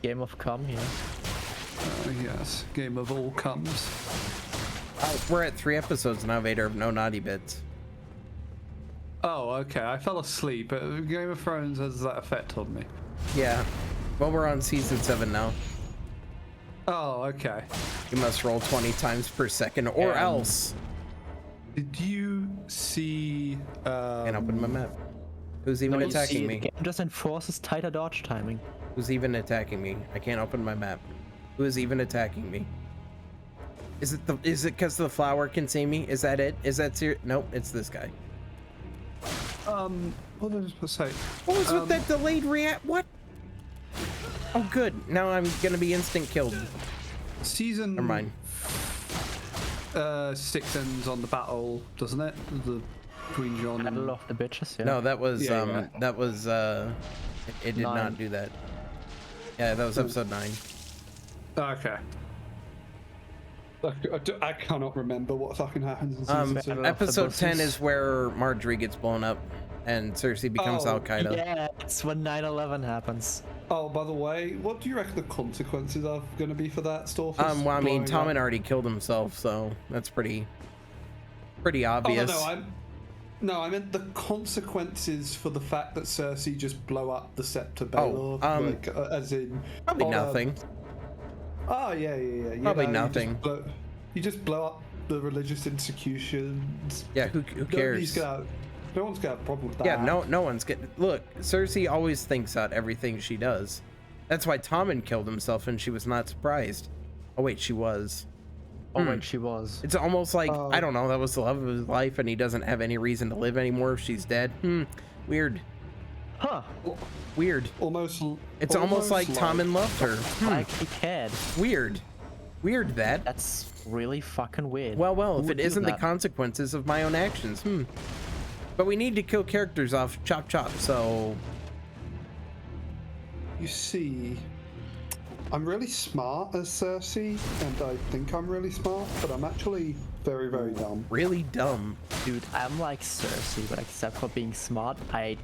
Game of Com here. Yes, game of all comes. We're at 3 episodes now, Vader, of No Naughty Bits. Oh, okay. I fell asleep. Game of Thrones has that effect on me. Yeah. Well, we're on season 7 now. Oh, okay. You must roll 20 times per second, or else. Did you see? Can't open my map. Who's even No, you see, attacking the me? game just enforces tighter dodge timing. Who's even attacking me? I can't open my map. Who is even attacking me? Is it because the flower can see me? Is that it? Is that serious? Nope, it's this guy. What did I just say? What was with that delayed react? What? Oh, good. Now I'm gonna be instant killed. Season. Never mind. 6 ends on the battle, doesn't it? The Queen John. Battle of the bitches, yeah. No, that was Yeah. that was it did 9. not do that. Yeah, that was episode 9. Okay. I cannot remember what fucking happens in season Battle 2. of the Episode 10 Buses. is where Marjorie gets blown up and Cersei becomes Oh, Al Qaeda. Yeah, it's when 9/11 happens. Oh, by the way, what do you reckon the consequences are going to be for that, Storfus? Well, I mean, Blowing Tommen up? already killed himself, so that's pretty Oh, obvious. I meant the consequences for the fact that Cersei just blow up the Scepter Baelor, as in Probably on a- nothing. Oh yeah. You Probably know, nothing. You just blow up the religious institutions. Yeah, who cares? No one's got a problem with that. Yeah, no one's getting. Look, Cersei always thinks out everything she does. That's why Tommen killed himself, and she was not surprised. Oh wait, she was. Oh, wait, she was. It's almost like Oh. I don't know. That was the love of his life, and he doesn't have any reason to live anymore if she's dead. Weird. Huh. Weird. Almost. It's almost like Tommen loved her. Like he cared. Weird. Weird that. That's really fucking weird. Well, Who if would it do isn't the that? consequences of my own actions. But we need to kill characters off. Chop chop. So You see, I'm really smart as Cersei, and I think I'm really smart, but I'm actually very, very dumb. really dumb. Dude, I'm like Cersei, but except for being smart, I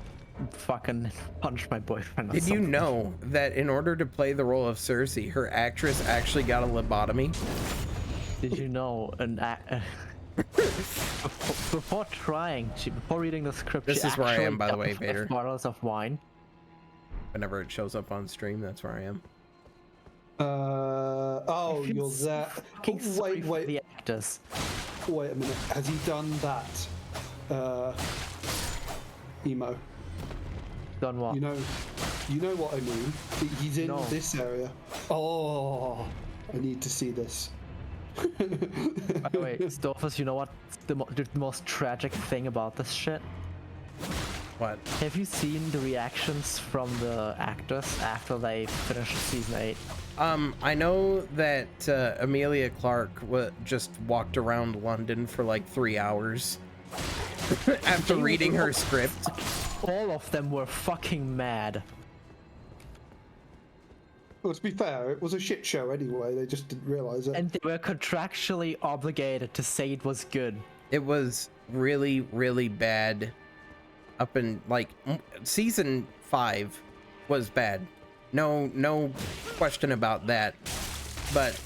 fucking punched my boyfriend. or Did you something. know that in order to play the role of Cersei, her actress actually got a lobotomy? Did you know before before reading the script, This she is where I am, actually by the way, dumped 5 Vader. bottles of wine. Whenever it shows up on stream, that's where I am. Oh, you're there. Fucking sorry for Wait, the actors. wait a minute. Has he done that? Emo. Done what? You know what I mean. He's in No. this area. Oh, I need to see this. By the way, Storfus, you know what the most tragic thing about this shit? What? Have you seen the reactions from the actors after they finished season 8? I know that Amelia Clark just walked around London for like 3 hours after reading her script. All of them were fucking mad. Well, to be fair, it was a shit show anyway. They just didn't realize it. And they were contractually obligated to say it was good. It was really, really bad. Up in like season 5 was bad. No question about that. But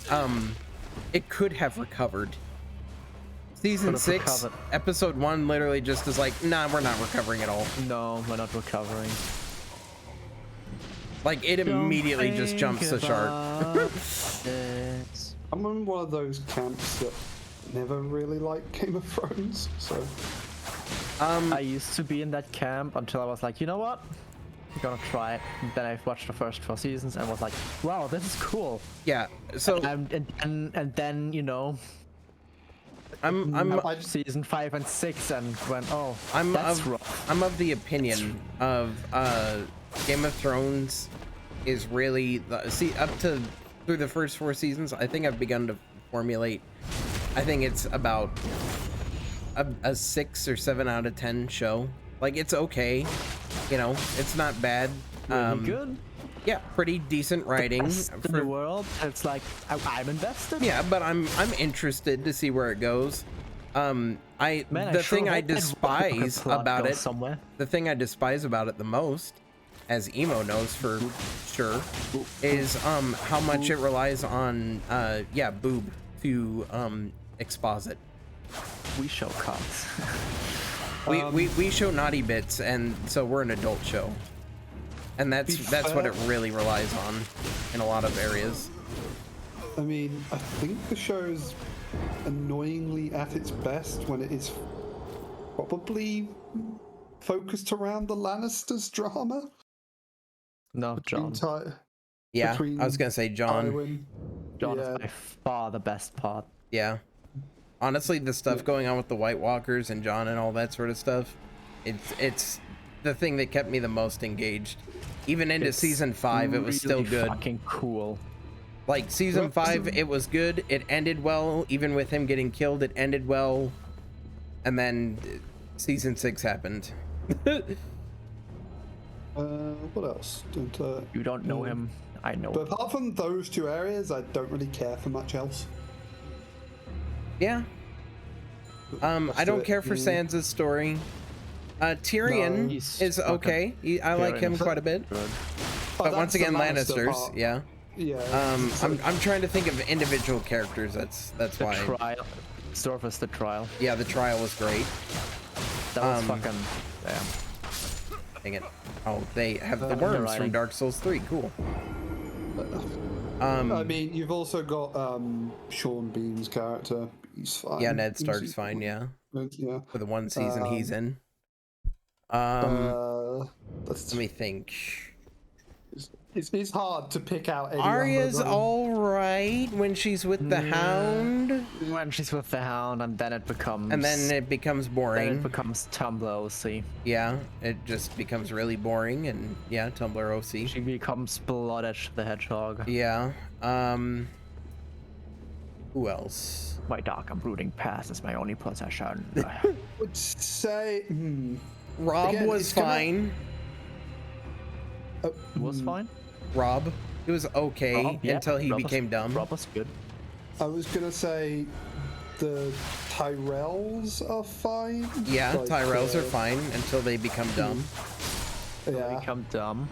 it could have recovered. Season Could've 6, recovered. episode 1 literally just is like, nah, we're not recovering at all. No, we're not recovering. Like it immediately just jumps the shark. I'm in one of those camps that never really liked Game of Thrones, so I used to be in that camp until I was like, you know what? I'm gonna try it. And then I watched the first 4 seasons and was like, wow, this is cool. Yeah. So And then, you know, I I'm watched season 5 and 6 and went, oh, I'm that's of, rough. I'm of the opinion of Game of Thrones is really up to through the first 4 seasons. I think I've begun to formulate. I think it's about a 6 or 7 out of 10 show. Like it's okay, you know, it's not bad. Really good. Yeah, pretty decent writing. Best in the world. It's like I'm invested. Yeah, but I'm interested to see where it goes. Man, The thing I despise about it, somewhere. the thing I despise about it the most, as Emo knows for sure, is how much it relies on boob to exposit. We show cocks. We show naughty bits, and so we're an adult show, and that's what it really relies on in a lot of areas. I mean, I think the show's annoyingly at its best when it is probably focused around the Lannisters drama. No, John. Yeah, between I was gonna say John. Tywin. John Yeah. is by far the best part. Yeah. Honestly, the stuff going on with the White Walkers and John and all that sort of stuff, it's the thing that kept me the most engaged. Even into It's season 5, it was still really good. Fucking cool. Like season 5, it was good. It ended well. Even with him getting killed, it ended well. And then season 6 happened. What else? You don't know him. I know. But apart from those 2 areas, I don't really care for much else. Yeah. I don't care for Yeah. Sansa's story. Tyrion No, he's is fucking- okay. I like him Tyrion's quite a bit. good. But once that's the again, Lannister Lannisters. part. Yeah. Yeah. I'm trying to think of individual characters. That's The why. trial. Storfus, the trial. Yeah, the trial was great. That was Um, fucking. Damn. Dang it. Oh, they have the the worms from writing. Dark Souls 3. Cool. I mean, you've also got Sean Bean's character. He's fine. Yeah, Ned Stark's fine. Yeah, Yeah. for the one season he's in. That's, Let me think. it's hard to pick out any Arya's other than- all right when she's with the Hound, When she's with the Hound, and then it becomes. and then it becomes then boring. it becomes Tumblr OC. Yeah, it just becomes really boring, and yeah, Tumblr OC. She becomes Blood Edge the Hedgehog. Yeah. Who else? My dog I'm brooding past is my only possession. Would say Rob Again, was it's gonna- fine. It was fine. Rob, he was okay Rob, yeah, until he Rob was- became dumb. Rob was good. I was gonna say the Tyrells are fine. Yeah, Like, Tyrells are fine until they become dumb. Yeah, Become dumb.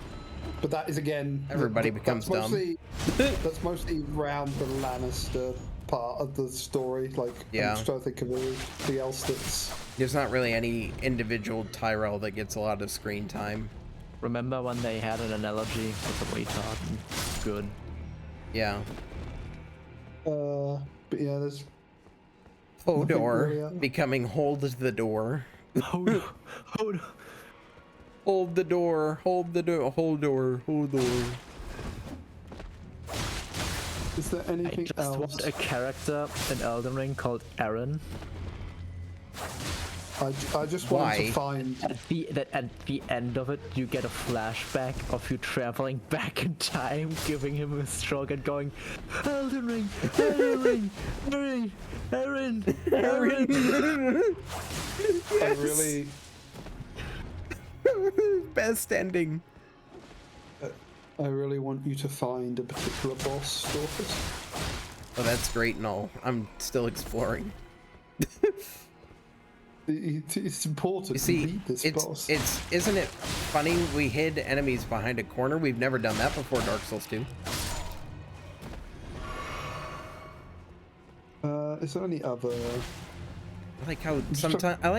but that is again. Everybody becomes dumb. That's mostly around the Lannister part of the story. Like, Yeah. I'm just trying to think of anything else that's. There's not really any individual Tyrell that gets a lot of screen time. Remember when they had an analogy with the retard? Good. Yeah. But yeah, there's. Hodor really, becoming hold the door. Hold, hold. Hold the door. Hold the door. Hold door. Hold door. Is there I anything just else? want a character in Elden Ring called Aaron. I just wanted Why? to find. At the end of it, you get a flashback of you traveling back in time, giving him a stroke and going, Elden Ring, Elden Ring, Aaron, Aaron, Aaron. I really. Best ending. I really want you to find a particular boss, Storfus. Oh, that's great and all. I'm still exploring. It's important You see, to beat this boss. isn't it funny? We hid enemies behind a corner. We've never done that before Dark Souls 2. Is there any other? I like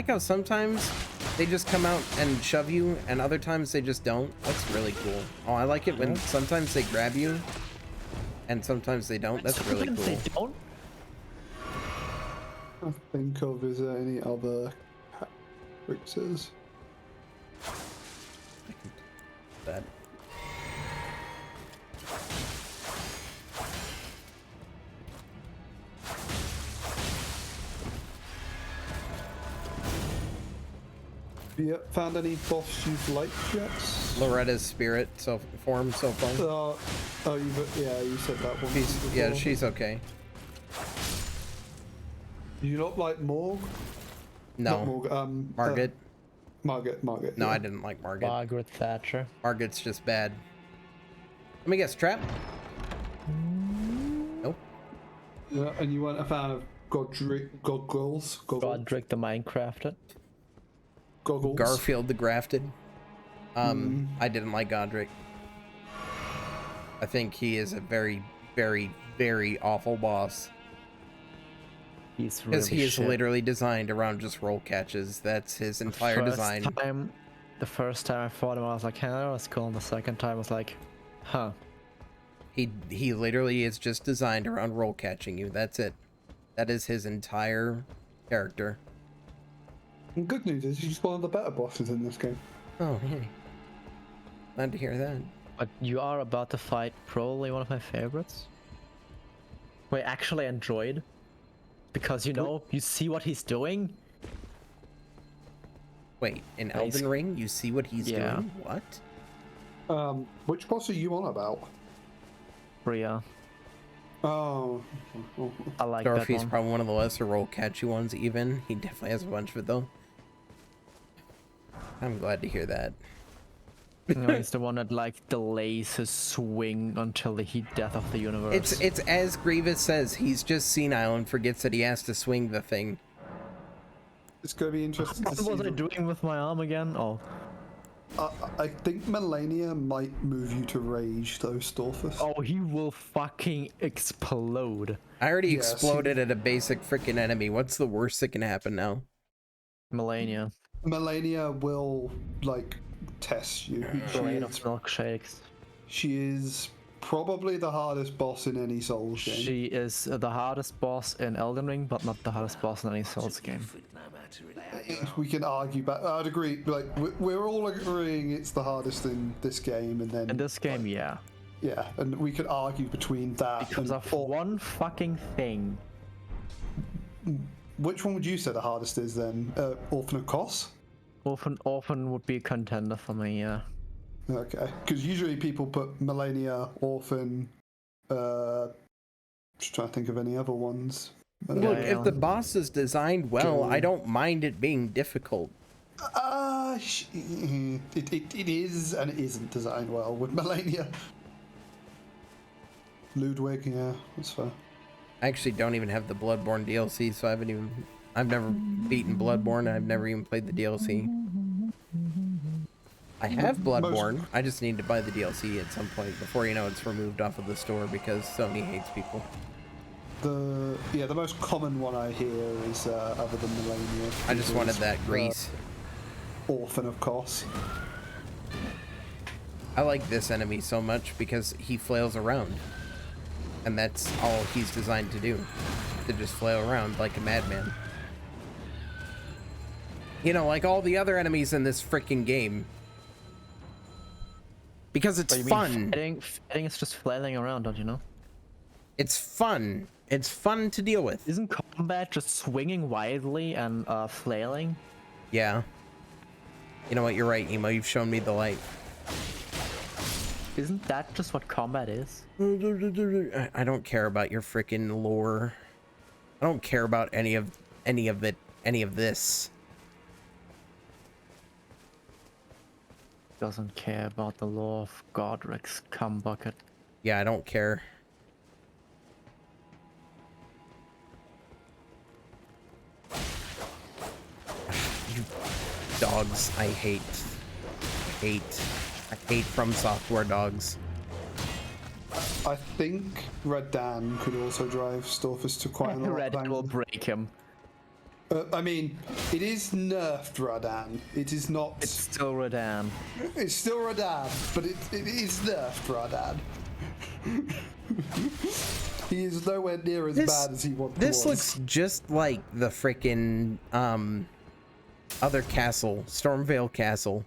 how sometimes they just come out and shove you, and other times they just don't. That's really cool. Oh, I like it when sometimes they grab you, and sometimes they don't. That's really Sometimes cool. they don't. I think of is there any other characters? That. Yeah, found any boss you've liked yet? Loretta's spirit form so far. You said that one. before. She's okay. You not like Morg? Not No, Morg. Margaret. Margaret. No, yeah. I didn't like Margaret. Margaret Thatcher. Margaret's just bad. Let me guess, Trap? Nope. Yeah, and you weren't a fan of Goggles? Godric the Minecrafter. Goggles. Garfield the Grafted. I didn't like Godric. I think he is a very, very, very awful boss. He's Because really he is shit. literally designed around just roll catches. That's his entire design. The first time I fought him, I was like, hey, that was cool. And the second time I was like, huh. He literally is just designed around roll catching you. That's it. That is his entire character. And good news is he's one of the better bosses in this game. Oh, hey. Glad to hear that. But you are about to fight probably one of my favorites. Who I actually enjoyed. Because, you see what he's doing? Wait, in Nice. Elden Ring, you see what he's doing? What? Which boss are you on about? Rhea. Oh. I like that Storfus one. probably one of the lesser roll catchy ones even. He definitely has a bunch of it though. I'm glad to hear that. He's the one that delays his swing until the heat death of the universe. It's as Grievous says, he's just senile and forgets that he has to swing the thing. It's gonna be interesting to What see. was I doing with my arm again? Oh. I think Melania might move you to rage, though, Storfus. Oh, he will fucking explode. I already Yes, exploded at a basic freaking enemy. What's the worst that can happen now? Melania. Melania will, test you. Blade of milkshakes. She is probably the hardest boss in any Souls game. She is the hardest boss in Elden Ring, but not the hardest boss in any Souls game. We can argue, but I'd agree. We're all agreeing it's the hardest in this game, and then In this game, yeah. yeah, and we could argue between that Because and of one fucking thing. which one would you say the hardest is then? Orphan of Kos? Orphan would be a contender for me, yeah. Okay, because usually people put Melania, Orphan, Just trying to think of any other ones. Look, Yeah. if the boss is designed well, I don't mind it being difficult. It is and it isn't designed well with Melania. Ludwig, yeah, that's fair. I actually don't even have the Bloodborne DLC, so I've never beaten Bloodborne. I've never even played the DLC. I have Bloodborne. I just need to buy the DLC at some point before you know it's removed off of the store because Sony hates people. The most common one I hear is other than Melania. I just wanted that grease. Orphan, of course. I like this enemy so much because he flails around. And that's all he's designed to do. To just flail around like a madman. You know, like all the other enemies in this freaking game. Because it's fun. Fighting is just flailing around, don't you know? It's fun. It's fun to deal with. Isn't combat just swinging wildly and flailing? Yeah. You know what? You're right, Emo. You've shown me the light. Isn't that just what combat is? I don't care about your freaking lore. I don't care about any of this. Doesn't care about the law of Godric's cumbucket. Yeah, I don't care. You dogs, I hate From Software dogs. I think Radan could also drive Storfus to quite a lot of Red will angles. break him. I mean, it is nerfed Radan. It is not. It's still Radan. It's still Radan, but it is nerfed Radan. He is nowhere near as bad as he once was. This looks just like the freaking other castle, Stormvale Castle.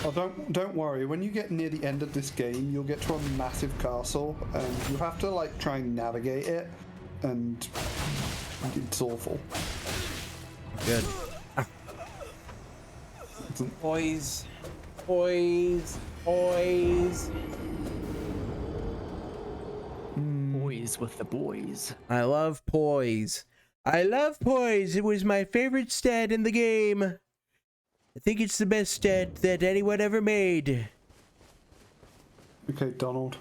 Oh, don't worry. When you get near the end of this game, you'll get to a massive castle, and you have to like try and navigate it, and it's awful. Good. Boys. Boys. Boys with the boys. I love poise. It was my favorite stat in the game. I think it's the best stat that anyone ever made. Okay, Donald.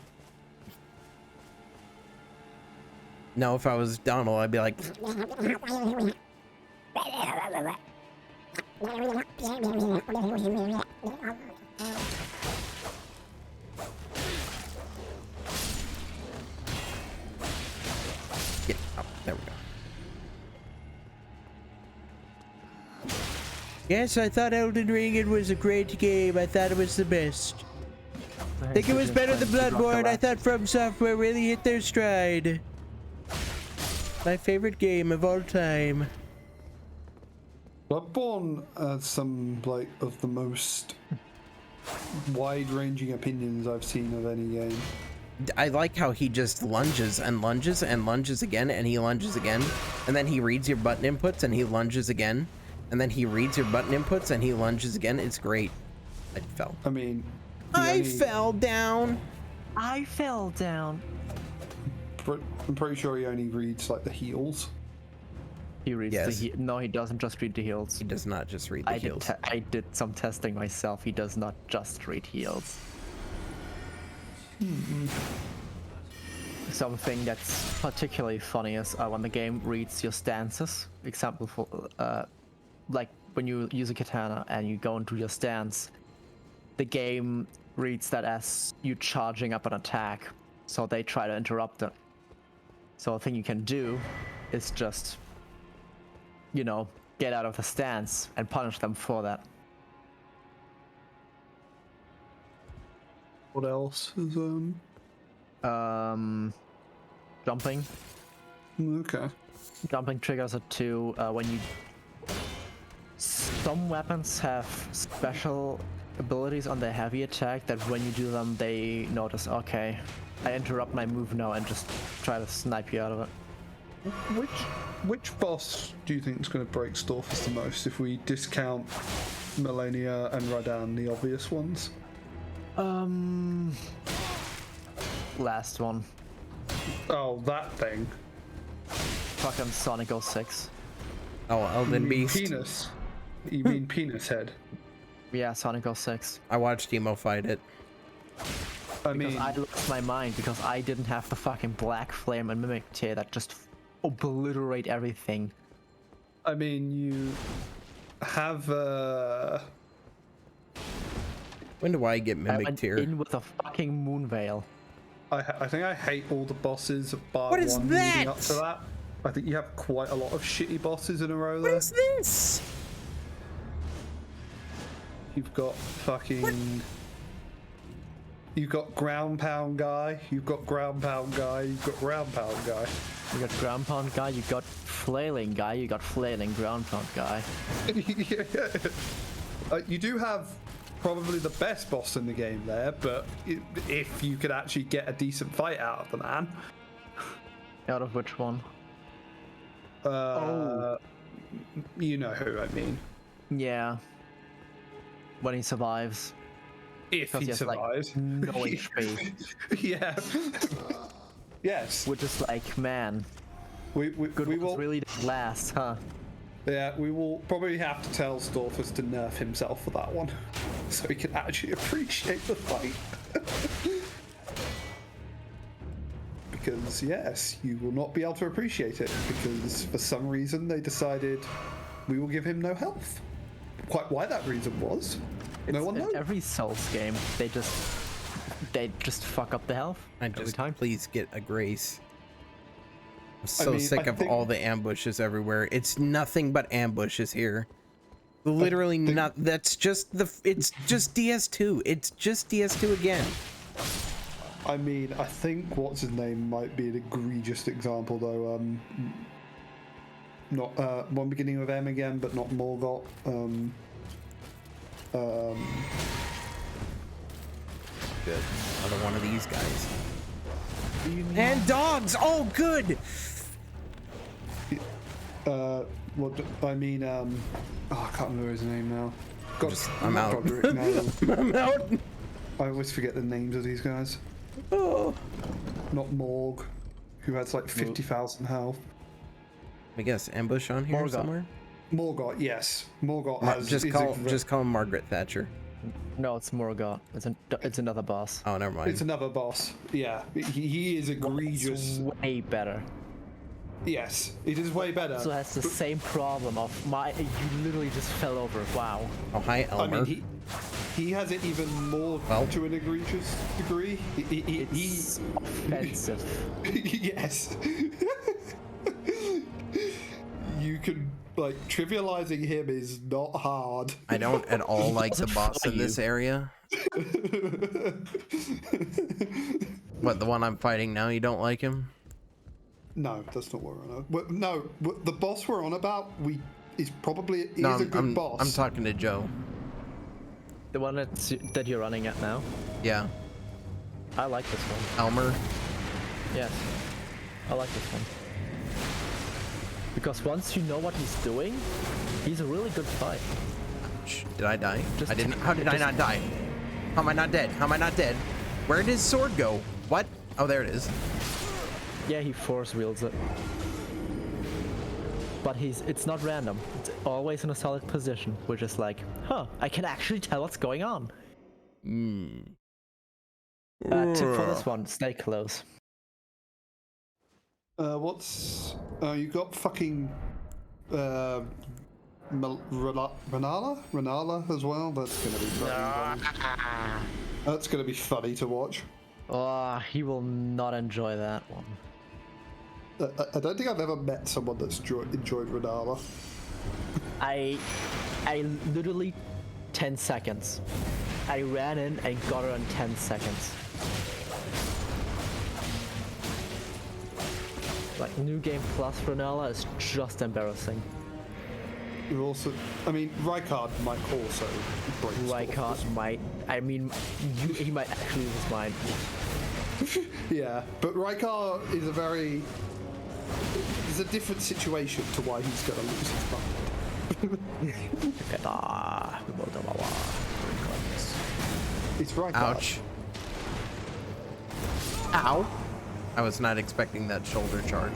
No, if I was Donald, I'd be like... Get up. There we go. Yes, I thought Elden Ring it was a great game. I thought it was the best. I think it was better than Bloodborne. I thought From Software really hit their stride. My favorite game of all time. Bloodborne has some like of the most wide-ranging opinions I've seen of any game. I like how he just lunges and lunges and lunges again and he lunges again. And then he reads your button inputs and he lunges again. And then he reads your button inputs and he lunges again. It's great. I fell. I mean... I fell down. I fell down. I'm pretty sure he only reads like the heals. He reads Yes. the no, he doesn't just read the heals. He does not just read the heals. I did some testing myself. He does not just read heals. Something that's particularly funny is when the game reads your stances. Example for like when you use a katana and you go into your stance, the game reads that as you charging up an attack, so they try to interrupt it. So a thing you can do is just, you know, get out of the stance and punish them for that. What else is Jumping. Okay. Jumping triggers it too when you... Some weapons have special abilities on their heavy attack that when you do them, they notice, okay, I interrupt my move now and just try to snipe you out of it. Which boss do you think is going to break Storfus the most if we discount Melania and Radan, the obvious ones? Last one. Oh, that thing. Fucking Sonic 06. Oh, Elden Beast. Penis. You mean penis head? Yeah, Sonic 06. I watched Emo fight it. I Because mean, I lost my mind because I didn't have the fucking black flame and mimic tear that just obliterate everything. I mean, you have When do I get I mimicked went here? in with a fucking moon veil. I think I hate all the bosses bar What is one leading up that? to that. I think you have quite a lot of shitty bosses in a row What there. is this? You've got fucking. You've got ground pound guy. You've got ground pound guy. You've got ground pound guy. You got ground pound guy, you got flailing guy, you got flailing ground pound guy. You do have probably the best boss in the game there, but if you could actually get a decent fight out of the man. Out of which one? You know who I mean. Yeah. When he survives. If Because he he has survives. like no HP. Yeah. Yes. We're just like, man, We good we ones will. really didn't last, huh? Yeah, we will probably have to tell Storfus to nerf himself for that one, so he can actually appreciate the fight. Because yes, you will not be able to appreciate it because for some reason they decided we will give him no health. Quite why that reason was, no one In knows. every Souls game, they just fuck up the health I every just time. please get a grace. I'm so mean, sick I of think- all the ambushes everywhere. It's nothing but ambushes here. Literally not. That's just the. It's just DS2. It's just DS2 again. I mean, I think what's his name might be an egregious example though. Not one beginning with M again, but not Morgoth. Good. Another one of these guys. And dogs. Oh, good. What I mean, I can't remember his name now. I'm out. Godric, no. I'm out. I always forget the names of these guys. Oh. Not Morg, who has like 50,000 health. I guess ambush on here Morgoth. somewhere. Morgoth, yes. Morgoth has. Just call him Margaret Thatcher. No, it's Morgoth. It's another boss. Oh, never mind. It's another boss. Yeah, he is egregious. It's way better. Yes, it is way better. So has the same problem of you literally just fell over. Wow. Oh, hi, I Elmer. mean, he has it even more Well. to an egregious degree. It's offensive. Yes. You can like trivializing him is not hard. I don't at all like the doesn't boss follow in this area. What, the one I'm fighting now? You don't like him? No, that's not what we're on. No, the boss we're on about, is probably No, a good boss. I'm talking to Joe. The one that you're running at now. Yeah, I like this one. Elmer. Yes. I like this one. Because once you know what he's doing, he's a really good fight. Shh, did I die? Just- I didn't. How did I not die? How am I not dead? How am I not dead? Where did his sword go? What? Oh, there it is. Yeah, he force wields it. But it's not random. It's always in a solid position, which is like, huh, I can actually tell what's going on. Tip for this one, stay close. You got fucking Renala as well. That's gonna be funny. That's gonna be funny to watch. Oh, he will not enjoy that one. I don't think I've ever met someone that's enjoyed Renala. I literally 10 seconds. I ran in and got her in 10 seconds. Like, New Game Plus Renala is just embarrassing. You also, I mean, Rykard might also break Rykard might, I mean, he might actually lose his mind. Yeah, but Rykard is it's a different situation to why he's gonna lose his mind. It's Rykard. Ouch. Ow. I was not expecting that shoulder charge.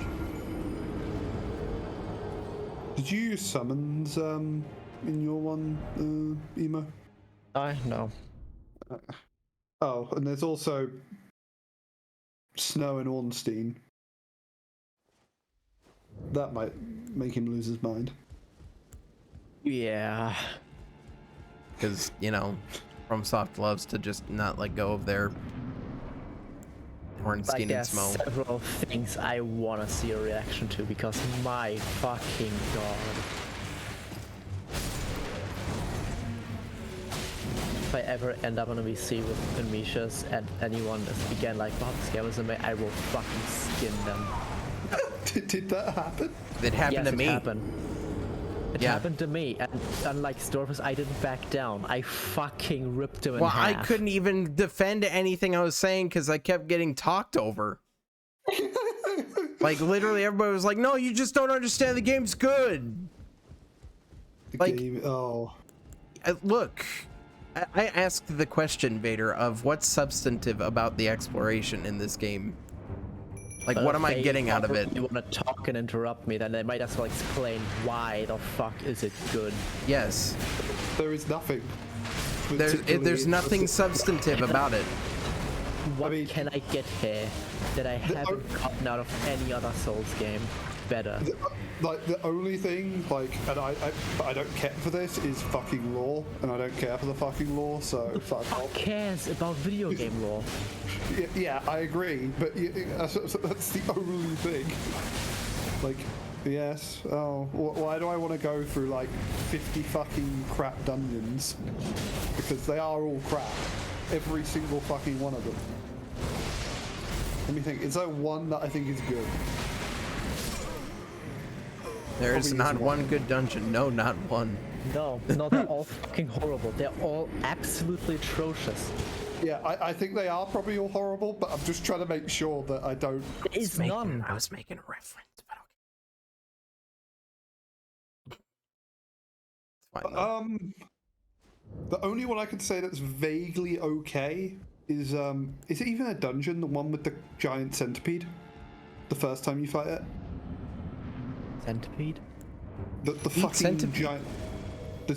Did you use summons in your one, Emo? I know. Oh, and there's also Snow and Ornstein. That might make him lose his mind. Yeah. Because, you know, FromSoft loves to just not let go of their Ornstein and there's Smo. several things I want to see a reaction to because my fucking god. If I ever end up on a VC with Amishas and anyone is again like, wow, this game is amazing, I will fucking skin them. Did that happen? It happened Yes, to me. It happened. It Yeah. happened to me, and unlike Storfus, I didn't back down. I fucking ripped him in Well, half. I couldn't even defend anything I was saying because I kept getting talked over. Like, literally, everybody was like, no, you just don't understand. The game's good. The Like- game, oh. Look, I asked the question, Vader, of what's substantive about the exploration in this game. Like, But what if am I they getting out of it? You want to talk and interrupt me, then they might as well explain why the fuck is it good. Yes. There is nothing. There's nothing substantive about it. What mean- can I get here that I haven't gotten out of any other Souls game better? Like, the only thing, like, and I don't care for this, is fucking lore, and I don't care for the fucking lore, so fuck Who off. cares about video game lore? Yeah, I agree, but that's the only thing. Like, yes, oh, why do I want to go through, like, 50 fucking crap dungeons? Because they are all crap. Every single fucking one of them. Let me think, is there one that I think is good? There is Probably not isn't one good dungeon. No, not one. No, they're all fucking horrible. They're all absolutely atrocious. Yeah, I think they are probably all horrible, but I'm just trying to make sure that I don't... There is none. I was making a reference, but okay. It's fine, though. The only one I could say that's vaguely okay is it even a dungeon? The one with the giant centipede? The first time you fight it? Centipede? The fucking centipede? giant... The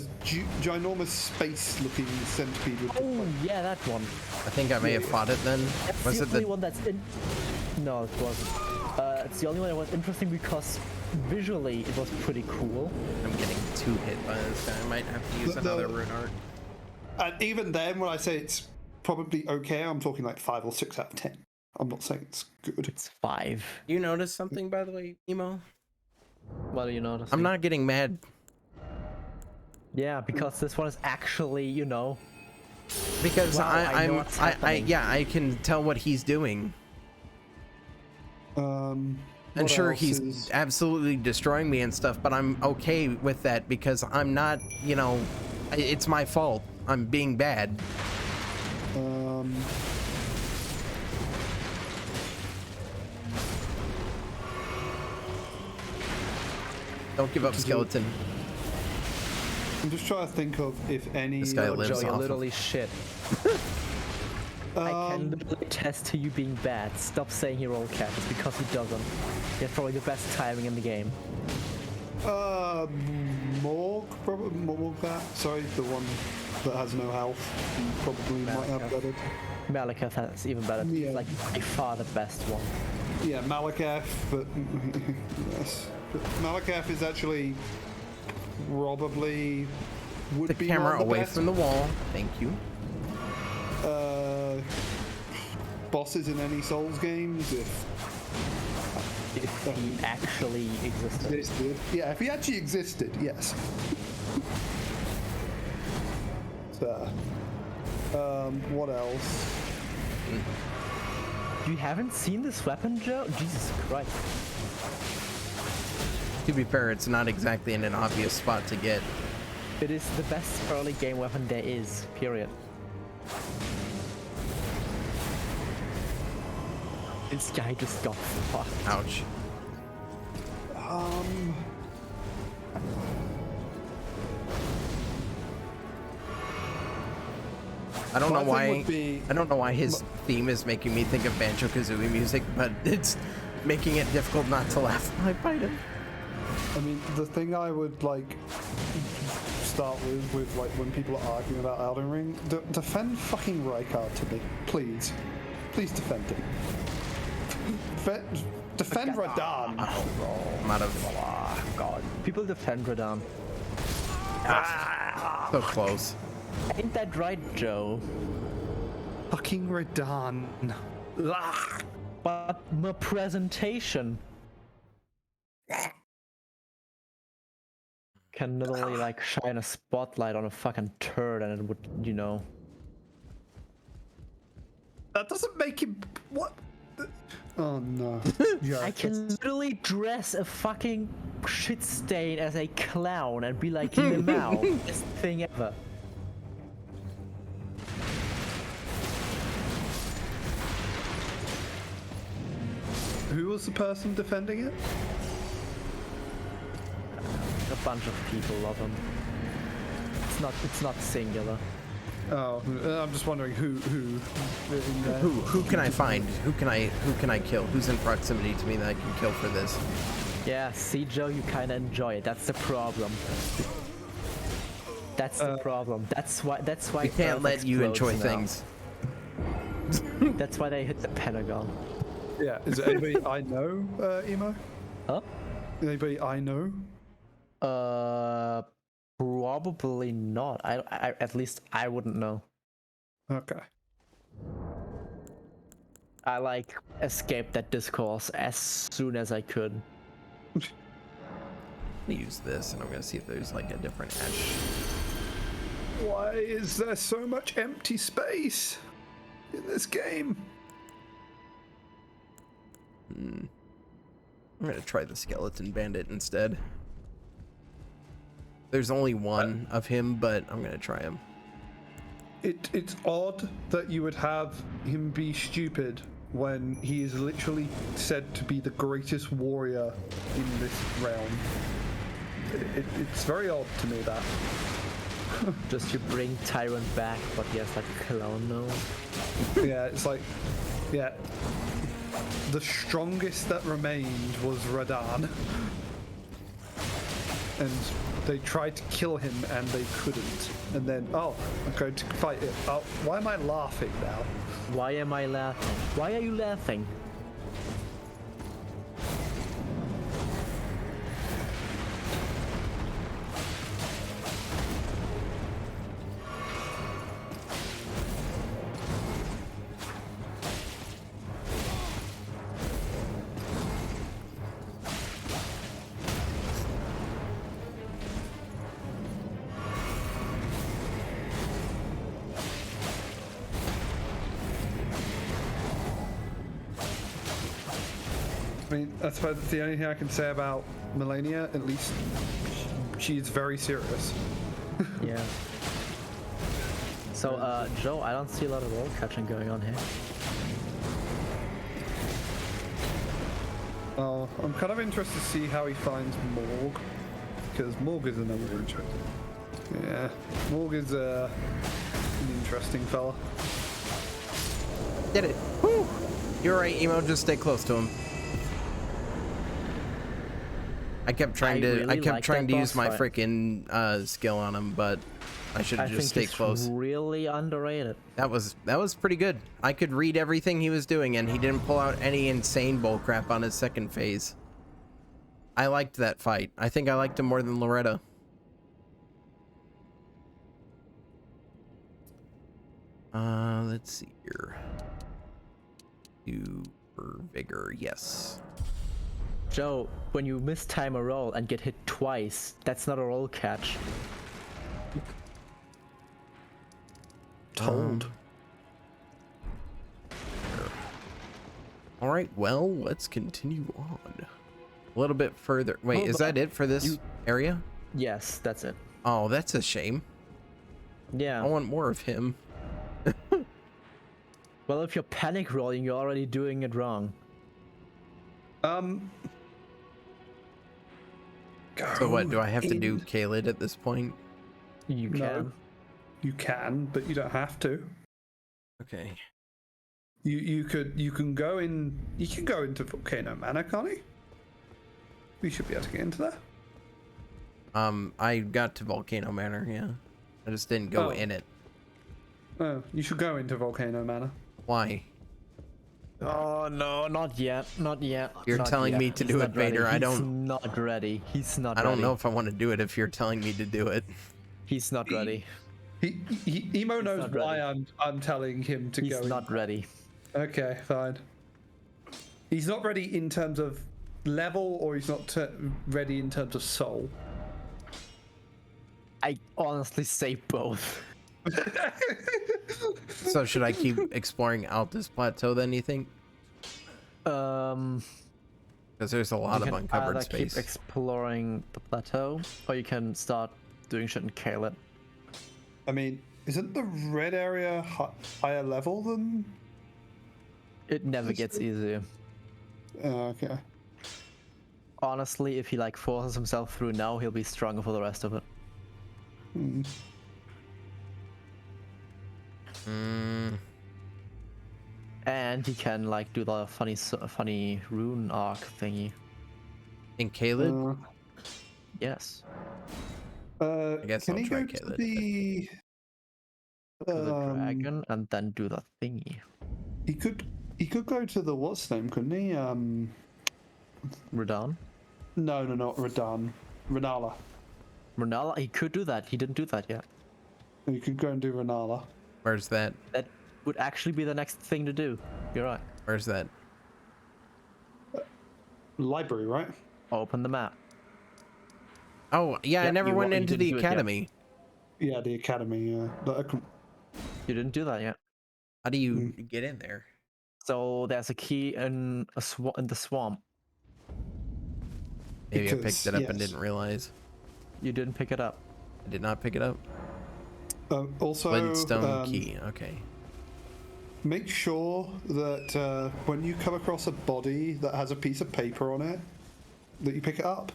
ginormous space-looking centipede with Oh, yeah, that one. I think I may have fought it then. That's Was the it only the... one that's in... No, it wasn't. It's the only one that was interesting because visually it was pretty cool. I'm getting 2 hit by this guy. I might have to use another rune art. And even then, when I say it's probably okay, I'm talking like 5 or 6 out of 10. I'm not saying it's good. It's 5. You notice something, by the way, Emo? What do you notice? I'm not getting mad. Yeah, because this one is actually, you know... Because Wow, I know what's happening. yeah, I can tell what he's doing. And What sure, else he's is- absolutely destroying me and stuff, but I'm okay with that because I'm not, you know, it's my fault. I'm being bad. Don't give up, skeleton. I'm just trying to think of if any... This guy Oh, lives Joe, you're off of- literally shit. I can literally attest to you being bad. Stop saying you're all cat. It's because he doesn't. You have probably the best timing in the game. Morg, probably Morg that. Sorry, the one that has no health. You probably might have better. Malekith has even better. Yeah. It's like by far the best one. Yeah, Malekith, but yes, but Malekith is actually probably would The be camera one of the away best, from the wall. Thank you. bosses in any Souls games if If he actually existed. existed. Yeah, if he actually existed, yes. So, what else? You haven't seen this weapon, Joe? Jesus Christ. To be fair, it's not exactly in an obvious spot to get. It is the best early game weapon there is, period. This guy just got fucked. Ouch. I don't know My thing why. would be- I don't know why his theme is making me think of Banjo-Kazooie music, but it's making it difficult not to laugh when I fight him. I mean, the thing I would like start with like when people are arguing about Elden Ring, defend fucking Rykard to me, please. Please defend him. Defend Radahn. I'm out of. Oh, God. People defend Radahn. So close. Ain't that right, Joe? Fucking Radahn. But my presentation can literally like shine a spotlight on a fucking turd and it would, you know. That doesn't make him what? Oh no. Yeah, I can literally dress a fucking shit stain as a clown and be like, Limau, best thing ever. Who was the person defending it? A bunch of people love him. It's not singular. Oh, I'm just wondering who. Who can I find? Who can I kill? Who's in proximity to me that I can kill for this? Yeah, see, Joe, you kinda enjoy it. That's the problem. That's the problem. That's why. We can't Earth let you enjoy explodes now. things. That's why they hit the Pentagon. Yeah, is there anybody I know, Emo? Huh? Anybody I know? Probably not. I at least I wouldn't know. Okay. I like escaped that discourse as soon as I could. I'm gonna use this, and I'm gonna see if there's like a different ash. Why is there so much empty space in this game? I'm gonna try the skeleton bandit instead. There's only one of him, but I'm gonna try him. It's odd that you would have him be stupid when he is literally said to be the greatest warrior in this realm. It's very odd to me that. Just to bring Tyrant back, but he has like a clone now. Yeah, it's like, yeah. The strongest that remained was Radahn. And they tried to kill him and they couldn't. And then, oh, I'm going to fight it. Oh, why am I laughing now? Why am I laughing? Why are you laughing? I mean, I suppose that's the only thing I can say about Melania. At least she's very serious. Yeah. So, Joe, I don't see a lot of roll catching going on here. Oh, I'm kind of interested to see how he finds Morg, because Morg is another interesting. Yeah, Morg is an interesting fella. Did it. Woo! You're right, Emo, just stay close to him. I kept trying to use my freaking skill on him, but I should have just stayed close. Really underrated. That was pretty good. I could read everything he was doing, and he didn't pull out any insane bullcrap on his second phase. I liked that fight. I think I liked him more than Loretta. Let's see here. Super vigor, yes. Joe, when you mistime a roll and get hit twice, that's not a roll catch. Told. All right, well, let's continue on. A little bit further. Wait, Hold is that it for this area? Yes, that's it. Oh, that's a shame. Yeah. I want more of him. Well, if you're panic rolling, you're already doing it wrong. So what, do I have to do Kaled at this point? You can. No, you can, but you don't have to. Okay. You can go into Volcano Manor, can't you? We should be able to get into there. I got to Volcano Manor, yeah. I just didn't go Oh. in it. Oh, you should go into Volcano Manor. Why? Oh no, not yet, not yet. You're not telling yet. me to He's do not it, Vader. ready. I don't. He's not ready. He's not I ready. don't know if I want to do it if you're telling me to do it. He's not ready. Emo knows not why ready. I'm telling him to He's go. not ready. Okay, fine. He's not ready in terms of level, or he's not ready in terms of soul. I honestly say both. So should I keep exploring out this plateau then, you think? Um, Because there's a lot you of can uncovered either space. keep exploring the plateau, or you can start doing shit in Caleb. I mean, isn't the red area higher level than? It never gets easier. Okay. Honestly, if he like forces himself through now, he'll be stronger for the rest of it. Hmm. And he can like do the funny rune arc thingy. In Caleb? Yes. I guess Can I'll he try go to Caleb. the? To the dragon and then do the thingy. He could go to the what's name, couldn't he? Radon? No, not Radan. Renala. Renala, he could do that. He didn't do that yet. You could go and do Renala. Where's that? That would actually be the next thing to do. You're right. Where's that? Library, right? Open the map. Oh, yeah, I Yep, never you went you into didn't the do it yet. academy. Yeah, the academy. Yeah. You didn't do that yet. How do you get in there? So there's a key in in the swamp. Maybe I Because, picked it up and yes. didn't realize. You didn't pick it up. I did not pick it up. Also, Flintstone key. Okay. make sure that when you come across a body that has a piece of paper on it, that you pick it up.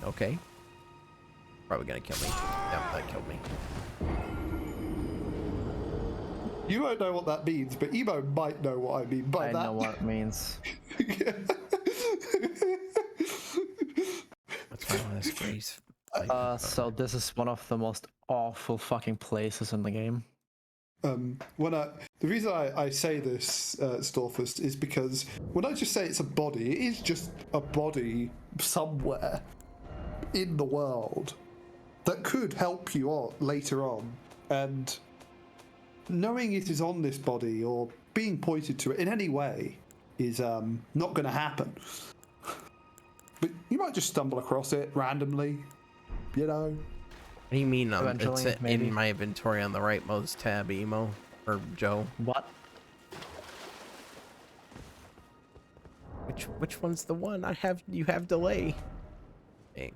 Okay. Probably gonna kill me. Yep, that killed me. You won't know what that means, but Emo might know what I mean by I that. know what it means. What's wrong with this phrase? So this is one of the most awful fucking places in the game. The reason I say this, Storfus, is because when I just say it's a body, it is just a body somewhere in the world that could help you later on. And knowing it is on this body or being pointed to it in any way is not going to happen. But you might just stumble across it randomly, you know. What do you mean? It's Eventually, maybe. in my inventory on the rightmost tab, Emo or Joe. What? Which one's the one? You have delay. Dang.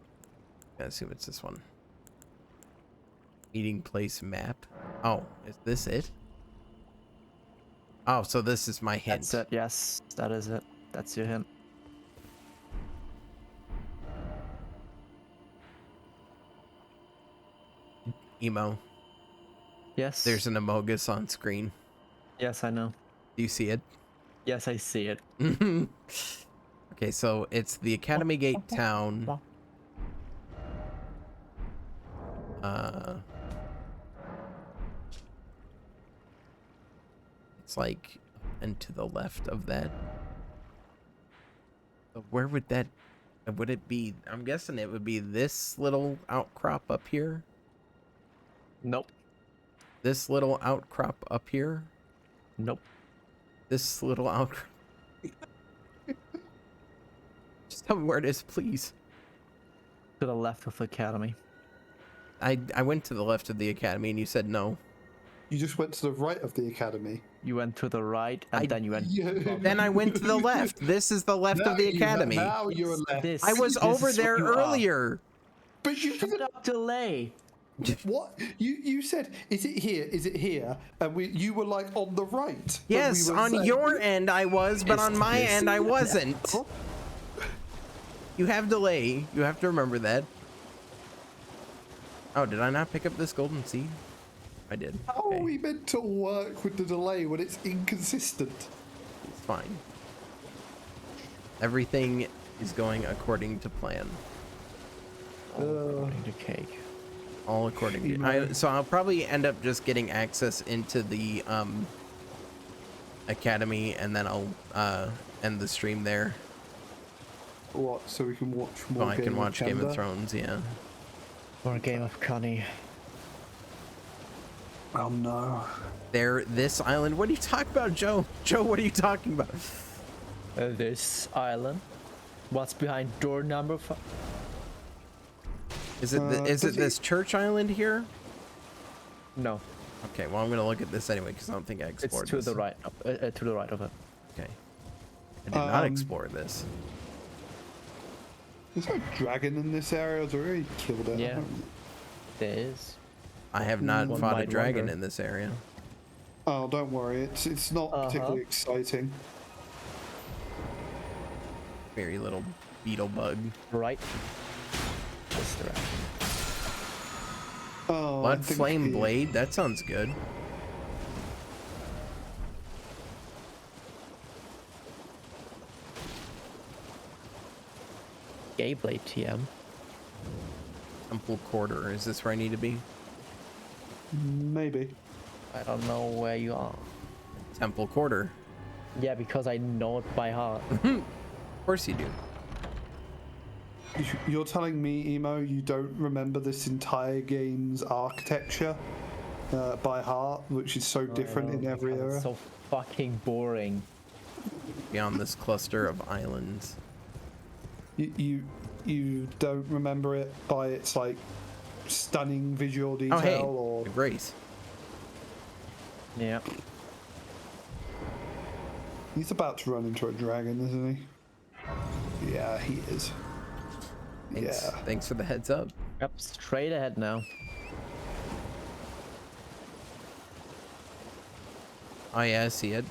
I assume it's this one. Meeting place map. Oh, is this it? Oh, so this is my hint. That's it. Yes, that is it. That's your hint. Emo. Yes. There's an Amogus on screen. Yes, I know. Do you see it? Yes, I see it. Okay, so it's the Academy Gate town. It's like and to the left of that. So where would it be? I'm guessing it would be this little outcrop up here. Nope. This little outcrop up here. Nope. This little outcrop. Just tell me where it is, please. To the left of the academy. I went to the left of the academy and you said no. You just went to the right of the academy. You went to the right, and then you went. Then I went to the left. This is the left of the academy. Now you're left. This. I was This over is there what you are. earlier. But you Shut didn't. up, delay. What? You said, is it here? Is it here? And you were like on the right. when we Yes, were on saying- your end I was, but Is on my this- end I wasn't. You have delay. You have to remember that. Oh, did I not pick up this golden seed? I did. How Okay, are we meant to work with the delay when it's inconsistent? it's fine. Everything is going according to plan. According to cake. All according to. So I'll probably end up just getting access into the academy, and then I'll end the stream there. What? So we can watch So more. I can watch Game of Thrones. Yeah. Or a game of Connie. Oh no. This island. What are you talking about, Joe? Joe, what are you talking about? This island. What's behind door number 5? Is it this church island here? No, Okay, well I'm gonna look at this anyway because I don't think I explored it's to this. the right. To the right of it. Okay. I did not explore this. There's no dragon in this area. I've already killed it. Yeah. There is. I have not One fought a might dragon wonder. in this area. Oh, don't worry. It's not particularly exciting. Very little beetle bug. Right. This direction. Oh, I Blood think flame the- blade. That sounds good. Gay Blade TM. Temple quarter. Is this where I need to be? Maybe. I don't know where you are. Temple quarter. Yeah, because I know it by heart. Of course you do. You're telling me, Emo, you don't remember this entire game's architecture by heart, which is so different in every Because area? it's so fucking boring. Beyond this cluster of islands. You don't remember it by its like stunning visual detail, Oh hey, or Grace. Yeah. he's about to run into a dragon, isn't he? Yeah, he is. Thanks. Yeah. Thanks for the heads up. Yep, straight ahead now. Oh yeah, I see it.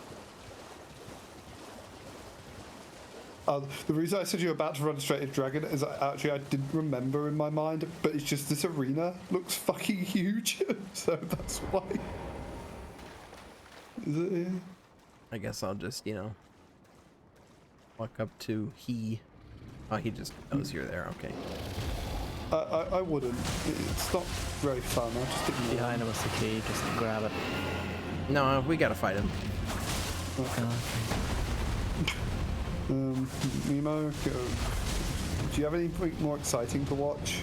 The reason I said you're about to run straight into dragon is I didn't remember in my mind, but it's just this arena looks fucking huge, so that's why. Is it? Yeah. I guess I'll just, walk up to he. Oh, he just knows you're there. Okay. I wouldn't. It's not very fun. I just ignore Behind him is the key, just grab it. No, we gotta fight him. Nemo, do you have anything more exciting to watch?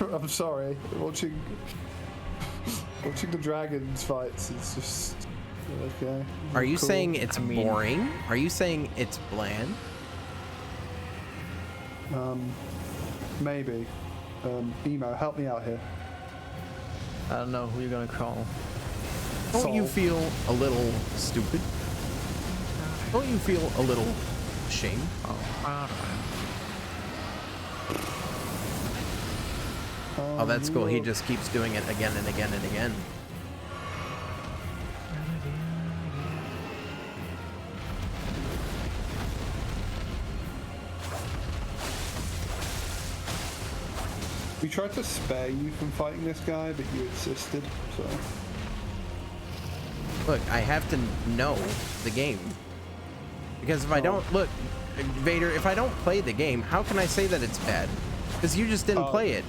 I'm sorry, watching the dragons fights is just okay. Are you Cool. saying it's boring? Are you saying it's bland? Maybe. Nemo, help me out here. I don't know who you're gonna call. Don't you Sol. feel a little stupid? Don't you feel a little ashamed? Oh, that's cool. He just keeps doing it again and again and again. We tried to spare you from fighting this guy, but you insisted, so. Look, I have to know the game. Because if I don't, look, Vader, if I don't play the game, how can I say that it's bad? Because you just didn't play it.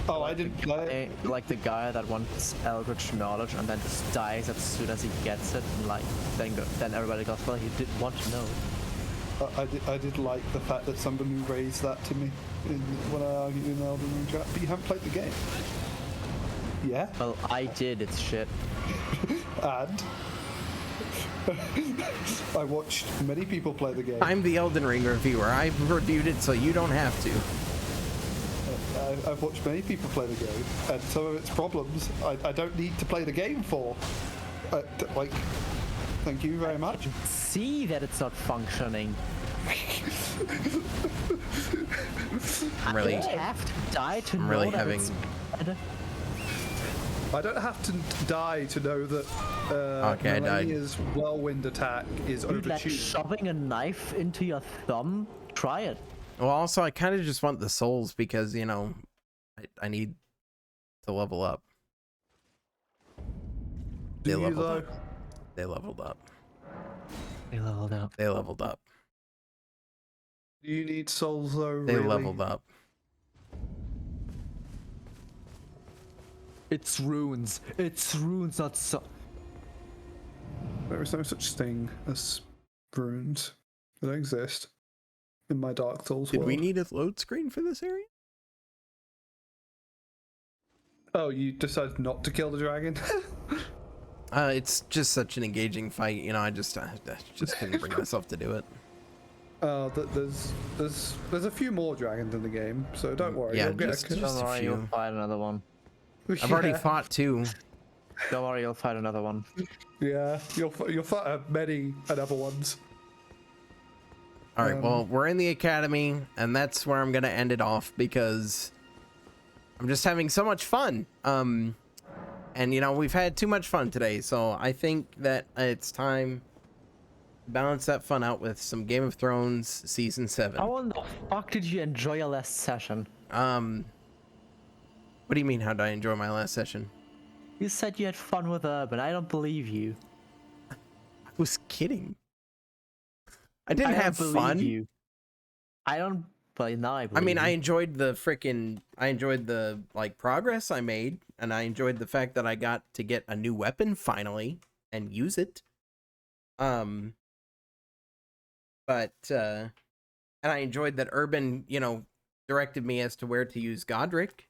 Oh, I didn't play it. Like the guy that wants Eldritch knowledge and then just dies as soon as he gets it, and like then everybody goes, well, he did want to know. I did like the fact that somebody raised that to me when I argued in the Elden Ring chat, but you haven't played the game. Yeah? Well, I did. It's shit. And? I watched many people play the game. I'm the Elden Ring reviewer. I've reviewed it, so you don't have to. I've watched many people play the game, and some of its problems I don't need to play the game for. Like, thank you very much. See that it's not functioning. I'm really, You have to die to I'm know really that having. it's bad. I don't have to die to know that Okay, I died. Melania's whirlwind attack is Dude, like overtuned. shoving a knife into your thumb. Try it. Well, also, I kind of just want the souls because, I need to level up. Do They you leveled though? up. They leveled up. They leveled up. They leveled up. Do you need souls though? They Really? leveled up. It's runes. It's runes, not so. There is no such thing as runes. They don't exist in my Dark Souls Did world. we need a load screen for this area? Oh, you decided not to kill the dragon? It's just such an engaging fight. You know, I just couldn't bring myself to do it. There's a few more dragons in the game, so don't worry. Yeah, you'll get just- a Don't a worry, few. you'll find another one. I've already Yeah. fought 2. Don't worry, you'll find another one. Yeah, you'll fight many other ones. All right, well, we're in the academy, and that's where I'm gonna end it off because I'm just having so much fun. And you know, we've had too much fun today, so I think that it's time to balance that fun out with some Game of Thrones season 7. How in the fuck did you enjoy your last session? What do you mean? How did I enjoy my last session? You said you had fun with Urban. I don't believe you. I was kidding. I didn't I don't have believe fun. you. I don't. But now I believe I mean, I you. enjoyed the like progress I made, and I enjoyed the fact that I got to get a new weapon finally and use it. And I enjoyed that Urban, you know, directed me as to where to use Godric,